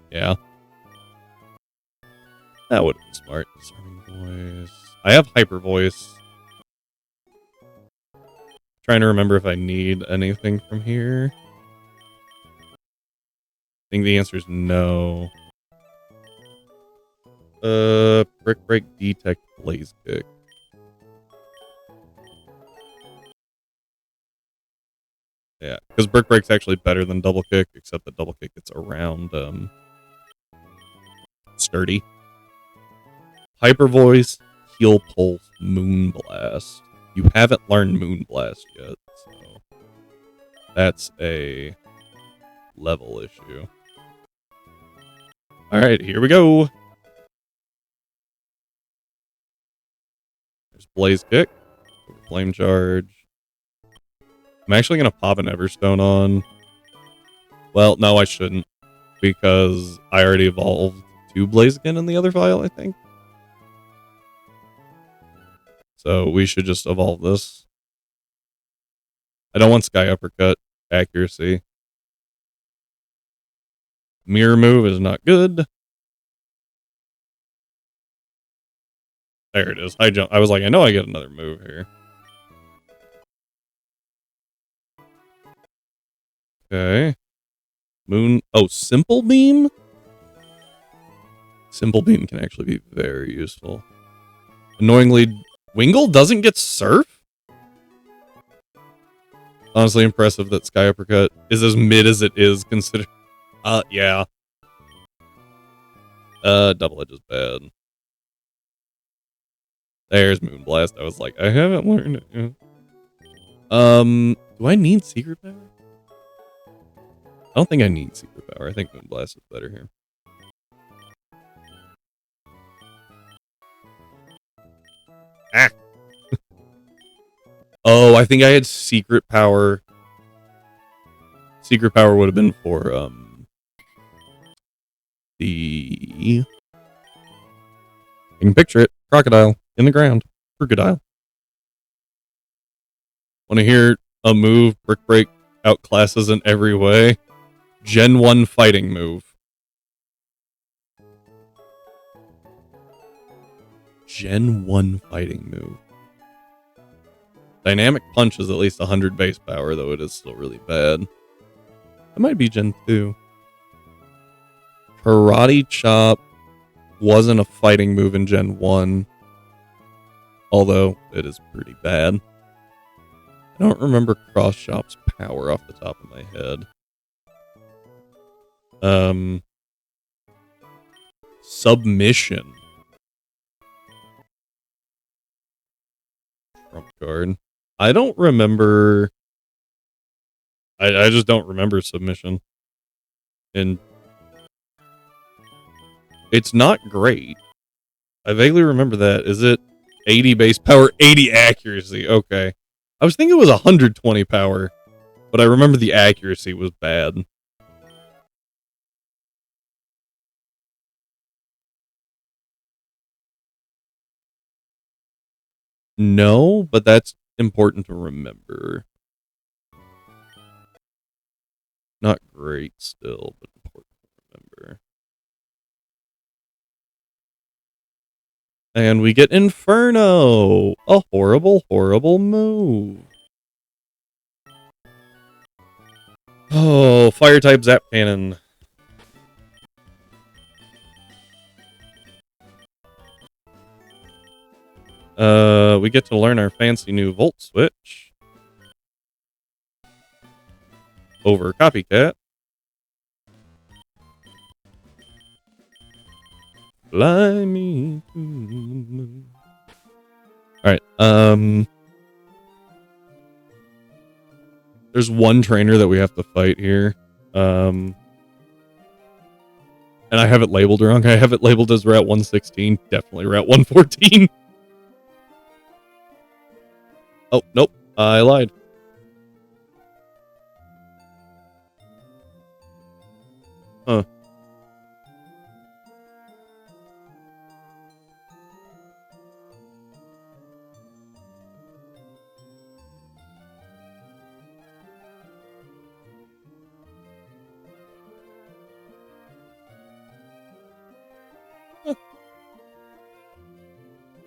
Yeah. That would have been smart. Disarming Voice. I have Hyper Voice. Trying to remember if I need anything from here. I think the answer is no. Brick Break, Detect, Blaze Kick. Yeah, because Brick Break's actually better than Double Kick, except that Double Kick gets around sturdy. Hyper Voice, Heal Pulse, Moonblast. You haven't learned Moonblast yet, so that's a level issue. Alright, here we go. There's Blaze Kick, Flame Charge. I'm actually going to pop an Everstone on. Well, no, I shouldn't, because I already evolved to Blaziken in the other file, I think. So we should just evolve this. I don't want Sky Uppercut accuracy. Mirror Move is not good. There it is. I was like, I know I get another move here. Okay. Moon. Oh, Simple Beam? Simple Beam can actually be very useful. Annoyingly, Wingull doesn't get Surf? Honestly impressive that Sky Uppercut is as mid as it is considered. Yeah. Double Edge is bad. There's Moonblast. I was like, I haven't learned it yet. Do I need Secret Power? I don't think I need Secret Power. I think Moonblast is better here. Ah! Oh, I think I had Secret Power. Secret Power would have been for, the... I can picture it. Crocodile. In the ground. Crocodile. Want to hear a move Brick Break outclasses in every way? Gen 1 fighting move. Gen 1 fighting move. Dynamic Punch is at least 100 base power, though it is still really bad. That might be Gen 2. Karate Chop wasn't a fighting move in Gen 1. Although, it is pretty bad. I don't remember Cross Chop's power off the top of my head. Submission. Trump card. I don't remember. I just don't remember submission. And it's not great. I vaguely remember that. Is it 80 base power, 80 accuracy? Okay. I was thinking it was 120 power, but I remember the accuracy was bad. No, but that's important to remember. Not great still, but important to remember. And we get Inferno! A horrible, horrible move. Oh, fire type zap cannon. We get to learn our fancy new Volt switch. Over Copycat. Fly me to the moon. Alright, there's one trainer that we have to fight here. And I have it labeled wrong. I have it labeled as Route 116. Definitely Route 114. Oh, nope. I lied. Huh.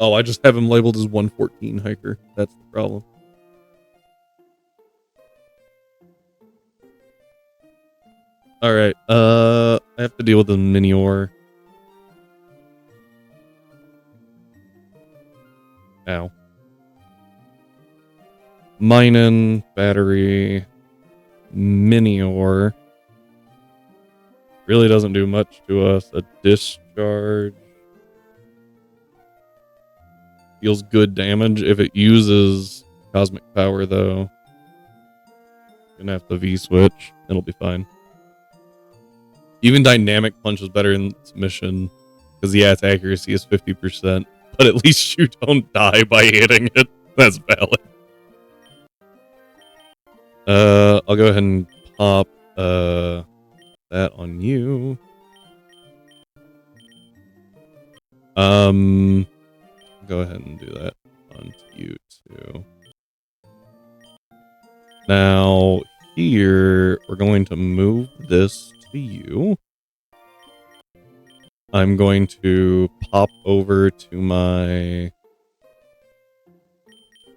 Oh, I just have him labeled as 114 hiker. That's the problem. Alright, I have to deal with a Minior. Ow. Minen, battery, Minior. Really doesn't do much to us. A discharge. Deals good damage if it uses cosmic power, though. Gonna have to V-switch. It'll be fine. Even dynamic punch is better in submission. Because, yeah, its accuracy is 50%. But at least you don't die by hitting it. That's valid. I'll go ahead and pop that on you. Go ahead and do that on you too. Now here we're going to move this to you. I'm going to pop over to my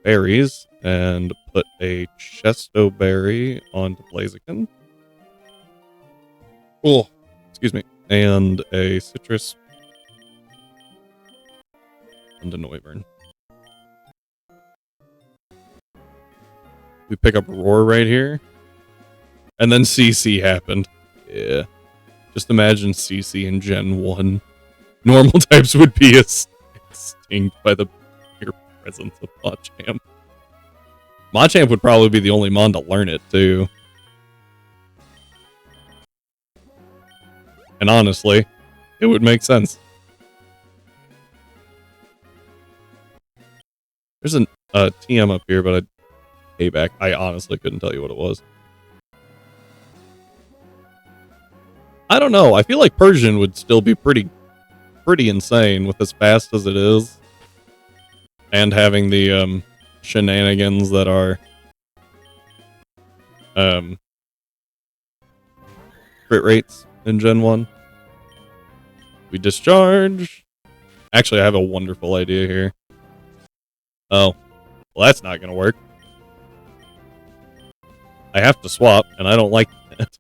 berries and put a Chesto berry onto Blaziken. Oh, excuse me. And a citrus onto Noivern. We pick up Roar right here. And then CC happened. Yeah. Just imagine CC in Gen 1. Normal types would be extinct by the mere presence of Machamp. Machamp would probably be the only Mon to learn it, too. And honestly, it would make sense. There's a TM up here, but payback. I honestly couldn't tell you what it was. I don't know. I feel like Persian would still be pretty insane with as fast as it is. And having the shenanigans that are crit rates in Gen 1. We discharge. Actually, I have a wonderful idea here. Oh, well, that's not going to work. I have to swap, and I don't like that.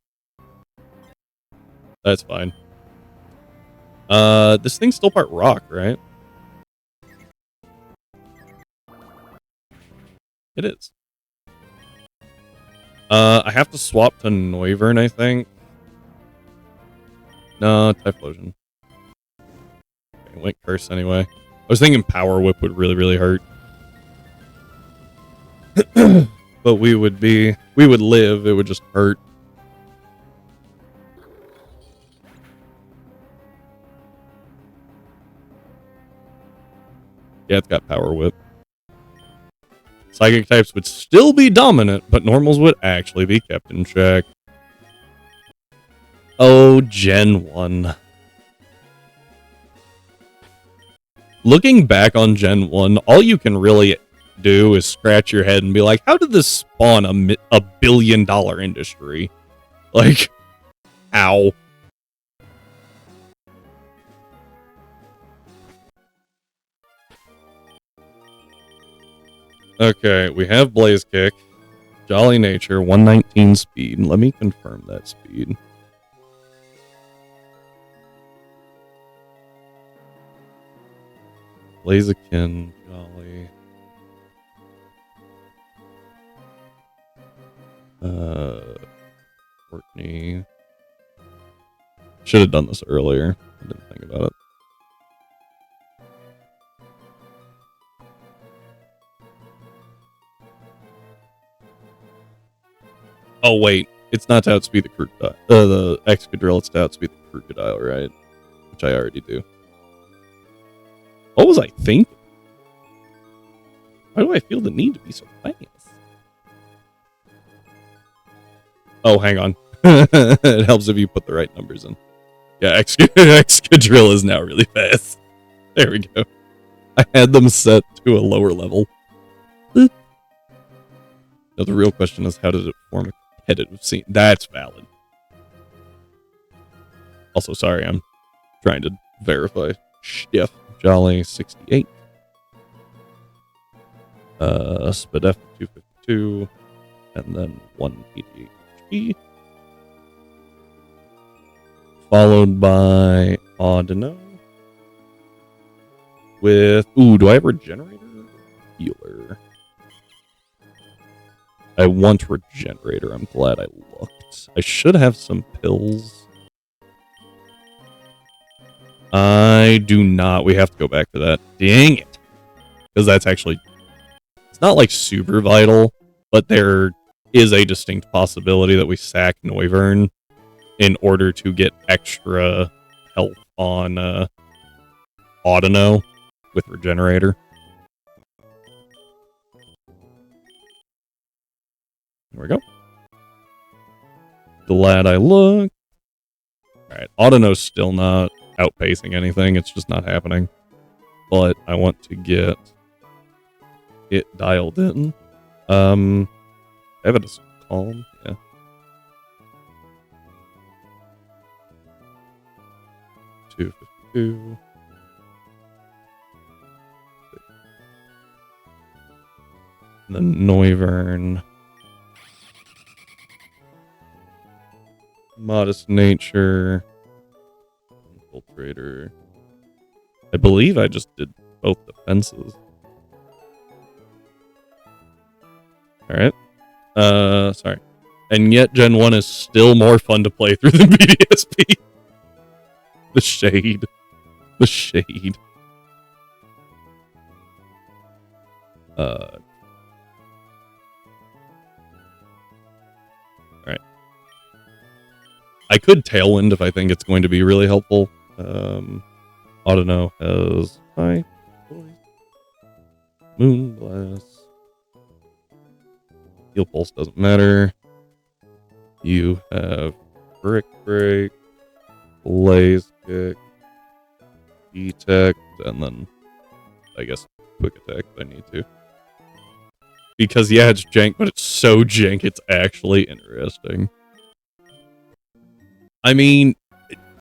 That's fine. This thing's still part rock, right? It is. I have to swap to Noivern, I think. No, Typhlosion. Okay, went Curse anyway. I was thinking Power Whip would really, really hurt. But we would live, it would just hurt. Yeah, it's got Power Whip. Psychic types would still be dominant, but normals would actually be kept in check. Oh, Gen 1. Looking back on Gen 1, all you can really do is scratch your head and be like, how did this spawn a billion-dollar industry? Like, how? Okay, we have Blaze Kick, Jolly Nature, 119 speed. Let me confirm that speed. Blaziken, Jolly. Courtney. Should have done this earlier. I didn't think about it. Oh wait, it's not to outspeed the crocodile. The Excadrill, it's to outspeed the crocodile, right? Which I already do. What was I thinking? Why do I feel the need to be so fast? Oh, hang on. It helps if you put the right numbers in. Yeah, Excadrill is now really fast. There we go. I had them set to a lower level. Now the real question is, how does it form a competitive scene? That's valid. Also, sorry, I'm trying to verify. Stiff. Jolly 68. Spadef 252. And then 188 HP. Followed by Audino. With, ooh, do I have Regenerator? Healer. I want Regenerator. I'm glad I looked. I should have some pills. I do not. We have to go back to that. Dang it. Because that's actually... It's not like super vital, but there is a distinct possibility that we sack Noivern in order to get extra health on Audino with Regenerator. There we go. Glad I looked. Alright, Audino's still not outpacing anything. It's just not happening. But I want to get it dialed in. I have it as calm. Yeah. $252. And then Noivern. Modest Nature. Infiltrator. I believe I just did both defenses. Alright. Sorry. And yet Gen 1 is still more fun to play through than BDSP. The shade. The shade. Alright. I could Tailwind if I think it's going to be really helpful. Audino has High Voice, Moonblast. Heal Pulse doesn't matter. You have Brick Break, Blaze Kick, Detect, and then I guess Quick Attack if I need to. Because yeah, it's jank, but it's so jank it's actually interesting. I mean,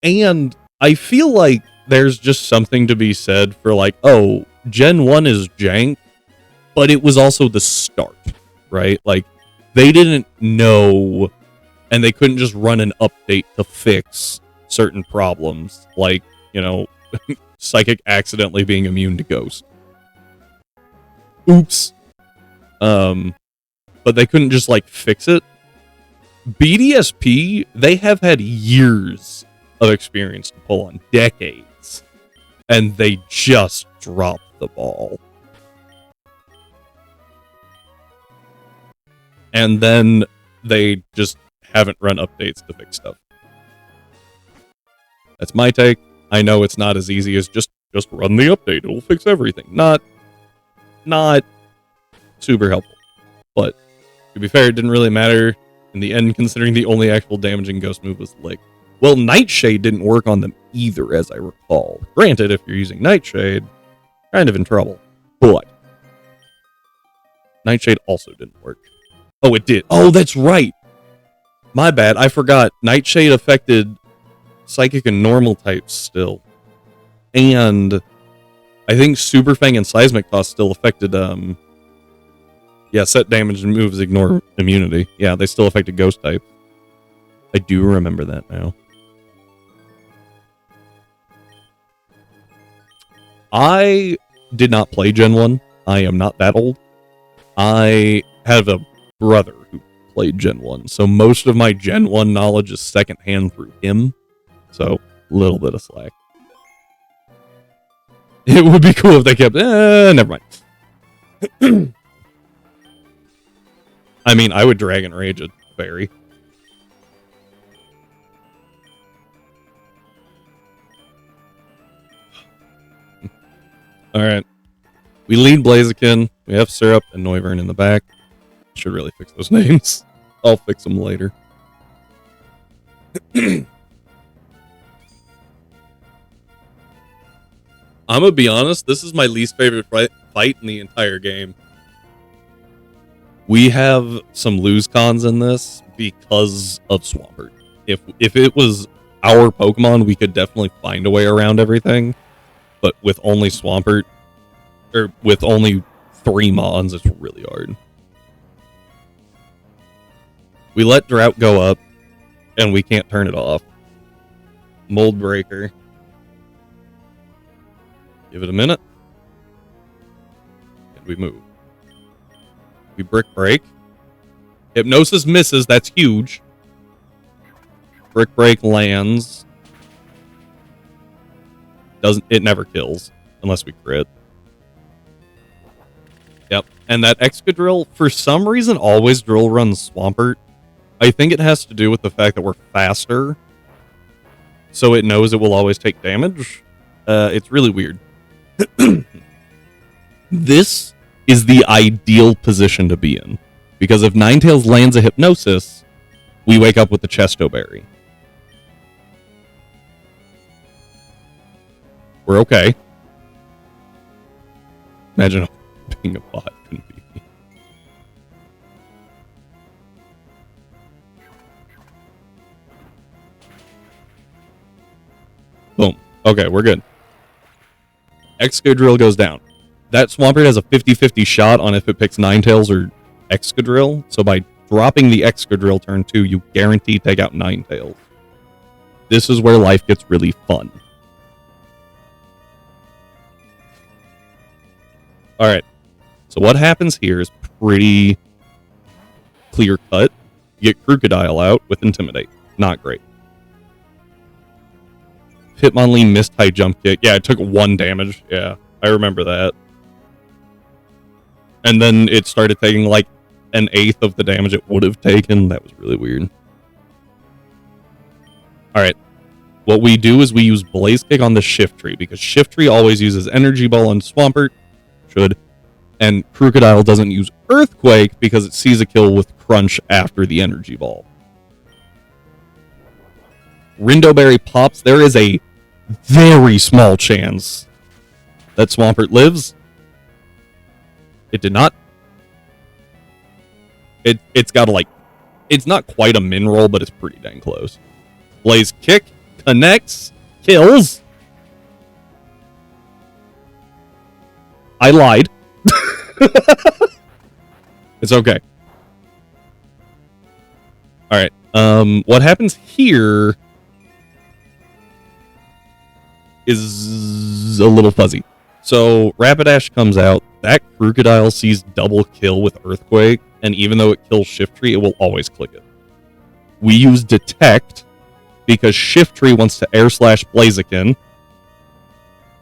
and I feel like there's just something to be said for like, oh, Gen 1 is jank, but it was also the start, right? Like, they didn't know, and they couldn't just run an update to fix certain problems, like, you know, Psychic accidentally being immune to Ghost. Oops. But they couldn't just, like, fix it. BDSP, they have had years of experience to pull on, decades, and they just dropped the ball. And then they just haven't run updates to fix stuff. That's my take. I know it's not as easy as just run the update. It'll fix everything. Not super helpful. But to be fair, it didn't really matter in the end, considering the only actual damaging ghost move was Lick. Well, Nightshade didn't work on them either, as I recall. Granted, if you're using Nightshade, kind of in trouble. But Nightshade also didn't work. Oh, it did. Oh, that's right. My bad. I forgot. Nightshade affected Psychic and Normal types still. And I think Super Fang and Seismic Toss still affected, set damage and moves ignore immunity. Yeah, they still affected Ghost type. I do remember that now. I did not play Gen 1. I am not that old. I have a brother who played Gen 1, so most of my Gen 1 knowledge is secondhand through him. So, a little bit of slack. It would be cool if they kept... never mind. I mean, I would Dragon Rage a fairy. Alright. We lead Blaziken. We have Syrup and Noivern in the back. Should really fix those names. I'll fix them later. I'm gonna be honest, this is my least favorite fight in the entire game. We have some lose cons in this because of Swampert. If it was our Pokemon, we could definitely find a way around everything. But with only Swampert, or with only 3 Mons, it's really hard. We let Drought go up, and we can't turn it off. Mold Breaker. Give it a minute. And we move. We Brick Break. Hypnosis misses, that's huge. Brick Break lands. It never kills, unless we crit. Yep, and that Excadrill, for some reason, always drill runs Swampert. I think it has to do with the fact that we're faster, so it knows it will always take damage. It's really weird. This is the ideal position to be in, because if Ninetales lands a Hypnosis, we wake up with the Chesto Berry. We're okay. Imagine being a bot couldn't be me. Boom. Okay, we're good. Excadrill goes down. That Swampert has a 50-50 shot on if it picks Ninetales or Excadrill, so by dropping the Excadrill turn 2, you guarantee take out Ninetales. This is where life gets really fun. Alright, so what happens here is pretty clear cut. You get Crocodile out with Intimidate. Not great. Hitmonlee missed high jump kick. Yeah, it took 1 damage. Yeah, I remember that. And then it started taking like 1/8 of the damage it would have taken. That was really weird. Alright. What we do is we use Blaze Kick on the Shift Tree, because Shift Tree always uses Energy Ball on Swampert. Should. And Crocodile doesn't use Earthquake because it sees a kill with Crunch after the Energy Ball. Rindoberry pops. There is a very small chance that Swampert lives. It did not. It's got a, it's not quite a min roll, but it's pretty dang close. Blaze Kick connects, kills. I lied. It's okay. Alright. What happens here is a little fuzzy. So, Rapidash comes out. That Crocodile sees double kill with Earthquake, and even though it kills Shift Tree, it will always click it. We use Detect, because Shiftry wants to air slash Blaziken.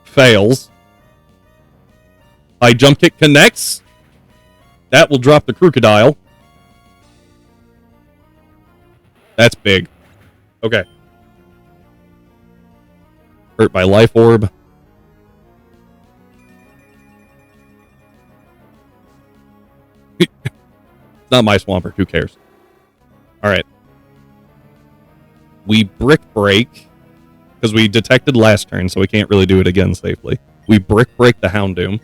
Fails. High jump kick connects. That will drop the Crocodile. That's big. Okay. Hurt by Life Orb. Not my Swampert. Who cares? All right. We Brick Break because we detected last turn, so we can't really do it again safely. We Brick Break the Houndoom.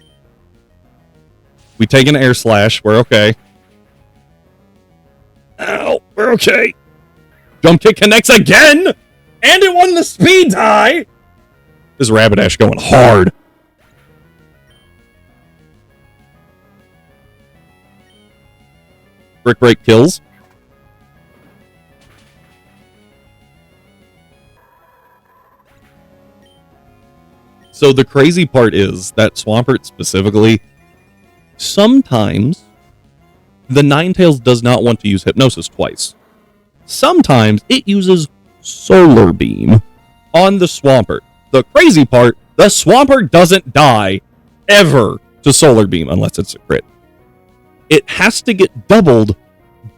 We take an Air Slash. We're okay. Ow, we're okay. Jump Kick connects again, and it won the speed tie. This Rapidash going hard. Brick Break kills. So the crazy part is that Swampert specifically, sometimes the Ninetales does not want to use Hypnosis twice. Sometimes it uses Solar Beam on the Swampert. The crazy part, the Swampert doesn't die ever to Solar Beam unless it's a crit. It has to get doubled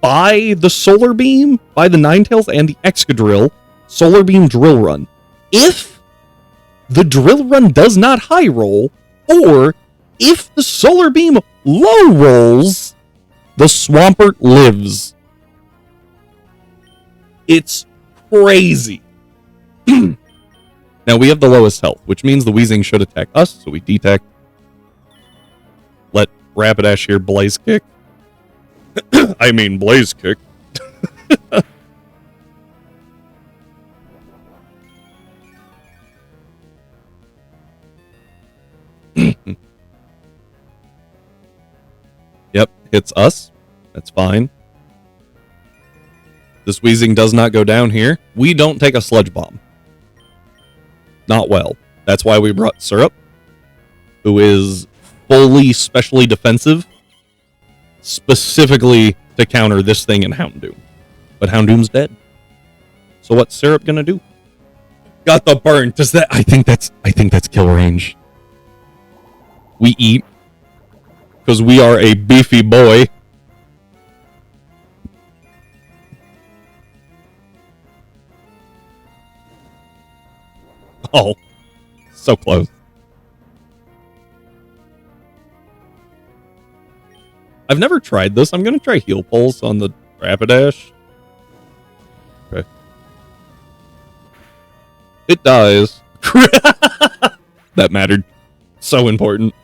by the Solar Beam, by the Ninetales and the Excadrill Solar Beam Drill Run. If the Drill Run does not high roll, or if the Solar Beam low rolls, the Swampert lives. It's crazy. Now we have the lowest health, which means the Weezing should attack us, so we detect. Let Rapidash here Blaze Kick. I mean Blaze Kick. Yep, hits us. That's fine. This Weezing does not go down here. We don't take a Sludge Bomb. Not well. That's why we brought Syrup, who is fully specially defensive, specifically to counter this thing in Houndoom. But Houndoom's dead. So what's Syrup gonna do? Got the burn. Does that? I think that's kill range. We eat because we are a beefy boy. Oh, so close. I've never tried this. I'm going to try Heal Pulse on the Rapidash. Okay. It dies. That mattered. So important.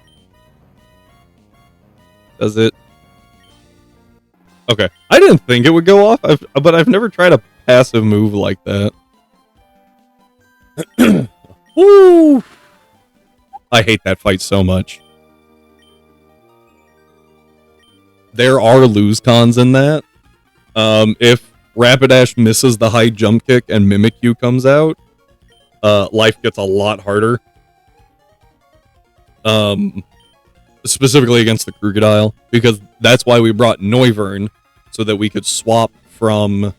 Does it? Okay. I didn't think it would go off, but I've never tried a passive move like that. Woo! I hate that fight so much. There are lose cons in that. If Rapidash misses the high jump kick and Mimikyu comes out, life gets a lot harder. Specifically against the Crocodile, because that's why we brought Noivern, so that we could swap from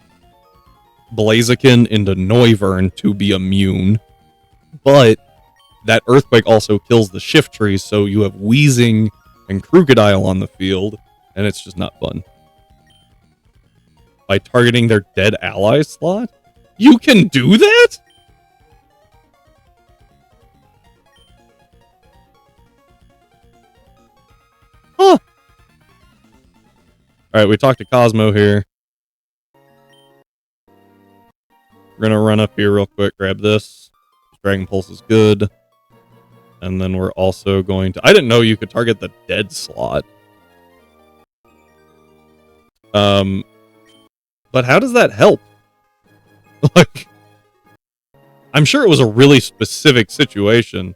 Blaziken into Noivern to be immune. But that Earthquake also kills the Shiftry, so you have Weezing and Crocodile on the field, and it's just not fun. By targeting their dead ally slot? You can do that? Huh. Alright, we talked to Cosmo here. We're gonna run up here real quick, grab this. Dragon Pulse is good. And then we're also going to... I didn't know you could target the dead slot. But how does that help? Like, I'm sure it was a really specific situation.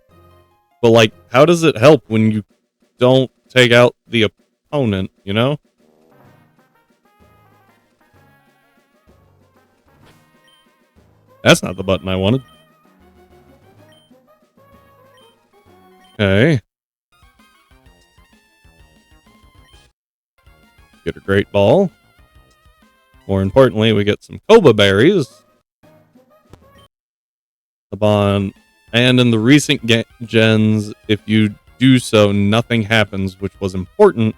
But, like, how does it help when you don't take out the opponent, you know? That's not the button I wanted. Okay. Get a Great Ball. More importantly, we get some Koba Berries. Saban. And in the recent gens, if you do so, nothing happens, which was important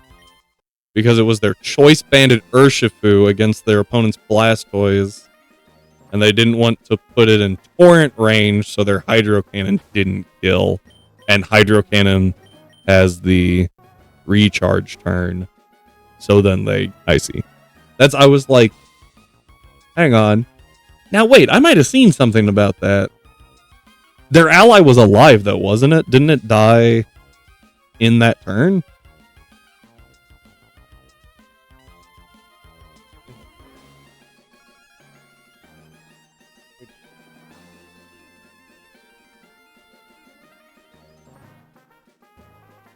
because it was their choice banded Urshifu against their opponent's Blastoise. And they didn't want to put it in torrent range, so their Hydro Cannon didn't kill. And Hydro Cannon has the recharge turn. So then I see. I was like, hang on. Now wait, I might have seen something about that. Their ally was alive though, wasn't it? Didn't it die in that turn?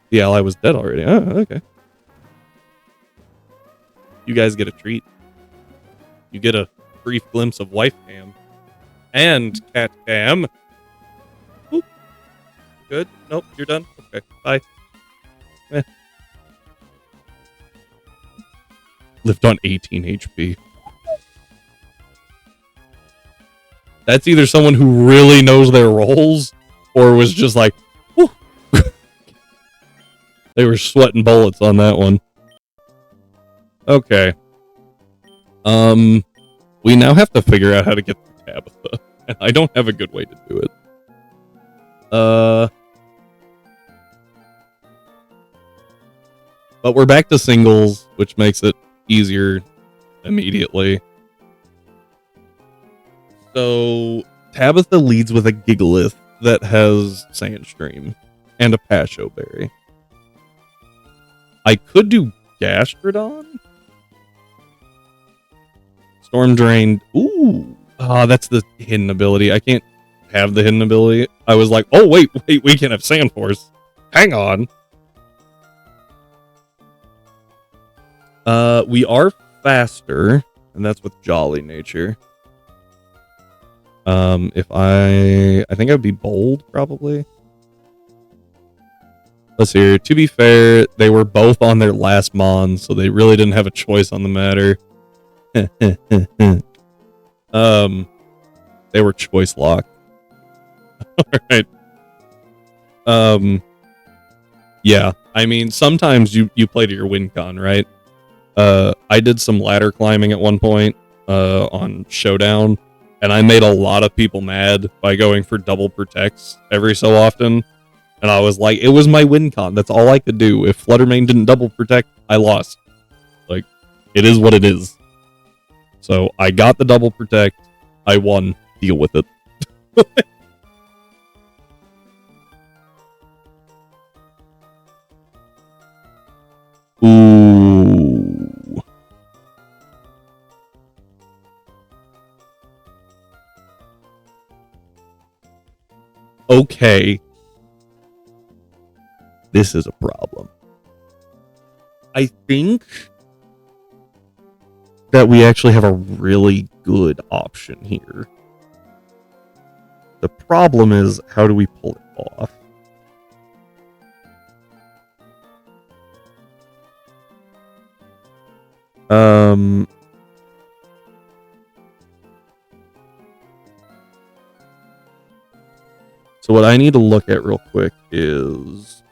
The ally was dead already. Oh, okay. You guys get a treat. You get a brief glimpse of wife cam. And cat cam. Oop. Good. Nope, you're done. Okay, bye. Lived on 18 HP. That's either someone who really knows their roles or was just like, whew. They were sweating bullets on that one. Okay. We now have to figure out how to get to Tabitha. And I don't have a good way to do it. But we're back to singles, which makes it easier immediately. So, Tabitha leads with a Gigalith that has Sandstream and a Pasho Berry. I could do Gastrodon? Storm Drain. Ooh. That's the hidden ability. I can't have the hidden ability. I was like, oh, wait, we can have Sand Force. Hang on. We are faster, and that's with Jolly Nature. If I think I'd be Bold, probably. Let's see here. To be fair, they were both on their last Mon, so they really didn't have a choice on the matter. They were choice locked. Alright. Yeah. I mean, sometimes you play to your win con, right? I did some ladder climbing at one point, on Showdown, and I made a lot of people mad by going for double protects every so often. And I was like, it was my win con. That's all I could do. If Fluttermane didn't double protect, I lost. Like, it is what it is. So I got the double protect. I won. Deal with it. Ooh. Okay. This is a problem. I think that we actually have a really good option here. The problem is, how do we pull it off? So what I need to look at real quick is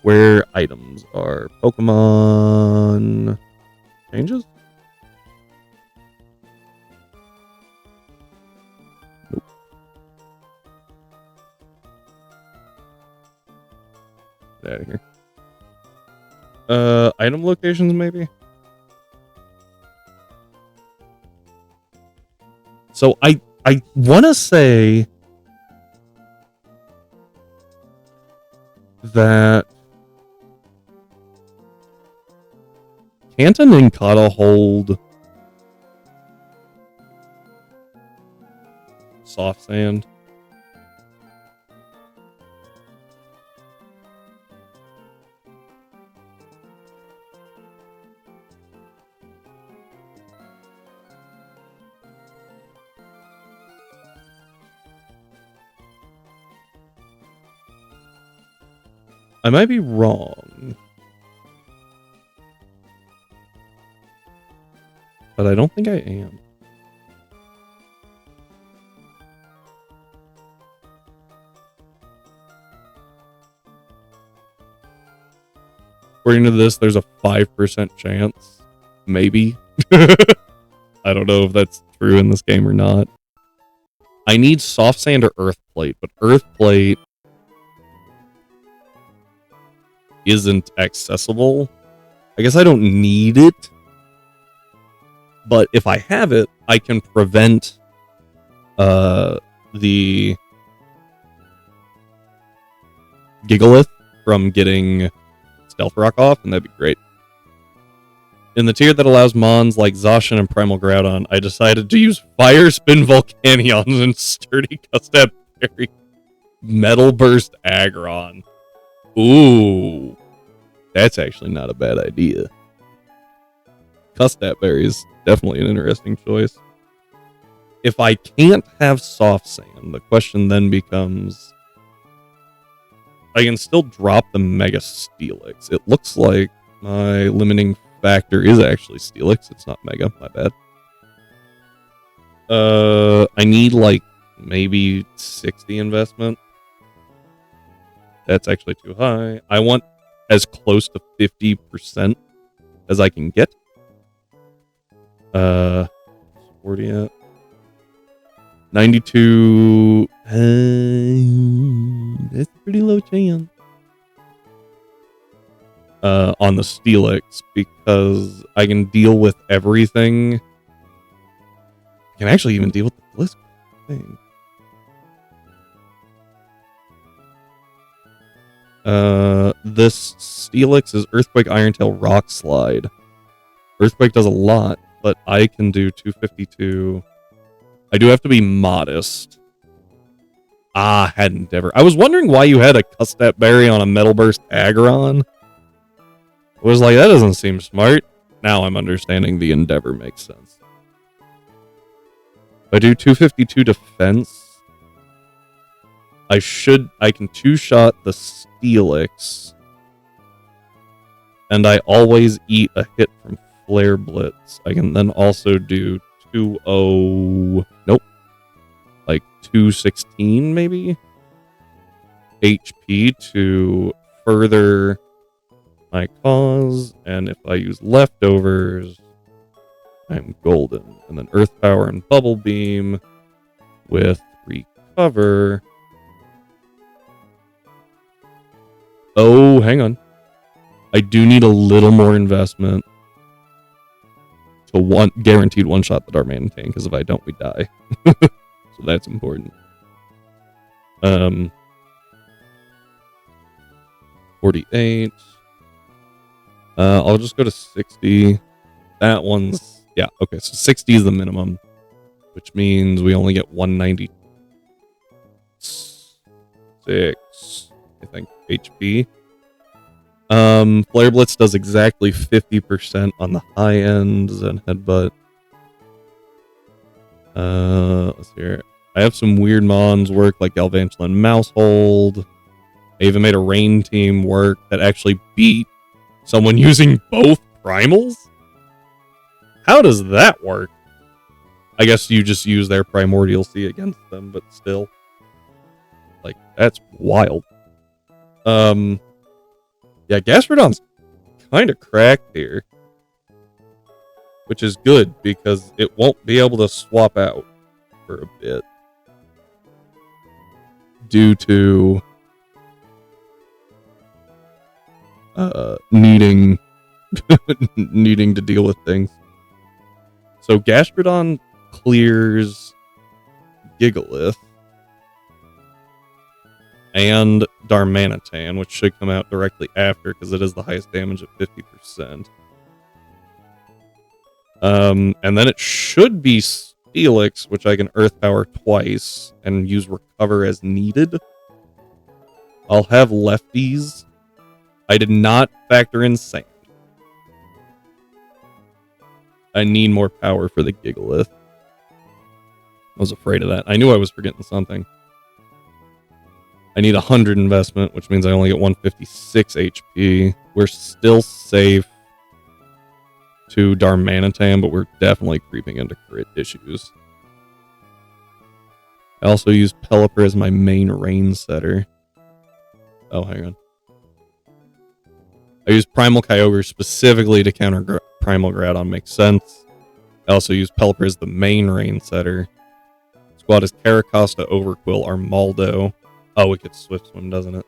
where items are. Pokemon changes? Nope. Get out of here. Item locations maybe? So I want to say that can't a Nincada hold soft sand? I might be wrong, but I don't think I am. According to this, there's a 5% chance. Maybe. I don't know if that's true in this game or not. I need soft sand or earth plate, but earth plate isn't accessible. I guess I don't need it. But if I have it, I can prevent the Gigalith from getting Stealth Rock off, and that'd be great. In the tier that allows Mons like Zacian and Primal Groudon, I decided to use Fire Spin Volcanions and Sturdy Custap Berry Metal Burst Aggron. Ooh, that's actually not a bad idea. Custap Berry is definitely an interesting choice. If I can't have Soft Sand, the question then becomes, I can still drop the Mega Steelix. It looks like my limiting factor is actually Steelix. It's not Mega, my bad. I need like maybe 60 investment. That's actually too high. I want as close to 50% as I can get. 40 at 92. That's a pretty low chance. On the Steelix, because I can deal with everything. I can actually even deal with the Blizzard thing. This Steelix is Earthquake, Iron Tail, Rock Slide. Earthquake does a lot, but I can do 252. I do have to be modest. Had Endeavor. I was wondering why you had a Custap Berry on a Metal Burst Aggron. I was like, that doesn't seem smart. Now I'm understanding the Endeavor makes sense. If I do 252 defense, I can two-shot the Steelix. And I always eat a hit from Flare Blitz. I can then also do 216 maybe? HP to further my cause, and if I use leftovers, I'm golden. And then Earth Power and Bubble Beam with Recover. Oh, hang on. I do need a little more investment to guaranteed one-shot the Darmanitan, because if I don't, we die. So that's important. 48. I'll just go to 60. That one's... Yeah, okay, so 60 is the minimum, which means we only get 196, I think, HP. Flare Blitz does exactly 50% on the high ends and Headbutt. Let's see here. I have some weird mons work like Galvantula and Mousehold. I even made a rain team work that actually beat someone using both primals? How does that work? I guess you just use their Primordial Sea against them, but still. Like, that's wild. Yeah, Gastrodon's kind of cracked here. Which is good, because it won't be able to swap out for a bit. Due to needing to deal with things. So Gastrodon clears Gigalith and Darmanitan, which should come out directly after because it is the highest damage at 50%. And then it should be Steelix, which I can Earth Power twice and use Recover as needed. I'll have lefties. I did not factor in Sand. I need more power for the Gigalith. I was afraid of that. I knew I was forgetting something. I need 100 investment, which means I only get 156 HP. We're still safe to Darmanitan, but we're definitely creeping into crit issues. I also use Pelipper as my main rain setter. Oh, hang on. I use Primal Kyogre specifically to counter Primal Groudon. Makes sense. I also use Pelipper as the main rain setter. Squad is Caracosta, Overquill, Armaldo. Oh, it gets Swift Swim, doesn't it?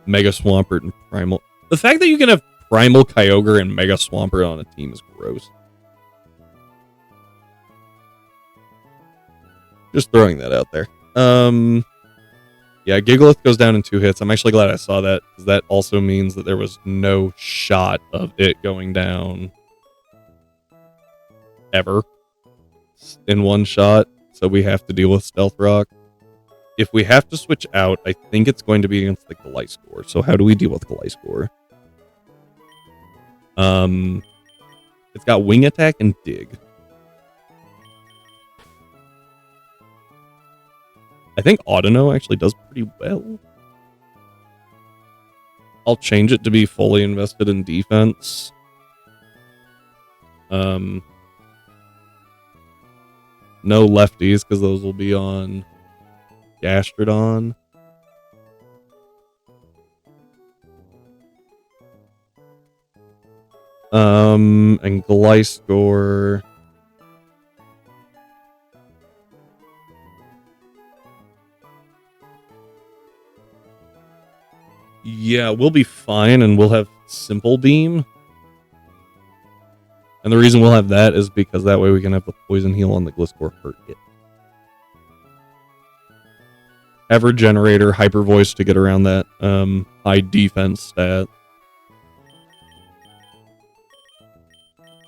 Mega Swampert and Primal. The fact that you can have Primal Kyogre and Mega Swampert on a team is gross. Just throwing that out there. Yeah, Gigalith goes down in 2 hits. I'm actually glad I saw that, because that also means that there was no shot of it going down ever in one shot. So we have to deal with Stealth Rock. If we have to switch out, I think it's going to be against the Gliscor. So how do we deal with Gliscor? It's got Wing Attack and Dig. I think Audino actually does pretty well. I'll change it to be fully invested in defense. No lefties, because those will be on Gastrodon. And Gliscor. Yeah, we'll be fine, and we'll have Simple Beam. And the reason we'll have that is because that way we can have the Poison Heal on the Gliscor hurt it. Have Regenerator, Hyper Voice to get around that high defense stat.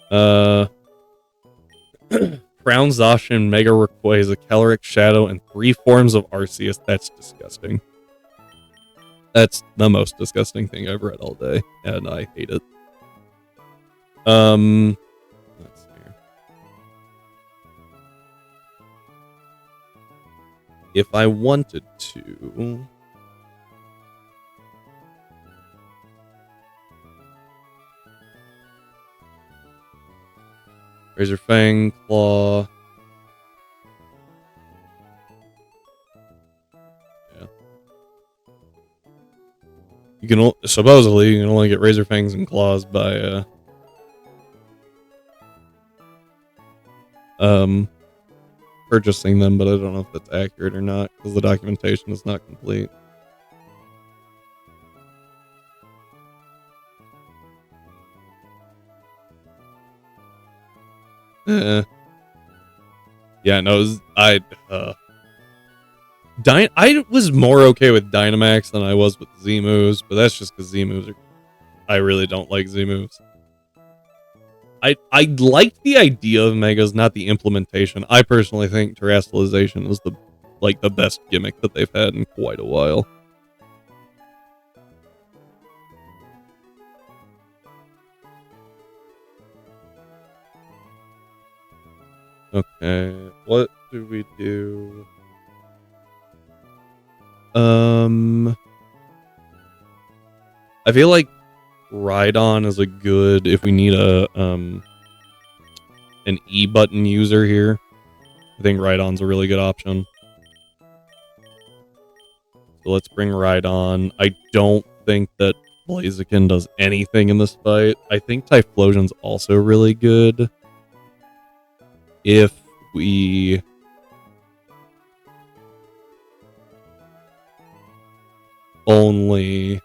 Crown Zacian, Mega Rayquaza, Calyrex Shadow, and 3 forms of Arceus. That's disgusting. That's the most disgusting thing I've read all day, and I hate it. Let's see here. If I wanted to, Razor Fang, Claw. Yeah. You can supposedly you can only get Razor Fangs and Claws by purchasing them, but I don't know if that's accurate or not because the documentation is not complete. Yeah, no, I was more okay with Dynamax than I was with Z-moves, but that's just because Z-moves I really don't like Z-moves. I liked the idea of Megas, not the implementation. I personally think Terrestrialization is the best gimmick that they've had in quite a while. Okay, what do we do? I feel like Rhydon is a good if we need an E button user here. I think Rhydon's a really good option. So let's bring Rhydon. I don't think that Blaziken does anything in this fight. I think Typhlosion's also really good. If we only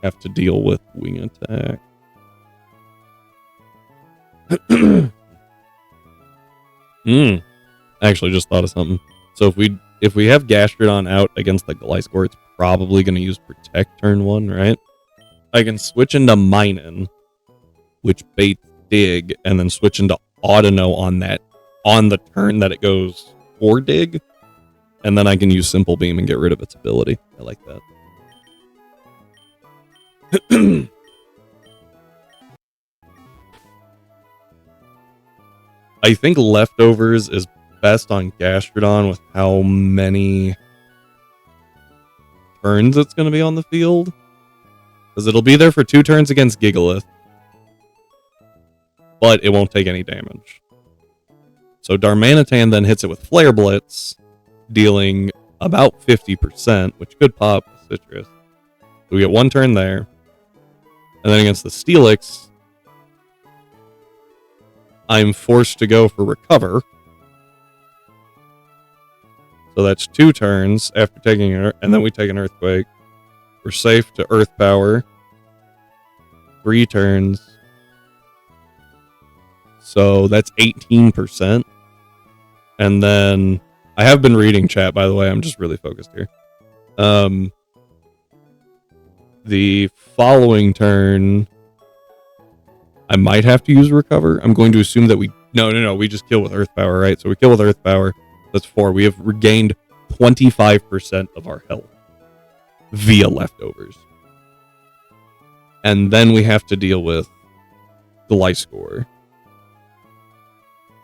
have to deal with Wing Attack. I actually just thought of something. So if we have Gastrodon out against the Gliscor, it's probably going to use Protect turn 1, right? I can switch into Minun, which baits Dig, and then switch into Audino on the turn that it goes for Dig, and then I can use Simple Beam and get rid of its ability. I like that. I think Leftovers is best on Gastrodon with how many turns it's going to be on the field. Because it'll be there for 2 turns against Gigalith, but it won't take any damage. So Darmanitan then hits it with Flare Blitz, dealing about 50%, which could pop Citrus. We get 1 turn there. And then against the Steelix, I'm forced to go for Recover. So that's 2 turns after taking an and then we take an Earthquake. We're safe to Earth Power. 3 turns. So that's 18%. And then I have been reading chat, by the way. I'm just really focused here. The following turn, I might have to use Recover. I'm going to assume that we... No. We just kill with Earth Power, right? So we kill with Earth Power. That's 4. We have regained 25% of our health via leftovers. And then we have to deal with Gliscor,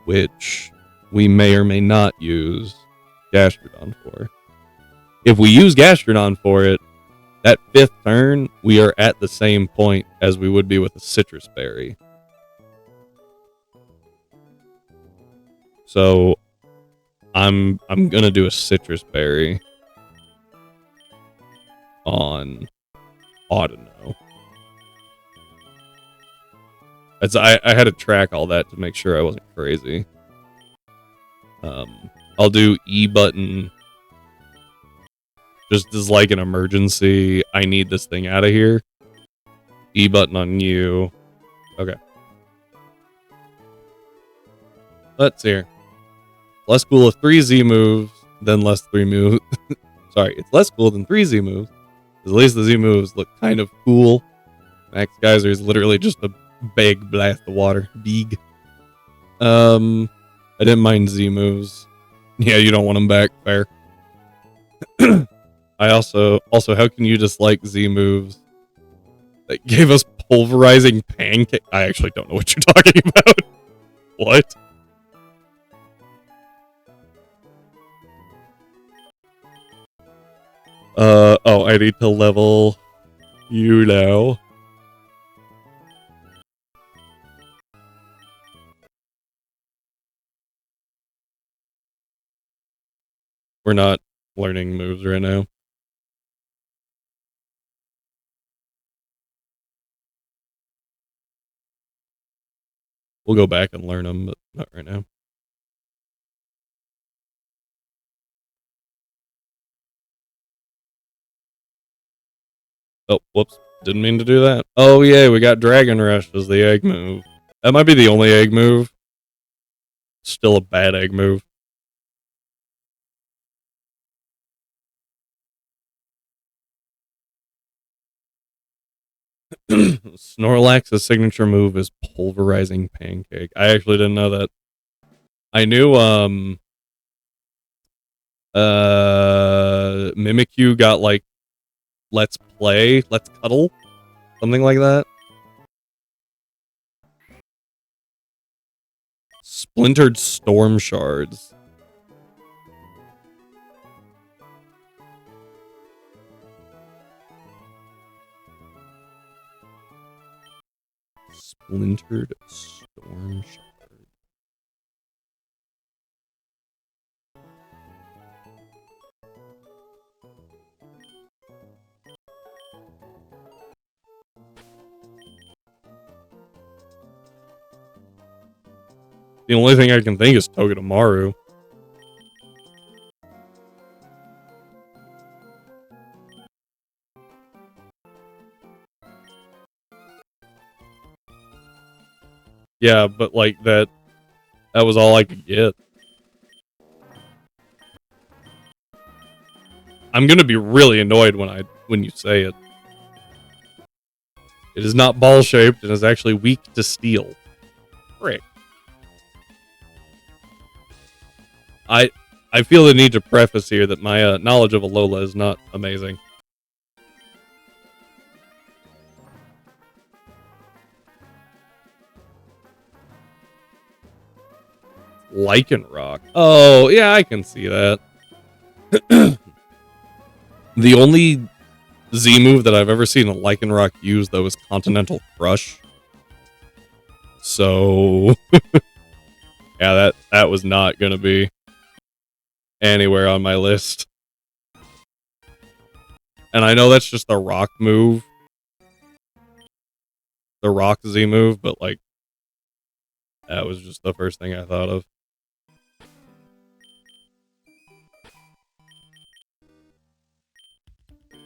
which we may or may not use Gastrodon for. If we use Gastrodon for it, that 5th turn, we are at the same point as we would be with a Citrus Berry. So I'm gonna do a Citrus Berry on Audino. I had to track all that to make sure I wasn't crazy. I'll do E button just as like an emergency. I need this thing out of here. E button on you. Okay. Let's see here. Less cool with 3 Z moves than less 3 moves. Sorry, it's less cool than 3 Z moves. Because at least the Z moves look kind of cool. Max Geyser is literally just a big blast of water. Big. I didn't mind Z moves. Yeah, you don't want them back. Fair. I also, how can you dislike Z moves that gave us pulverizing pancake? I actually don't know what you're talking about. What? Oh, I need to level you now. We're not learning moves right now. We'll go back and learn them, but not right now. Oh, whoops. Didn't mean to do that. Oh, yeah, we got Dragon Rush as the egg move. That might be the only egg move. Still a bad egg move. Snorlax's signature move is Pulverizing Pancake. I actually didn't know that. I knew, Mimikyu got, like, Let's Play, Let's Cuddle, something like that. Splintered Storm Shards. Splintered Storm Shard. The only thing I can think is Togedemaru. Yeah, but like that was all I could get. I'm gonna be really annoyed when you say it. It is not ball shaped and is actually weak to steel. Frick. I feel the need to preface here that my knowledge of Alola is not amazing. Lycanroc. Oh, yeah, I can see that. The only Z move that I've ever seen a Lycanroc use, though, is Continental Crush. So, yeah, that was not going to be anywhere on my list. And I know that's just the rock move. The rock Z move, but like, that was just the first thing I thought of.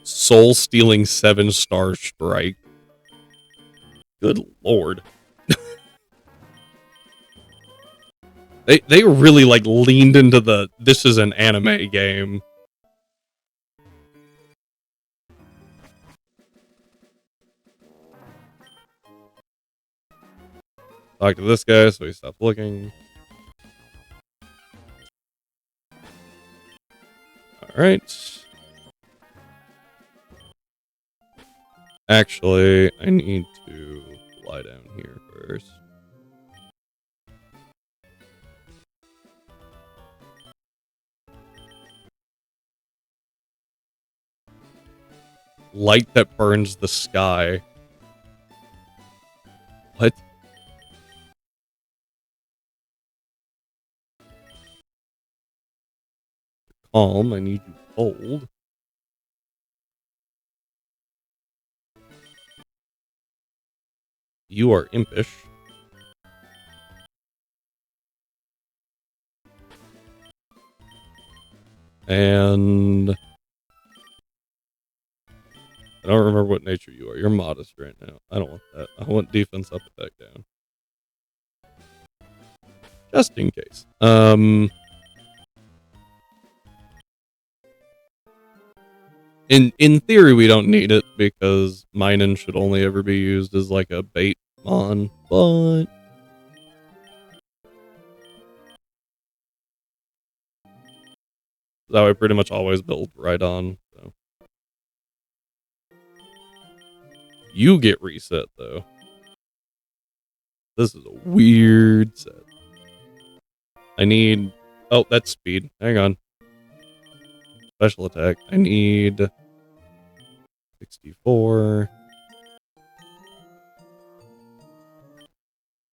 Soul stealing 7-star strike. Good lord. They really like leaned into the this is an anime game. Talk to this guy, so he stopped looking. Alright. Actually, I need to lie down here first. Light that burns the sky. What? Calm, I need you cold. You are impish. And I don't remember what nature you are. You're modest right now. I don't want that. I want defense up, attack down. Just in case. In theory, we don't need it because Minen should only ever be used as like a bait mon, but that way pretty much always build right on. So. You get reset though. This is a weird set. I need. Oh, that's speed. Hang on. Special attack. I need 64.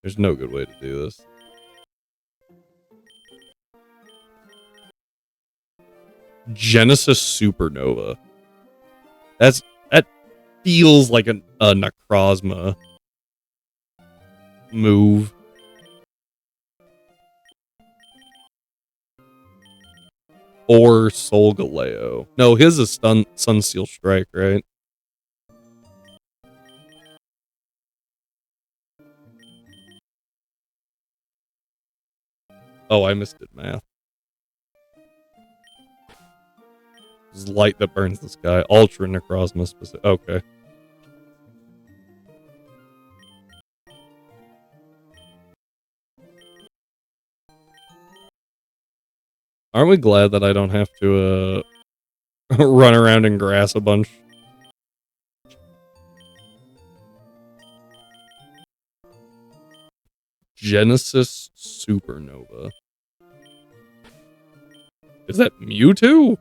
There's no good way to do this. Genesis Supernova. That feels like a Necrozma move. Or Soul Galeo. No, his is Sunsteel Strike, right? Oh, I missed it, math. This is light that burns the sky. Ultra Necrozma specific. Okay. Aren't we glad that I don't have to run around in grass a bunch? Genesis Supernova. Is that Mewtwo?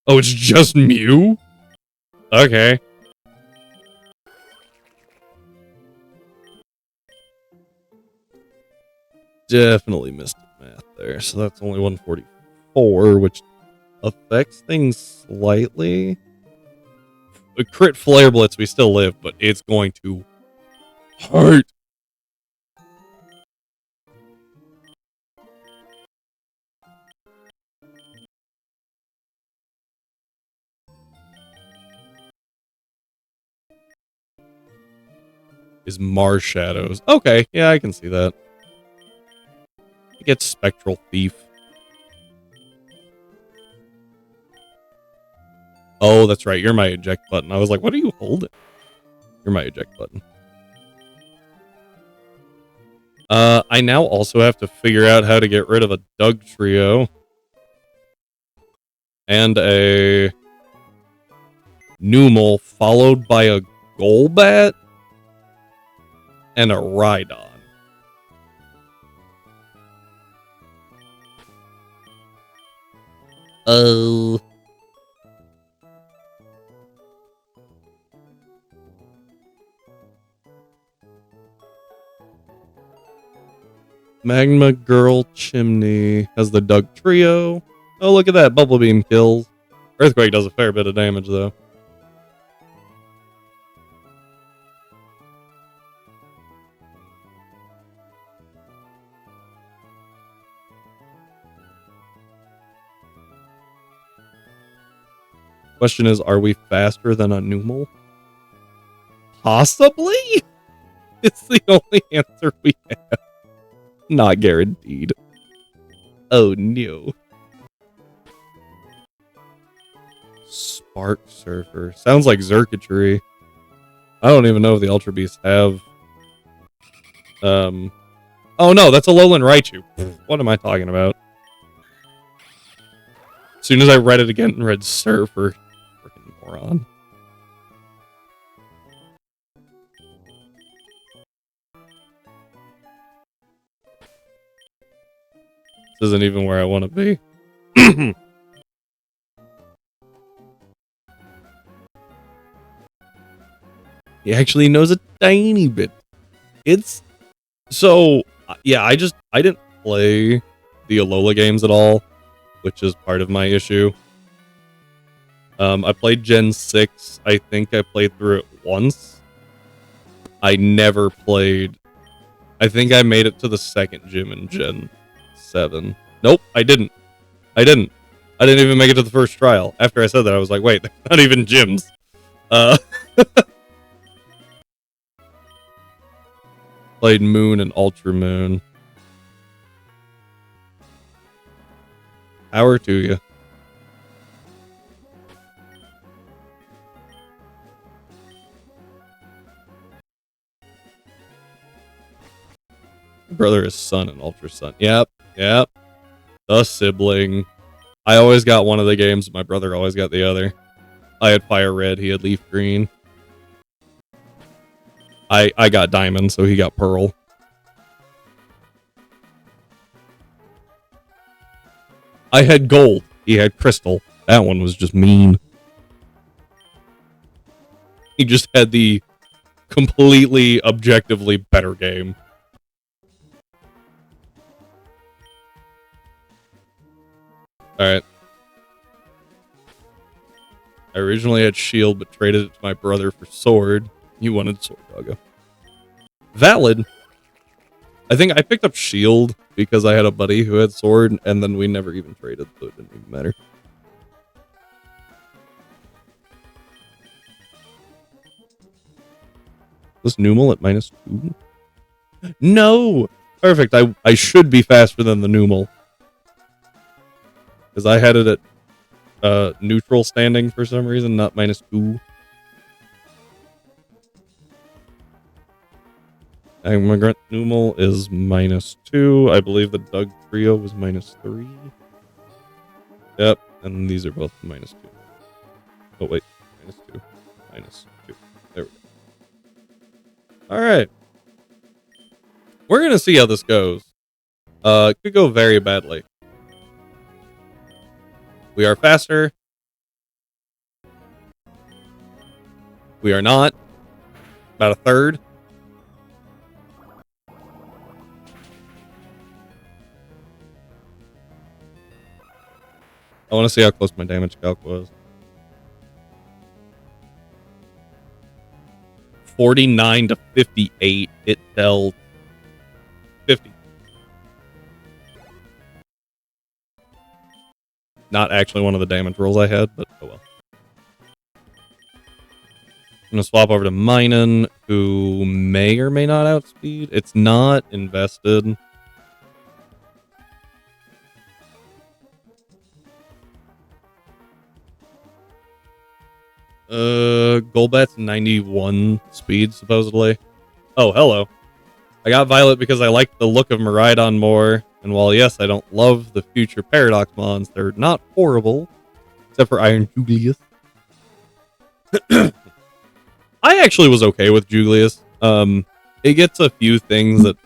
Oh, it's just Mew? Okay. Definitely missed the math there. So that's only 144, which affects things slightly. A crit Flare Blitz, we still live, but it's going to hurt. Is Mars Shadows. Okay, yeah, I can see that. It gets Spectral Thief. Oh, that's right. You're my eject button. I was like, what are you holding? You're my eject button. I now also have to figure out how to get rid of a Doug Trio. And a Numel, followed by a Golbat and a Rhydon. Oh. Magma Girl Chimney has the Doug Trio. Oh, look at that. Bubble Beam kills. Earthquake does a fair bit of damage, though. Question is, are we faster than a Numel? Possibly? It's the only answer we have. Not guaranteed. Oh no. Spark Surfer. Sounds like circuitry. I don't even know if the Ultra Beasts have... Oh no, that's a Lowland Raichu. What am I talking about? As soon as I read it again and read Surfer. Freaking moron. This isn't even where I want to be. He actually knows a tiny bit. It's so yeah, I didn't play the Alola games at all, which is part of my issue. I played Gen 6. I think I played through it once. I never played. I think I made it to the second gym in Gen 7. Nope, I didn't. I didn't even make it to the first trial. After I said that, I was like, wait, they're not even gyms. Played Moon and Ultra Moon. Power to you. Brother is Sun and Ultra Sun. Yep. The sibling. I always got one of the games. My brother always got the other. I had Fire Red. He had Leaf Green. I got Diamond, so he got Pearl. I had Gold. He had Crystal. That one was just mean. He just had the completely objectively better game. Alright. I originally had Shield, but traded it to my brother for Sword. He wanted Sword Doggo. Valid. I think I picked up Shield because I had a buddy who had Sword, and then we never even traded, so it didn't even matter. Was Numel at -2? No! Perfect. I should be faster than the Numel. Because I had it at neutral standing for some reason, not -2. Immigrant Numel is -2. I believe the Doug Trio was -3. Yep, and these are both -2. Oh wait, -2, -2. There we go. Alright. We're gonna see how this goes. It could go very badly. We are faster. We are not. About a third. I want to see how close my damage calc was. 49 to 58. It dealt 50. Not actually one of the damage rolls I had, but oh well. I'm going to swap over to Minun, who may or may not outspeed. It's not invested. Golbat's 91 speed, supposedly. Oh, hello. I got Violet because I like the look of Miraidon more. And while, yes, I don't love the future Paradox Mons, they're not horrible. Except for Iron Juglius. I actually was okay with Juglius. It gets a few things that...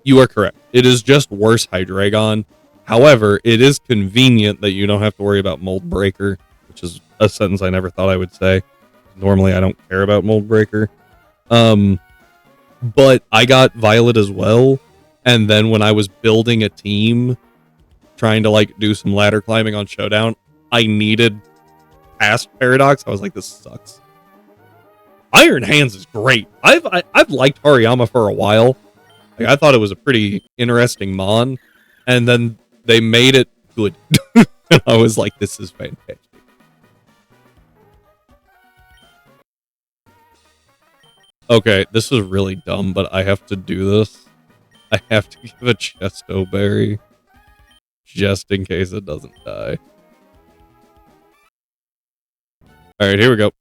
You are correct. It is just worse Hydreigon. However, it is convenient that you don't have to worry about Mold Breaker, which is a sentence I never thought I would say. Normally, I don't care about Mold Breaker. but I got Violet as well. And then when I was building a team, trying to like do some ladder climbing on Showdown, I needed past Paradox. I was like, this sucks. Iron Hands is great. I've liked Hariyama for a while. Like, I thought it was a pretty interesting mon, and then they made it good. And I was like, this is fantastic. Okay, this is really dumb, but I have to do this. I have to give a Chesto Berry just in case it doesn't die. Alright, here we go.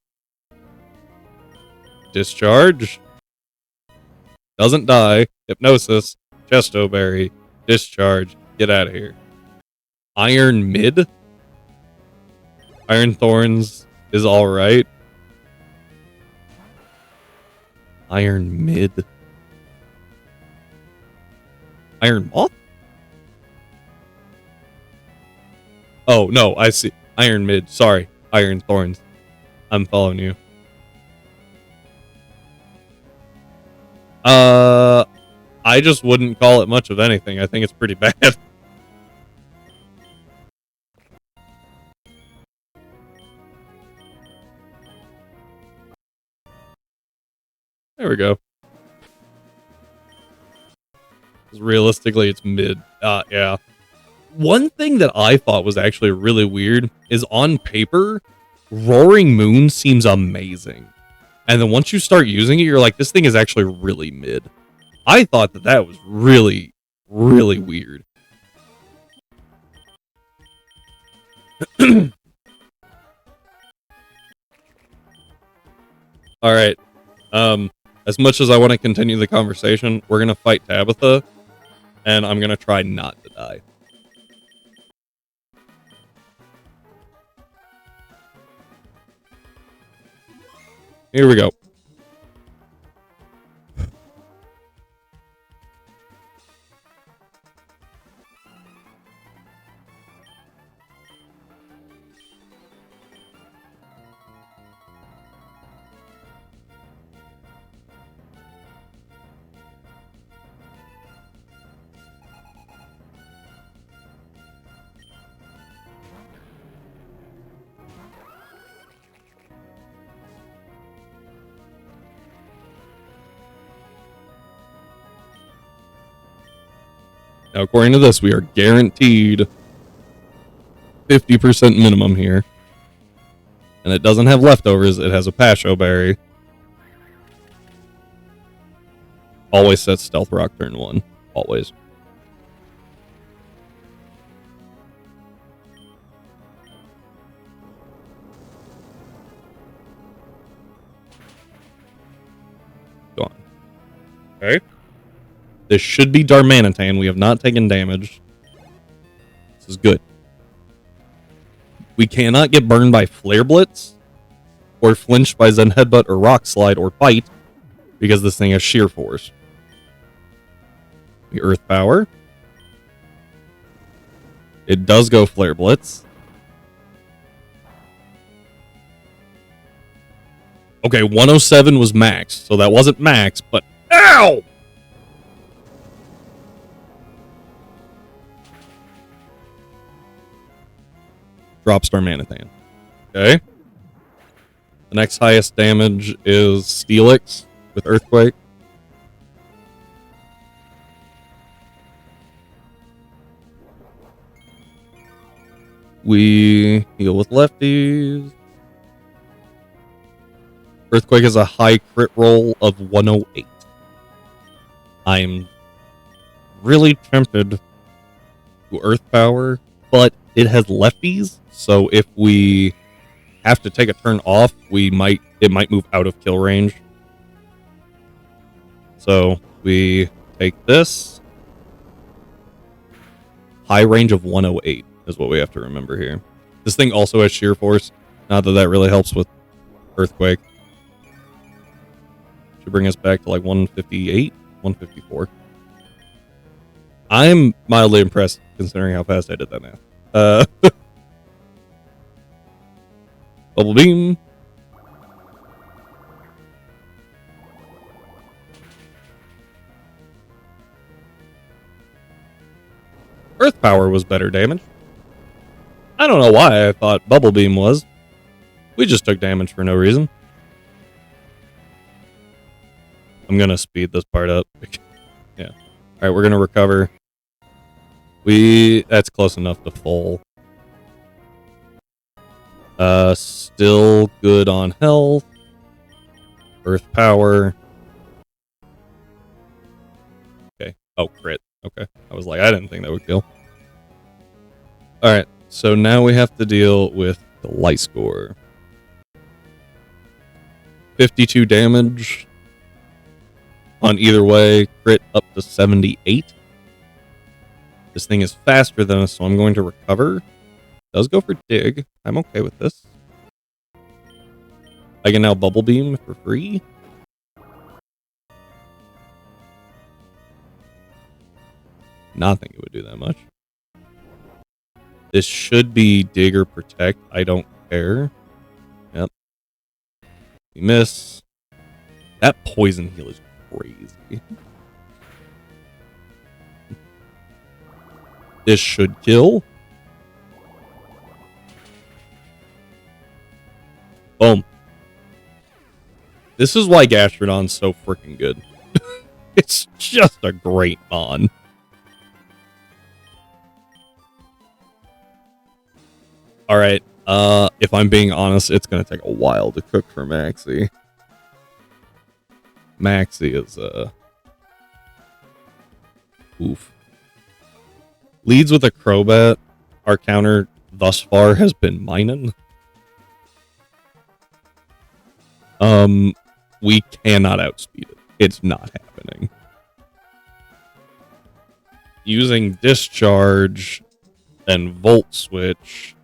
Discharge. Doesn't die. Hypnosis. Chesto Berry. Discharge. Get out of here. Iron Mid. Iron Thorns is alright. Iron Mid. Iron Moth? Oh, no, I see. Iron Mid. Sorry. Iron Thorns. I'm following you. I just wouldn't call it much of anything. I think it's pretty bad. There we go. Realistically, it's mid. Yeah. One thing that I thought was actually really weird is on paper, Roaring Moon seems amazing. And then once you start using it, you're like, this thing is actually really mid. I thought that that was really, really weird. All right. As much as I want to continue the conversation, we're going to fight Tabitha, and I'm going to try not to die. Here we go. Now, according to this, we are guaranteed 50% minimum here. And it doesn't have leftovers, it has a Pasho Berry. Always sets Stealth Rock turn 1. Always. Gone. Okay. This should be Darmanitan. We have not taken damage. This is good. We cannot get burned by Flare Blitz, or flinched by Zen Headbutt, or Rock Slide, or Bite, because this thing has Sheer Force. We Earth Power. It does go Flare Blitz. Okay, 107 was max, so that wasn't max, but ow! Drops Darmanitan. Okay. The next highest damage is Steelix with Earthquake. We heal with lefties. Earthquake has a high crit roll of 108. I'm really tempted to Earth Power, but it has lefties, so if we have to take a turn off, it might move out of kill range. So we take this. High range of 108 is what we have to remember here. This thing also has Sheer Force. Not that that really helps with Earthquake. Should bring us back to like 158, 154. I'm mildly impressed considering how fast I did that math. Bubble Beam. Earth Power was better damage. I don't know why I thought Bubble Beam was. We just took damage for no reason. I'm going to speed this part up. Yeah. All right, we're going to recover. That's close enough to full. Still good on health. Earth Power. Okay. Oh, crit. Okay. I was like, I didn't think that would kill. All right. So now we have to deal with the light score. 52 damage on either way. Crit up to 78. This thing is faster than us, so I'm going to recover. Does go for dig. I'm okay with this. I can now Bubble Beam for free. Not think it would do that much. This should be dig or protect. I don't care. Yep. We miss. That poison heal is crazy. This should kill. Boom. This is why Gastrodon's so freaking good. It's just a great mon. All right. If I'm being honest, it's going to take a while to cook for Maxie. Maxie is oof. Leads with a Crobat. Our counter thus far has been Minun. We cannot outspeed it. It's not happening. Using Discharge and Volt Switch,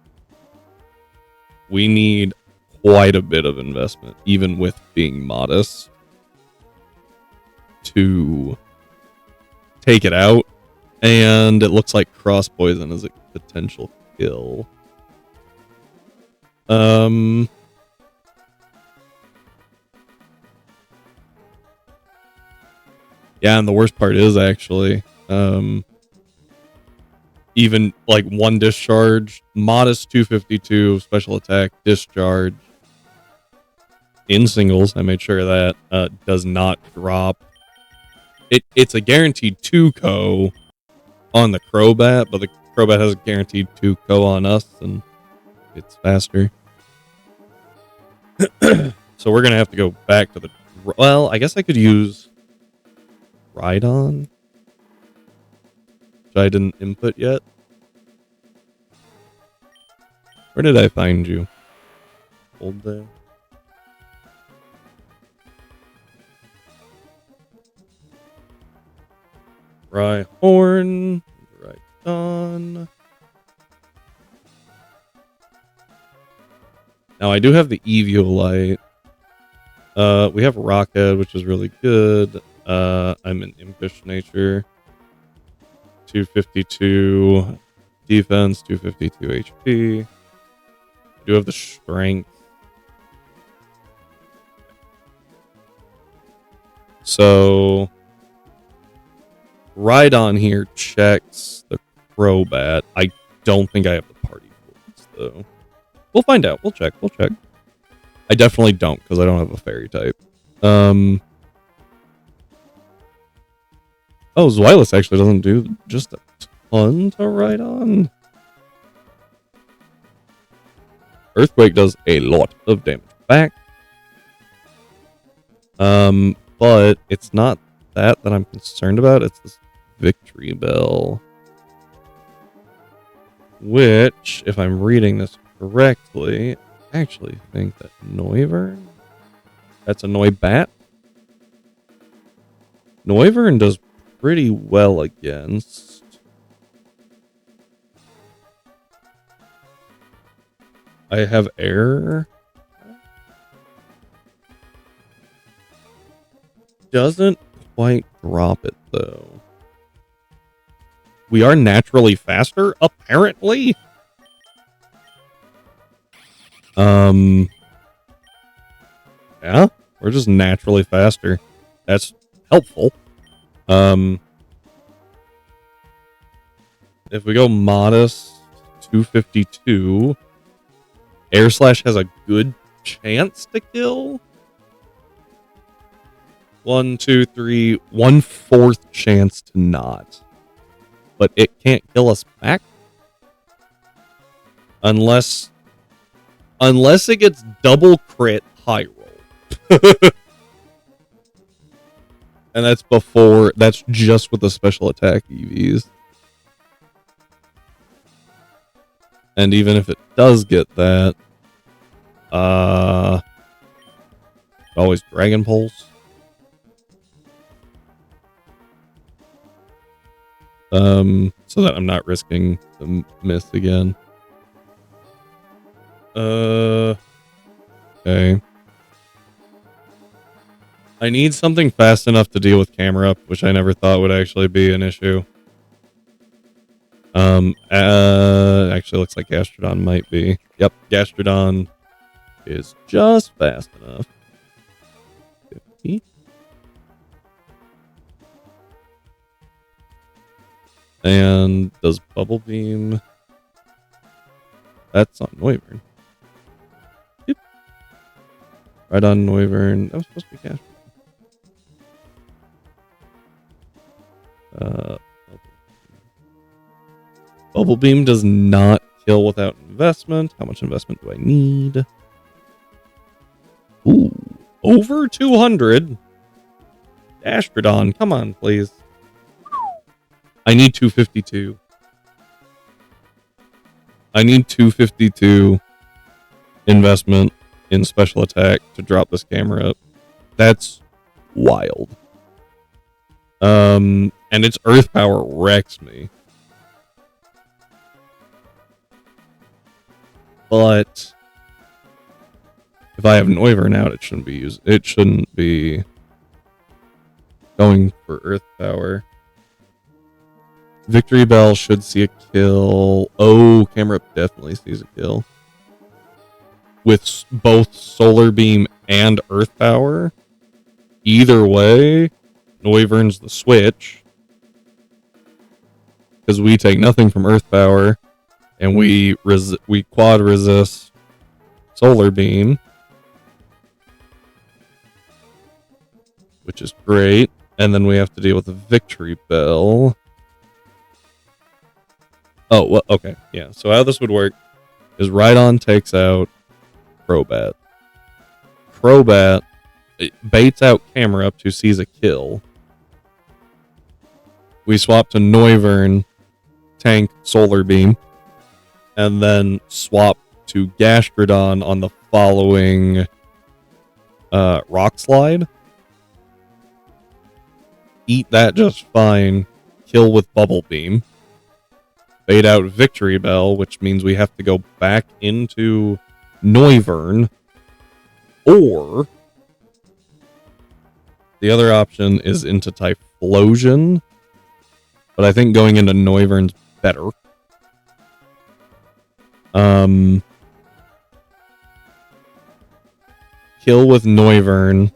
we need quite a bit of investment, even with being modest, to take it out. And it looks like Cross Poison is a potential kill. Yeah, and the worst part is actually, even like one discharge, modest 252 special attack discharge in singles. I made sure of that does not drop. It's a guaranteed 2-co on the Crobat, but the Crobat has a guaranteed 2-co on us, and it's faster. So we're gonna have to go back to the. Well, I guess I could use Rhydon, which I didn't input yet. Where did I find you? Hold there. Rhyhorn, Rhydon. Now I do have the Eviolite. We have Rockhead, which is really good. I'm an Impish Nature. 252 defense, 252 HP. I do have the strength. So Rhydon here checks the Crobat. I don't think I have the party points though. We'll find out. We'll check. I definitely don't because I don't have a fairy type. Oh, Zweilous actually doesn't do just a ton to Rhydon. Earthquake does a lot of damage back. But it's not that I'm concerned about. It's this Victory Bell. Which, if I'm reading this correctly, I actually think that Noivern? That's a Noibat? Noivern does pretty well against. I have air. Doesn't quite drop it though. We are naturally faster, apparently. Yeah, we're just naturally faster. That's helpful. Yeah, if we go modest 252, air slash has a good chance to kill. 1, 2, 3, 1/4 chance to not. But it can't kill us back. Unless it gets double crit high roll. And that's just with the special attack EVs. And even if it does get that, always Dragon Pulse. So that I'm not risking the miss again. Okay. I need something fast enough to deal with camera up, which I never thought would actually be an issue. Actually looks like Gastrodon might be. Yep, Gastrodon is just fast enough. 50. And does Bubble Beam? That's on Noivern. Yep. Right on Noivern. That was supposed to be Gastrodon. Bubble Beam does not kill without investment. How much investment do I need? Ooh, over 200. Astrodon, come on, please. I need 252. I need 252 investment in special attack to drop this camera up. That's wild. And its earth power wrecks me. But if I have Noivern out, it shouldn't be going for earth power. Victory Bell should see a kill. Oh, camera definitely sees a kill. With both Solar Beam and Earth Power. Either way, Noivern's the switch. Because we take nothing from Earth Power. And we quad resist Solar Beam. Which is great. And then we have to deal with the Victory Bell. Oh, well, okay. Yeah, so how this would work is Rhydon takes out Crobat. Crobat baits out camera up to seize a kill. We swap to Noivern, tank Solar Beam, and then swap to Gastrodon on the following Rock Slide. Eat that just fine. Kill with Bubble Beam. Bait out Victory Bell, which means we have to go back into Noivern. Or the other option is into Typhlosion. But I think going into Noivern's better. Kill with Noivern.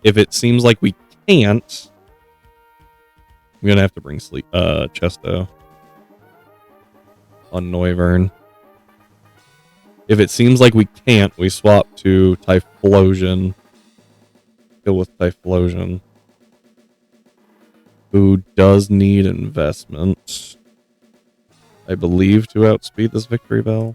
If it seems like we can't, I'm gonna have to bring Chesto on Noivern. If it seems like we can't, we swap to Typhlosion. Kill with Typhlosion. Who does need investment, I believe, to outspeed this Victory Bell.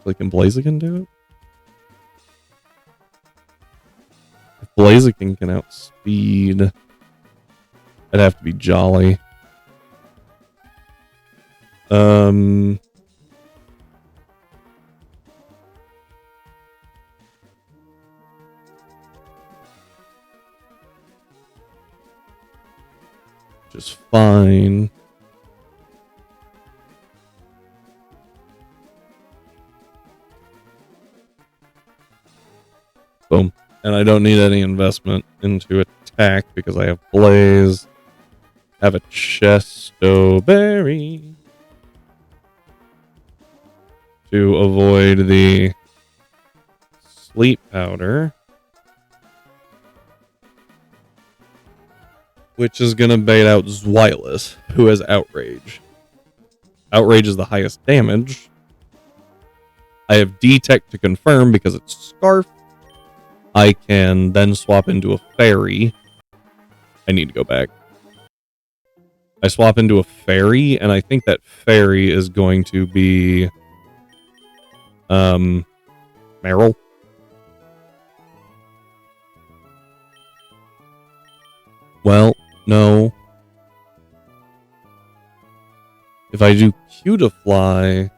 Like, can Blaziken do it? If Blaziken can outspeed, I'd have to be Jolly. Just fine. Boom. And I don't need any investment into attack because I have Blaze. Have a Chesto Berry to avoid the sleep powder, which is going to bait out Zwilus, who has outrage. Outrage is the highest damage. I have Detect to confirm because it's Scarf. I can then swap into a fairy. I need to go back. I swap into a fairy, and I think that fairy is going to be Meryl. Well, no. If I do Cutiefly,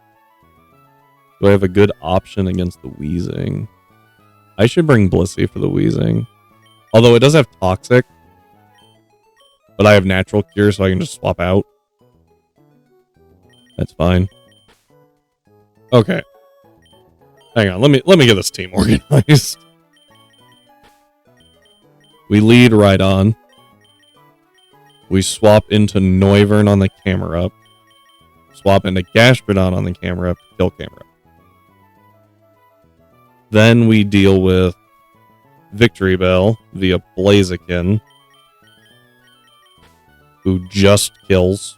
do I have a good option against the Wheezing? I should bring Blissey for the Wheezing. Although it does have Toxic. But I have Natural Cure, so I can just swap out. That's fine. Okay. Hang on, let me get this team organized. We lead right on. We swap into Noivern on the camera up. Swap into Gashprodon on the camera up to kill camera up. Then we deal with Victory Bell via Blaziken, who just kills.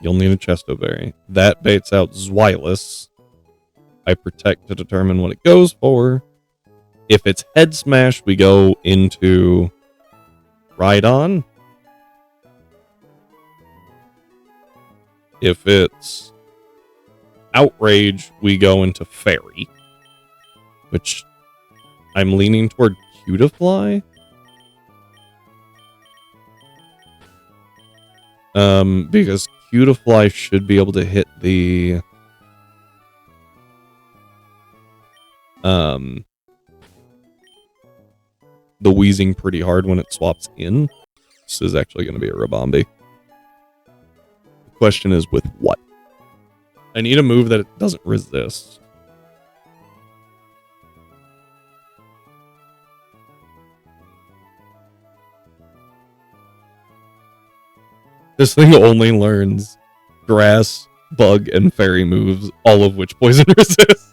You'll need a Chesto Berry. That baits out Zwilus. I protect to determine what it goes for. If it's Head Smash, we go into Rhydon. If it's Outrage, we go into Fairy, which I'm leaning toward Cutiefly. Because Cutiefly should be able to hit the Wheezing pretty hard when it swaps in. This is actually going to be a Rabombi. The question is with what? I need a move that it doesn't resist. This thing only learns grass, bug, and fairy moves, all of which poison resist.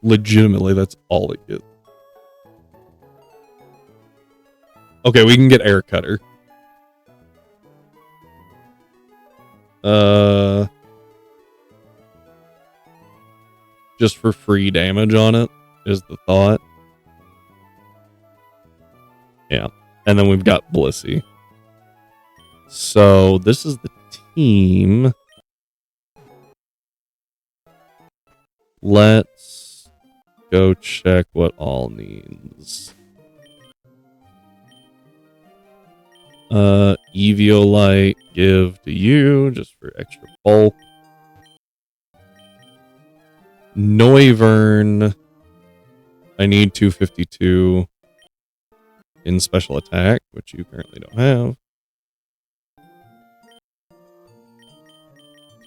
Legitimately, that's all it gets. Okay, we can get Air Cutter. Just for free damage on it is the thought. Yeah. And then we've got Blissey. So this is the team. Let's go check what all needs. Eviolite, give to you just for extra bulk. Noivern, I need 252 in special attack, which you currently don't have.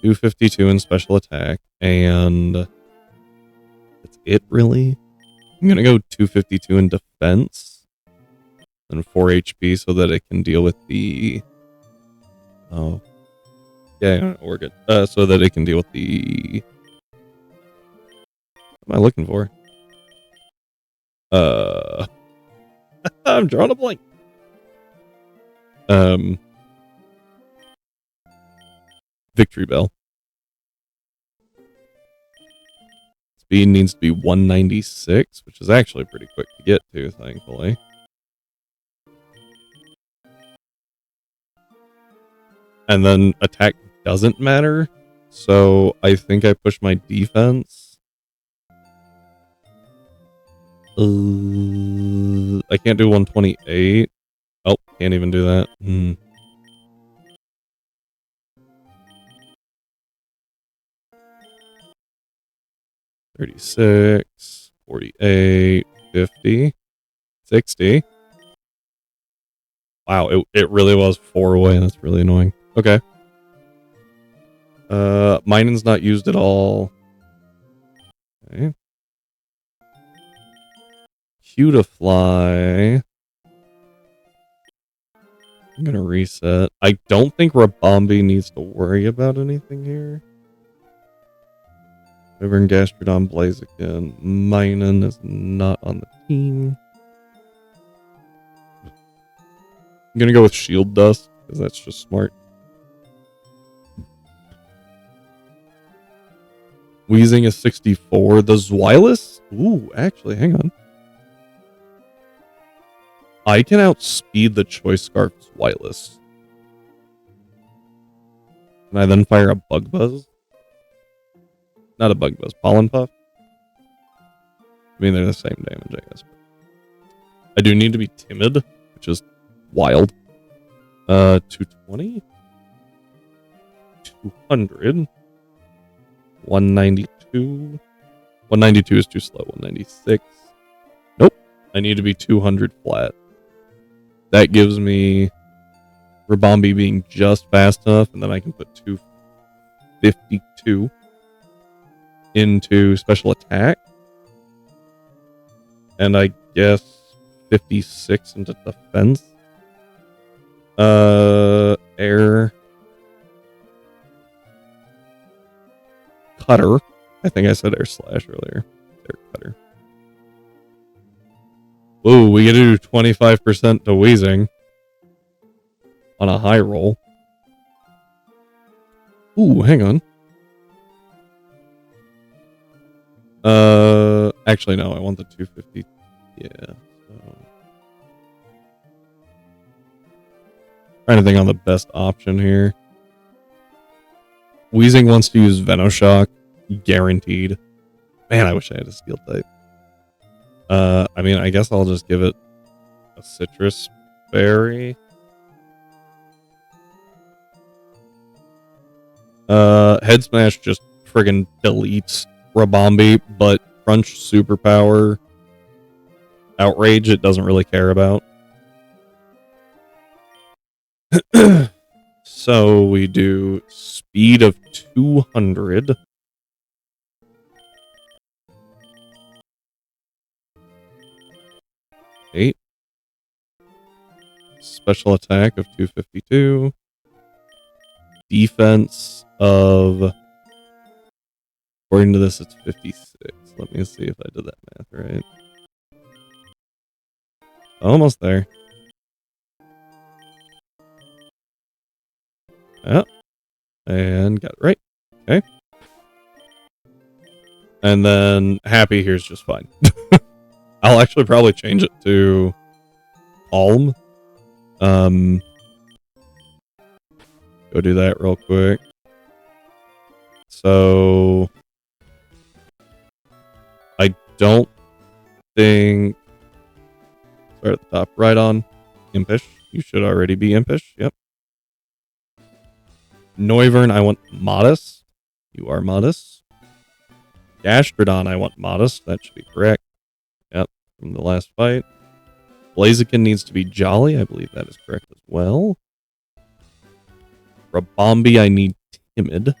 252 in special attack, and that's it, really. I'm gonna go 252 in defense, and 4 HP so that it can deal with the. Oh, yeah, we're good. So that it can deal with the. What am I looking for? I'm drawing a blank. Victory Bell. Speed needs to be 196, which is actually pretty quick to get to, thankfully. And then attack doesn't matter, so I think I push my defense. I can't do 128. Oh, can't even do that. 36, 48, 50, 60. Wow, it really was 4 away. That's really annoying. Okay. Mining's not used at all. Okay. Cutiefly. I'm gonna reset. I don't think Rabombi needs to worry about anything here. Wyvern, Gastrodon, Blaziken. Minun is not on the team. I'm gonna go with Shield Dust, because that's just smart. Weezing is 64. The Zweilous? Ooh, actually, hang on. I can outspeed the Choice Scarf Zweilous. Can I then fire a Bug Buzz? Not a Bug Buzz, Pollen Puff? I mean, they're the same damage, I guess. I do need to be timid, which is wild. 220? 200. 192. 192 is too slow. 196. Nope. I need to be 200 flat. That gives me Rabombi being just fast enough, and then I can put 252 into special attack. And I guess 56 into defense. Air Cutter. I think I said Air Slash earlier. Air Cutter. Ooh, we get to do 25% to Weezing on a high roll. Ooh, hang on. Actually, no, I want the 250. Yeah. So. Trying to think on the best option here. Weezing wants to use Venoshock. Guaranteed. Man, I wish I had a Steel type. I mean, I guess I'll just give it a Citrus Berry. Head Smash just friggin' deletes Rabombi, but Crunch Superpower Outrage it doesn't really care about. So we do speed of 200. Eight. Special attack of 252. Defense of, according to this, it's 56. Let me see if I did that math right. Almost there. Yep. And got it right. Okay. And then happy here's just fine. I'll actually probably change it to Alm. Go do that real quick. So I don't think, start at the top, right on Impish. You should already be Impish. Yep. Noivern, I want Modest. You are Modest. Gastrodon, I want Modest. That should be correct. Yep, from the last fight. Blaziken needs to be Jolly. I believe that is correct as well. Rabombi, I need Timid.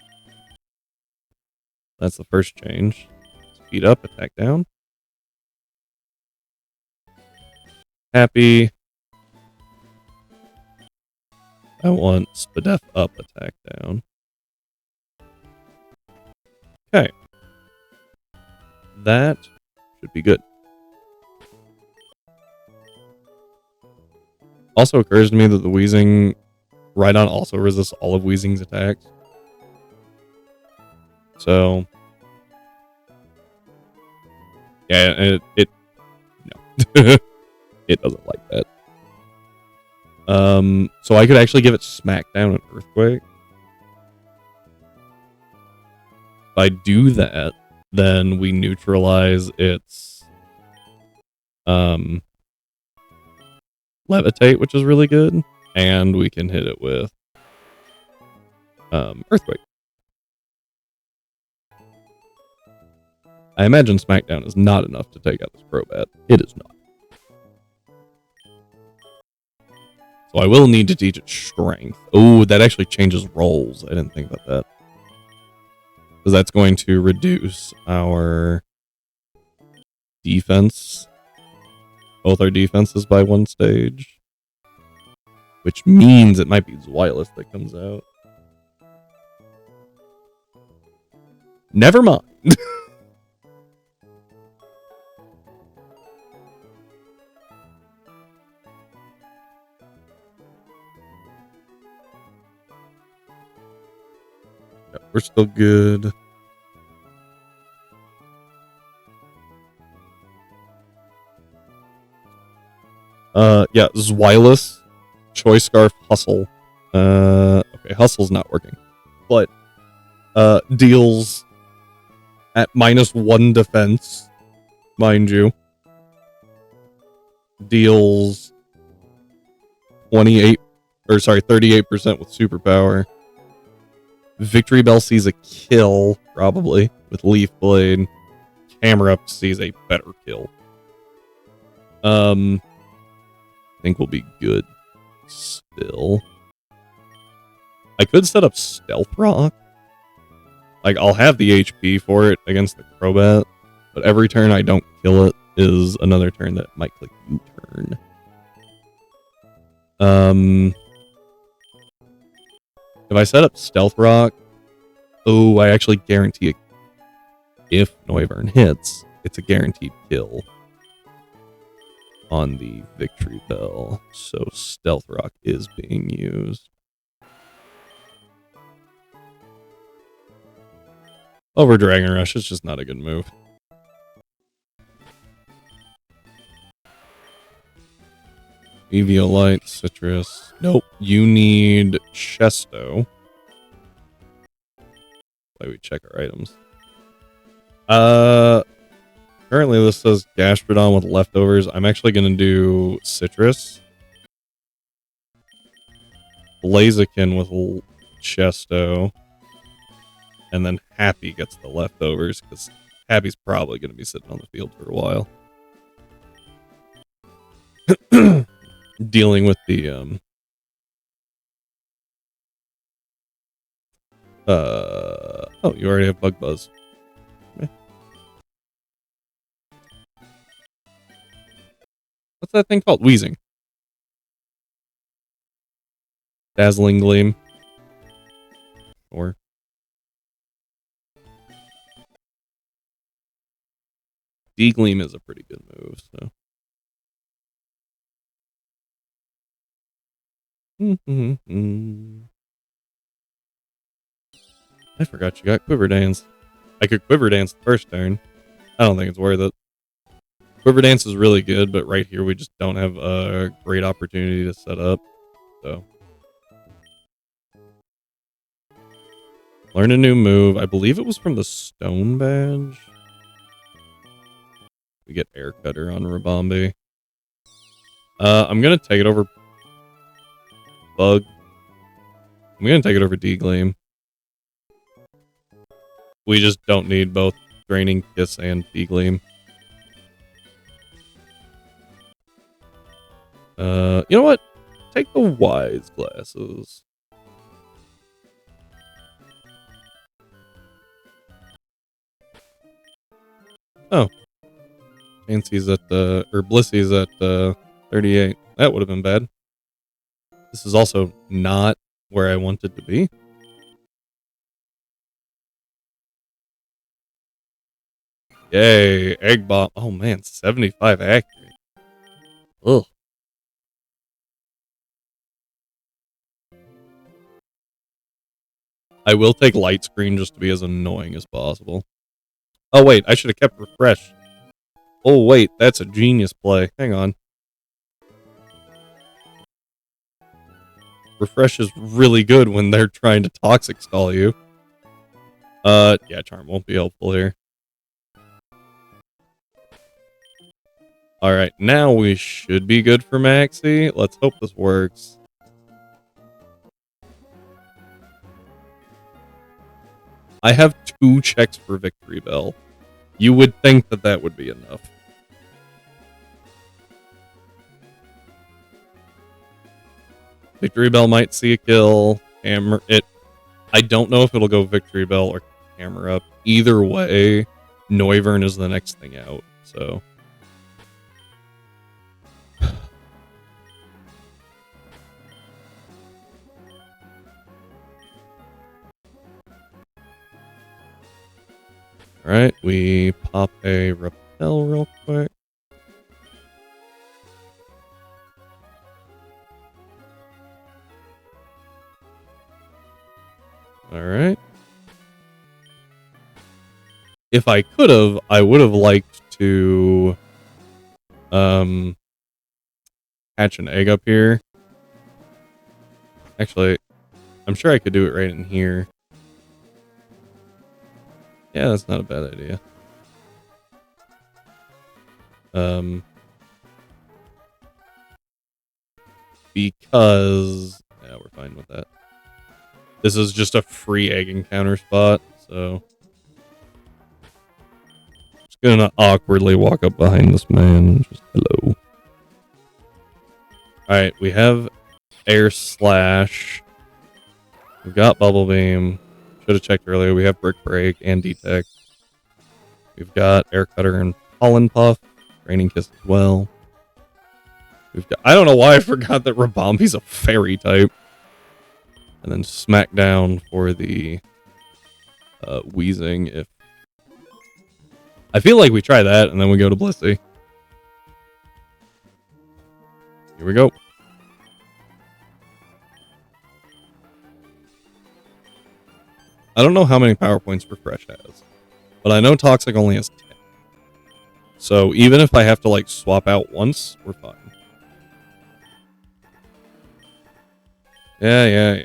That's the first change. Speed up, attack down. Happy. I want Spadef up, attack down. Okay. That should be good. Also occurs to me that the Weezing Rhydon also resists all of Weezing's attacks. So yeah, it no. It doesn't like that. So I could actually give it Smackdown and Earthquake. If I do that, then we neutralize its Levitate, which is really good, and we can hit it with Earthquake. I imagine Smackdown is not enough to take out this Crobat. It is not. So I will need to teach it Strength. Oh, that actually changes rolls. I didn't think about that. Because that's going to reduce our defense. Both our defenses by one stage. which means it might be Zweilous that comes out. Never mind. We're still good. Yeah, Zweilous, Choice Scarf, Hustle. Okay, Hustle's not working. But, deals at -1 defense, mind you. Deals 38% with superpower. Victory Bell sees a kill, probably, with Leaf Blade. Hammer Up sees a better kill. I think we'll be good still. I could set up Stealth Rock. Like, I'll have the HP for it against the Crobat, but every turn I don't kill it is another turn that might click U-turn. If I set up Stealth Rock, I actually guarantee it. If Noivern hits, it's a guaranteed kill on the Victory Bell. So Stealth Rock is being used. Over Dragon Rush, it's just not a good move. Eviolite, Citrus. Nope. You need Chesto. Why we check our items. Currently this says Gastrodon with leftovers. I'm actually gonna do Citrus. Blaziken with Chesto. And then Happy gets the leftovers, because Happy's probably gonna be sitting on the field for a while. Dealing with the oh, you already have Bug Buzz. Okay. What's that thing called? Wheezing. Dazzling Gleam. Or D-Gleam is a pretty good move, so. I forgot you got Quiver Dance. I could Quiver Dance the first turn. I don't think it's worth it. Quiver Dance is really good, but right here we just don't have a great opportunity to set up. So. Learn a new move. I believe it was from the Stone Badge. We get Air Cutter on Rabombi. I'm going to take it over Bug. I'm going to take it over D-Gleam. We just don't need both Draining Kiss and D-Gleam. You know what? Take the Wise Glasses. Oh. Fancy's at Blissy's at 38. That would have been bad. This is also not where I wanted to be. Yay, Egg Bomb. Oh man, 75 accurate. Ugh. I will take Light Screen just to be as annoying as possible. Oh wait, I should have kept Refresh. Oh wait, that's a genius play. Hang on. Refresh is really good when they're trying to Toxic Stall you. Yeah, Charm won't be helpful here. Alright, now we should be good for Maxi. Let's hope this works. I have 2 checks for Victory Bell. You would think that that would be enough. Victory Bell might see a kill. Hammer it. I don't know if it'll go Victory Bell or Hammer Up. Either way, Noivern is the next thing out. So. Alright, we pop a repel real quick. Alright. If I could have, I would have liked to hatch an egg up here. Actually, I'm sure I could do it right in here. Yeah, that's not a bad idea. Because yeah, we're fine with that. This is just a free egg encounter spot, so just gonna awkwardly walk up behind this man and just hello. Alright, we have air slash. We've got bubble beam. Should have checked earlier. We have brick break and detect. We've got air cutter and pollen puff. Raining kiss as well. We've got, I don't know why I forgot that Rabambi's a fairy type. And then smackdown for the wheezing. If I feel like we try that and then we go to Blissey. Here we go. I don't know how many power points Refresh has, but I know Toxic only has 10. So even if I have to like swap out once, we're fine. Yeah.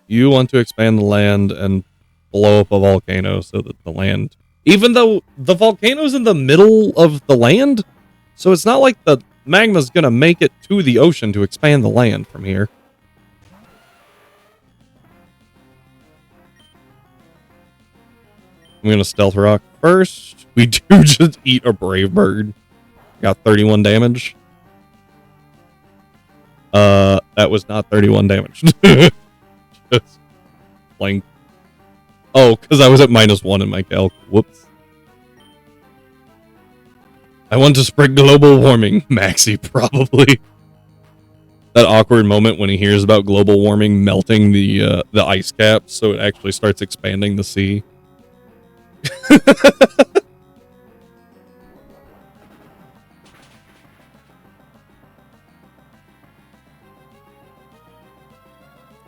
You want to expand the land and blow up a volcano so that the land... Even though the volcano's in the middle of the land, so it's not like the magma's gonna make it to the ocean to expand the land from here. I'm gonna stealth rock first. We do just eat a brave bird. Got 31 damage. That was not 31 damage. Just blank. Oh, because I was at -1 in my calc. Whoops. I want to spread global warming. Maxi, probably. That awkward moment when he hears about global warming melting the ice caps, so it actually starts expanding the sea.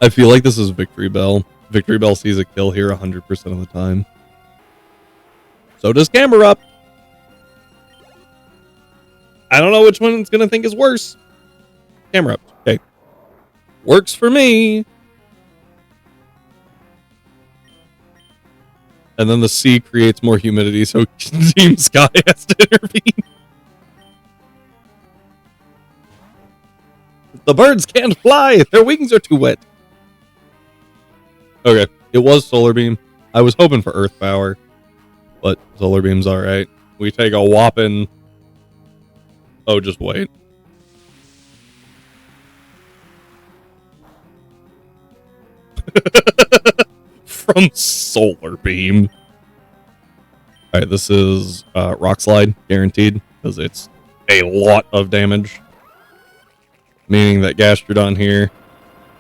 I feel like this is Victory Bell. Victory Bell sees a kill here 100% of the time. So does Camera Up. I don't know which one it's gonna think is worse. Camera Up. Okay. Works for me. And then the sea creates more humidity, so Team Sky has to intervene. The birds can't fly. Their wings are too wet. Okay, it was Solar Beam. I was hoping for Earth Power, but Solar Beam's alright. We take a whopping... Oh, just wait. From Solar Beam. Alright, this is Rock Slide, guaranteed, because it's a lot of damage. Meaning that Gastrodon here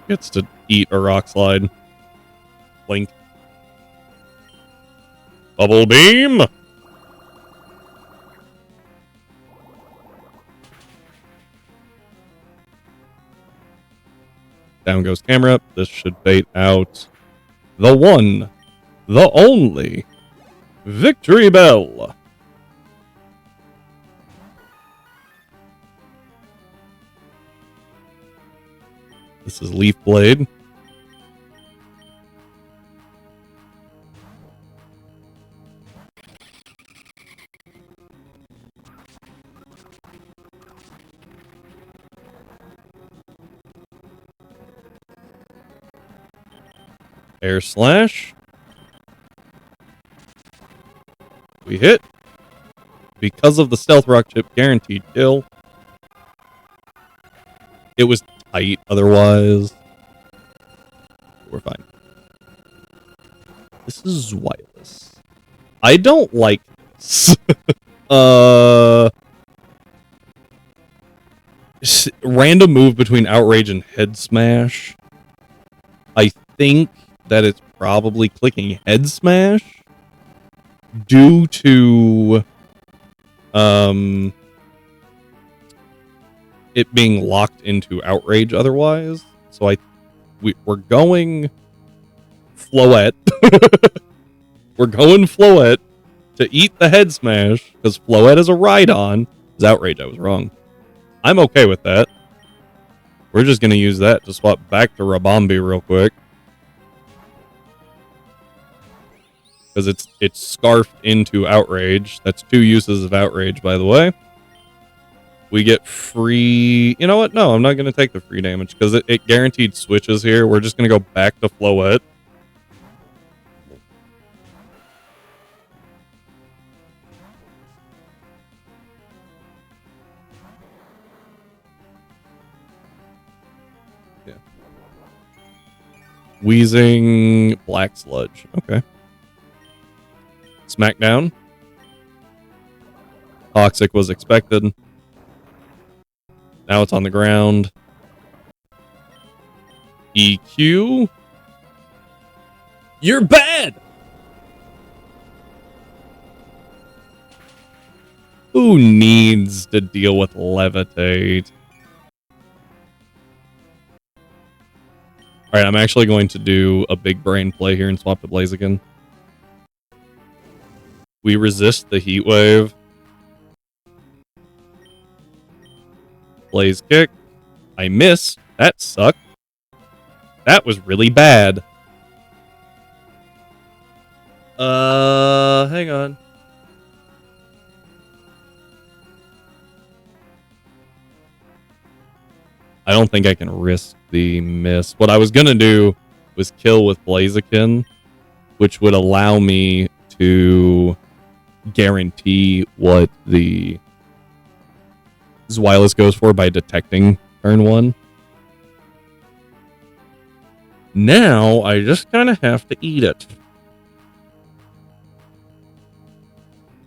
gets to eat a Rock Slide. Blink. Bubble Beam! Down goes Camera Up. This should bait out the one, the only, Victory Bell. This is Leaf Blade. Air Slash. We hit. Because of the Stealth Rock Chip, guaranteed kill. It was tight otherwise. We're fine. This is wireless. I don't like this. Random move between Outrage and Head Smash. I think that it's probably clicking Head Smash. due to it being locked into outrage otherwise. So we're going Floette. We're going Floette to eat the head smash because Floette is a ride-on. It's outrage. I was wrong. I'm okay with that. We're just gonna use that to swap back to Rabombi real quick. Because it's scarfed into outrage. That's 2 uses of outrage, by the way. We get free... You know what? No, I'm not going to take the free damage because it guaranteed switches here. We're just going to go back to Floette. Yeah. Wheezing Black Sludge. Okay. Smackdown. Toxic was expected. Now it's on the ground. EQ. You're bad! Who needs to deal with Levitate? Alright, I'm actually going to do a big brain play here and swap to Blaziken. We resist the heat wave. Blaze kick. I miss. That sucked. That was really bad. Hang on. I don't think I can risk the miss. What I was gonna do was kill with Blaziken, which would allow me to guarantee what the Zweilous goes for by detecting turn 1. Now I just kind of have to eat it.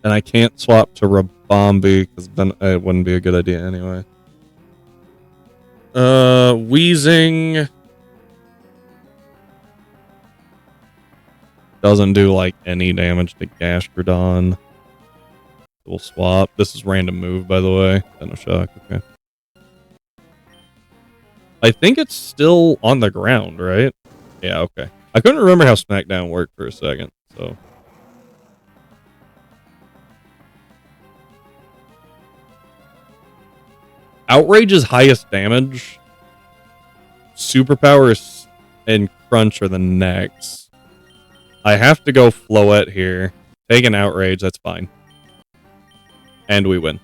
And I can't swap to Rabombi because then it wouldn't be a good idea anyway. Wheezing doesn't do like any damage to Gastrodon. We'll swap. This is random move, by the way. No shock. Okay. I think it's still on the ground, right? Yeah, okay. I couldn't remember how Smackdown worked for a second, so. Outrage's highest damage. Superpowers and Crunch are the next. I have to go Floette here. Take an Outrage, that's fine. And we win.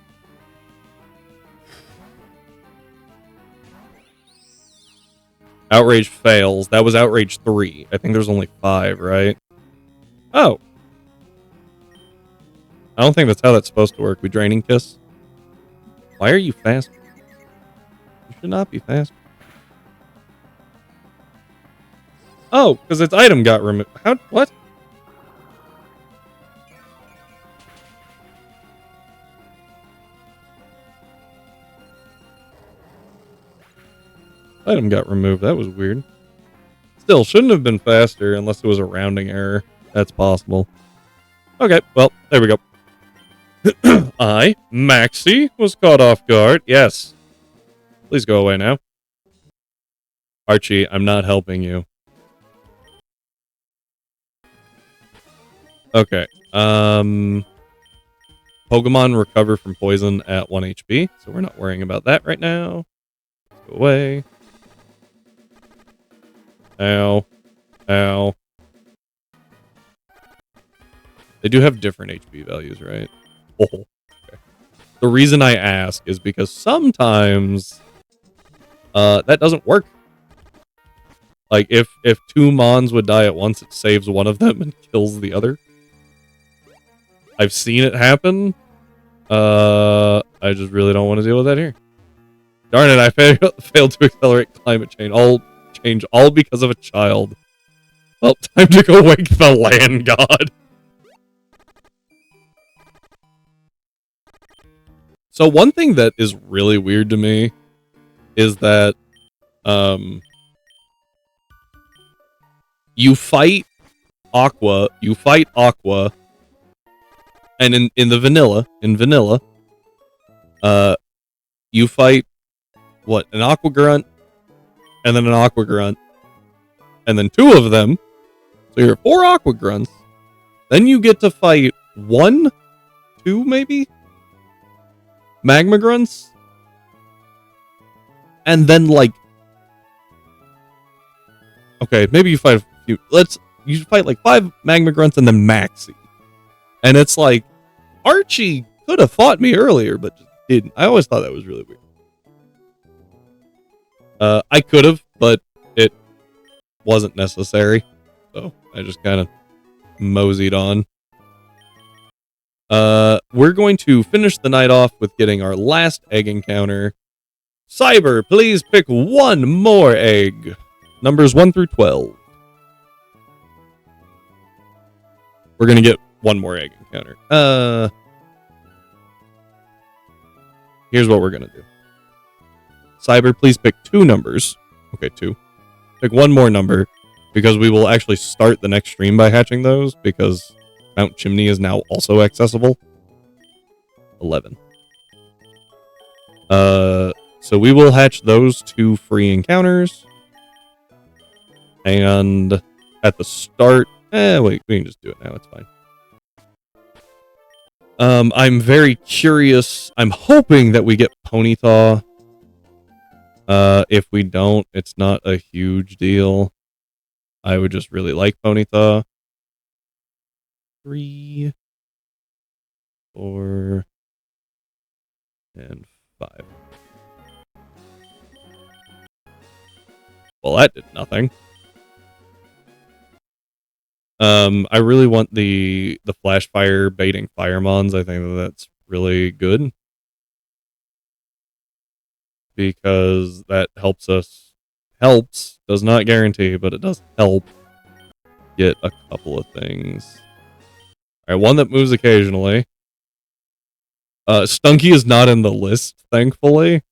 Outrage fails. That was Outrage 3. I think there's only 5, right? Oh. I don't think that's how that's supposed to work. We Draining Kiss. Why are you fast? You should not be fast. Oh, because its item got removed. How? What? Item got removed. That was weird. Still, shouldn't have been faster unless it was a rounding error. That's possible. Okay, well, there we go. Maxie, was caught off guard. Yes. Please go away now. Archie, I'm not helping you. Okay. Pokemon recover from poison at 1 HP, so we're not worrying about that right now. Let's go away. Ow. Ow. They do have different HP values, right? Oh, okay. The reason I ask is because sometimes that doesn't work. Like, if 2 Mons would die at once, it saves one of them and kills the other. I've seen it happen. I just really don't want to deal with that here. Darn it, I failed to accelerate climate change. All because of a child. Well, time to go wake the land god. So one thing that is really weird to me is that you fight Aqua, And in vanilla, you fight what, an aqua grunt, and then an aqua grunt, and then 2 of them. So you're 4 aqua grunts. Then you get to fight 1, 2 maybe magma grunts, and then like, okay, maybe you fight a few. You fight like 5 magma grunts and then Maxi, and it's like Archie could have fought me earlier, but just didn't. I always thought that was really weird. I could have, but it wasn't necessary, so I just kind of moseyed on. We're going to finish the night off with getting our last egg encounter. Cyber, please pick 1 more egg. Numbers 1 through 12. We're gonna get 1 more egg encounter. Here's what we're gonna do. Cyber, please pick 2 numbers. Okay, 2. Pick 1 more number, because we will actually start the next stream by hatching those, because Mount Chimney is now also accessible. 11. So we will hatch those 2 free encounters. And at the start... wait, we can just do it now, it's fine. I'm very curious. I'm hoping that we get Ponythaw. If we don't, it's not a huge deal. I would just really like Ponythaw. 3, 4, and 5. Well, that did nothing. I really want the flash fire baiting Firemons. I think that's really good, because that helps us. Helps, does not guarantee, but it does help get a couple of things. All right, one that moves occasionally. Stunky is not in the list, thankfully.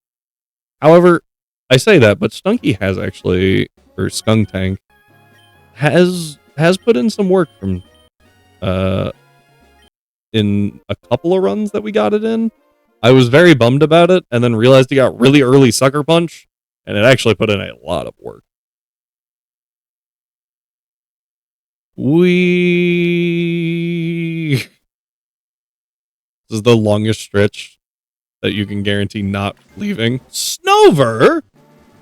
However, I say that, but Stunky has actually, or Skunktank, has put in some work from in a couple of runs that we got it in. I was very bummed about it, and then realized he got really early Sucker Punch, and it actually put in a lot of work. This is the longest stretch that you can guarantee not leaving. Snover!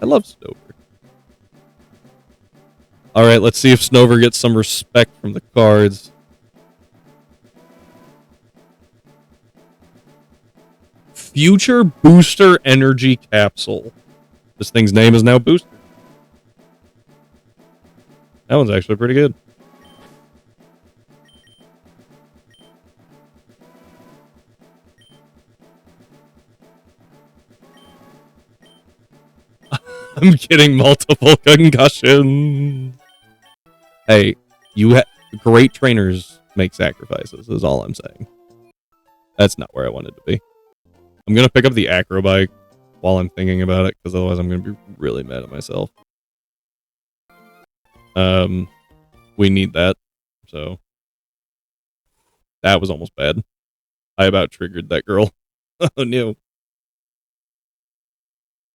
I love Snover. Alright, let's see if Snover gets some respect from the cards. Future Booster Energy Capsule. This thing's name is now Booster. That one's actually pretty good. I'm getting multiple concussions. Hey, great trainers make sacrifices, is all I'm saying. That's not where I wanted to be. I'm going to pick up the acro bike while I'm thinking about it, because otherwise I'm going to be really mad at myself. We need that, so that was almost bad. I about triggered that girl. Oh no.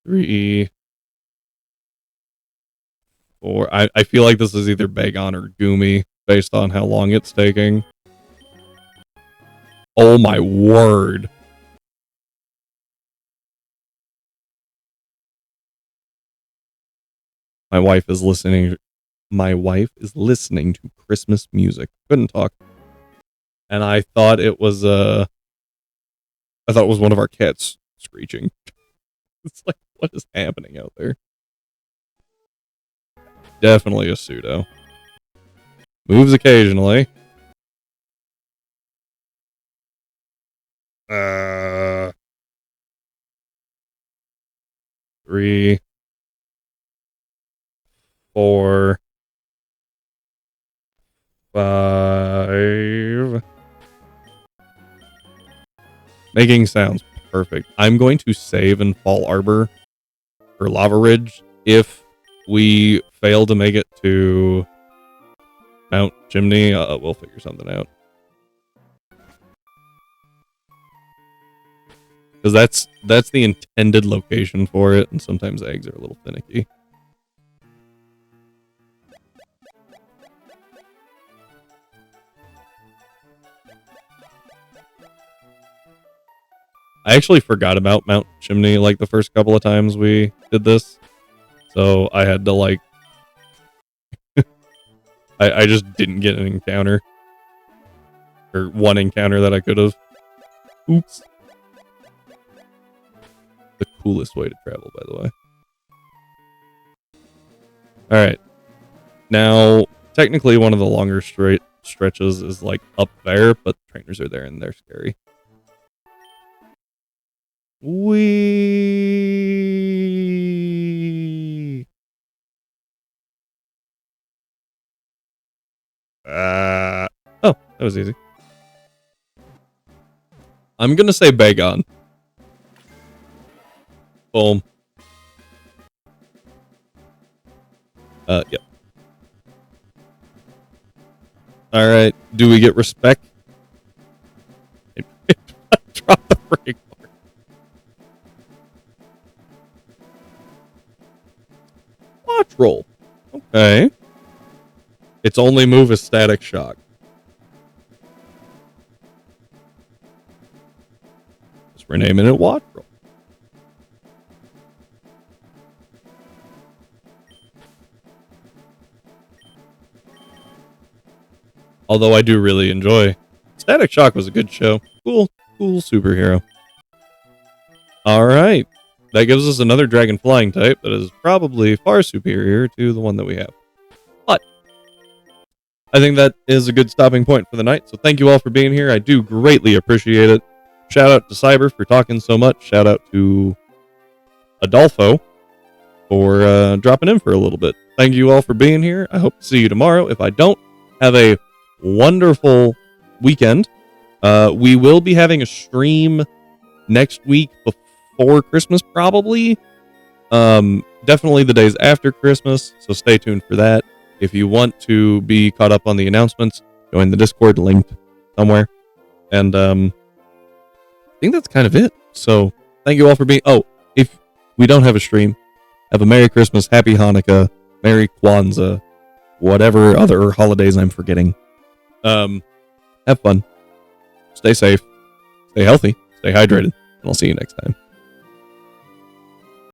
3, 4. I feel like this is either Bagon or Goomy based on how long it's taking. Oh my word. My wife is listening to Christmas music. Couldn't talk. And I thought it was one of our cats screeching. It's like, what is happening out there? Definitely a pseudo. Moves occasionally. 3, 4, 5. Making sounds perfect. I'm going to save in Fall Arbor or Lava Ridge if we fail to make it to Mount Chimney. We'll figure something out. Because that's the intended location for it, and sometimes eggs are a little finicky. I actually forgot about Mount Chimney like the first couple of times we did this. So I had to like... I just didn't get an encounter. Or one encounter that I could have. Oops. The coolest way to travel, by the way. Alright. Now, technically one of the longer stretches is like up there, but trainers are there and they're scary. Wee. Oh, that was easy. I'm gonna say Bagon. Boom. Yep. Alright, do we get respect? Drop the break. Watch roll. Okay. Its only move is Static Shock. Just renaming it Watch Roll. Although I do really enjoy. Static Shock was a good show. Cool superhero. Alright. That gives us another dragon flying type that is probably far superior to the one that we have. But I think that is a good stopping point for the night. So thank you all for being here. I do greatly appreciate it. Shout out to Cyber for talking so much. Shout out to Adolfo for dropping in for a little bit. Thank you all for being here. I hope to see you tomorrow. If I don't, have a wonderful weekend. We will be having a stream next week before Christmas, probably. Definitely the days after Christmas, so stay tuned for that. If you want to be caught up on the announcements, join the Discord linked somewhere. And I think that's kind of it. So thank you all for being... Oh, if we don't have a stream, have a Merry Christmas, Happy Hanukkah, Merry Kwanzaa, whatever other holidays I'm forgetting. Have fun. Stay safe. Stay healthy. Stay hydrated. And I'll see you next time.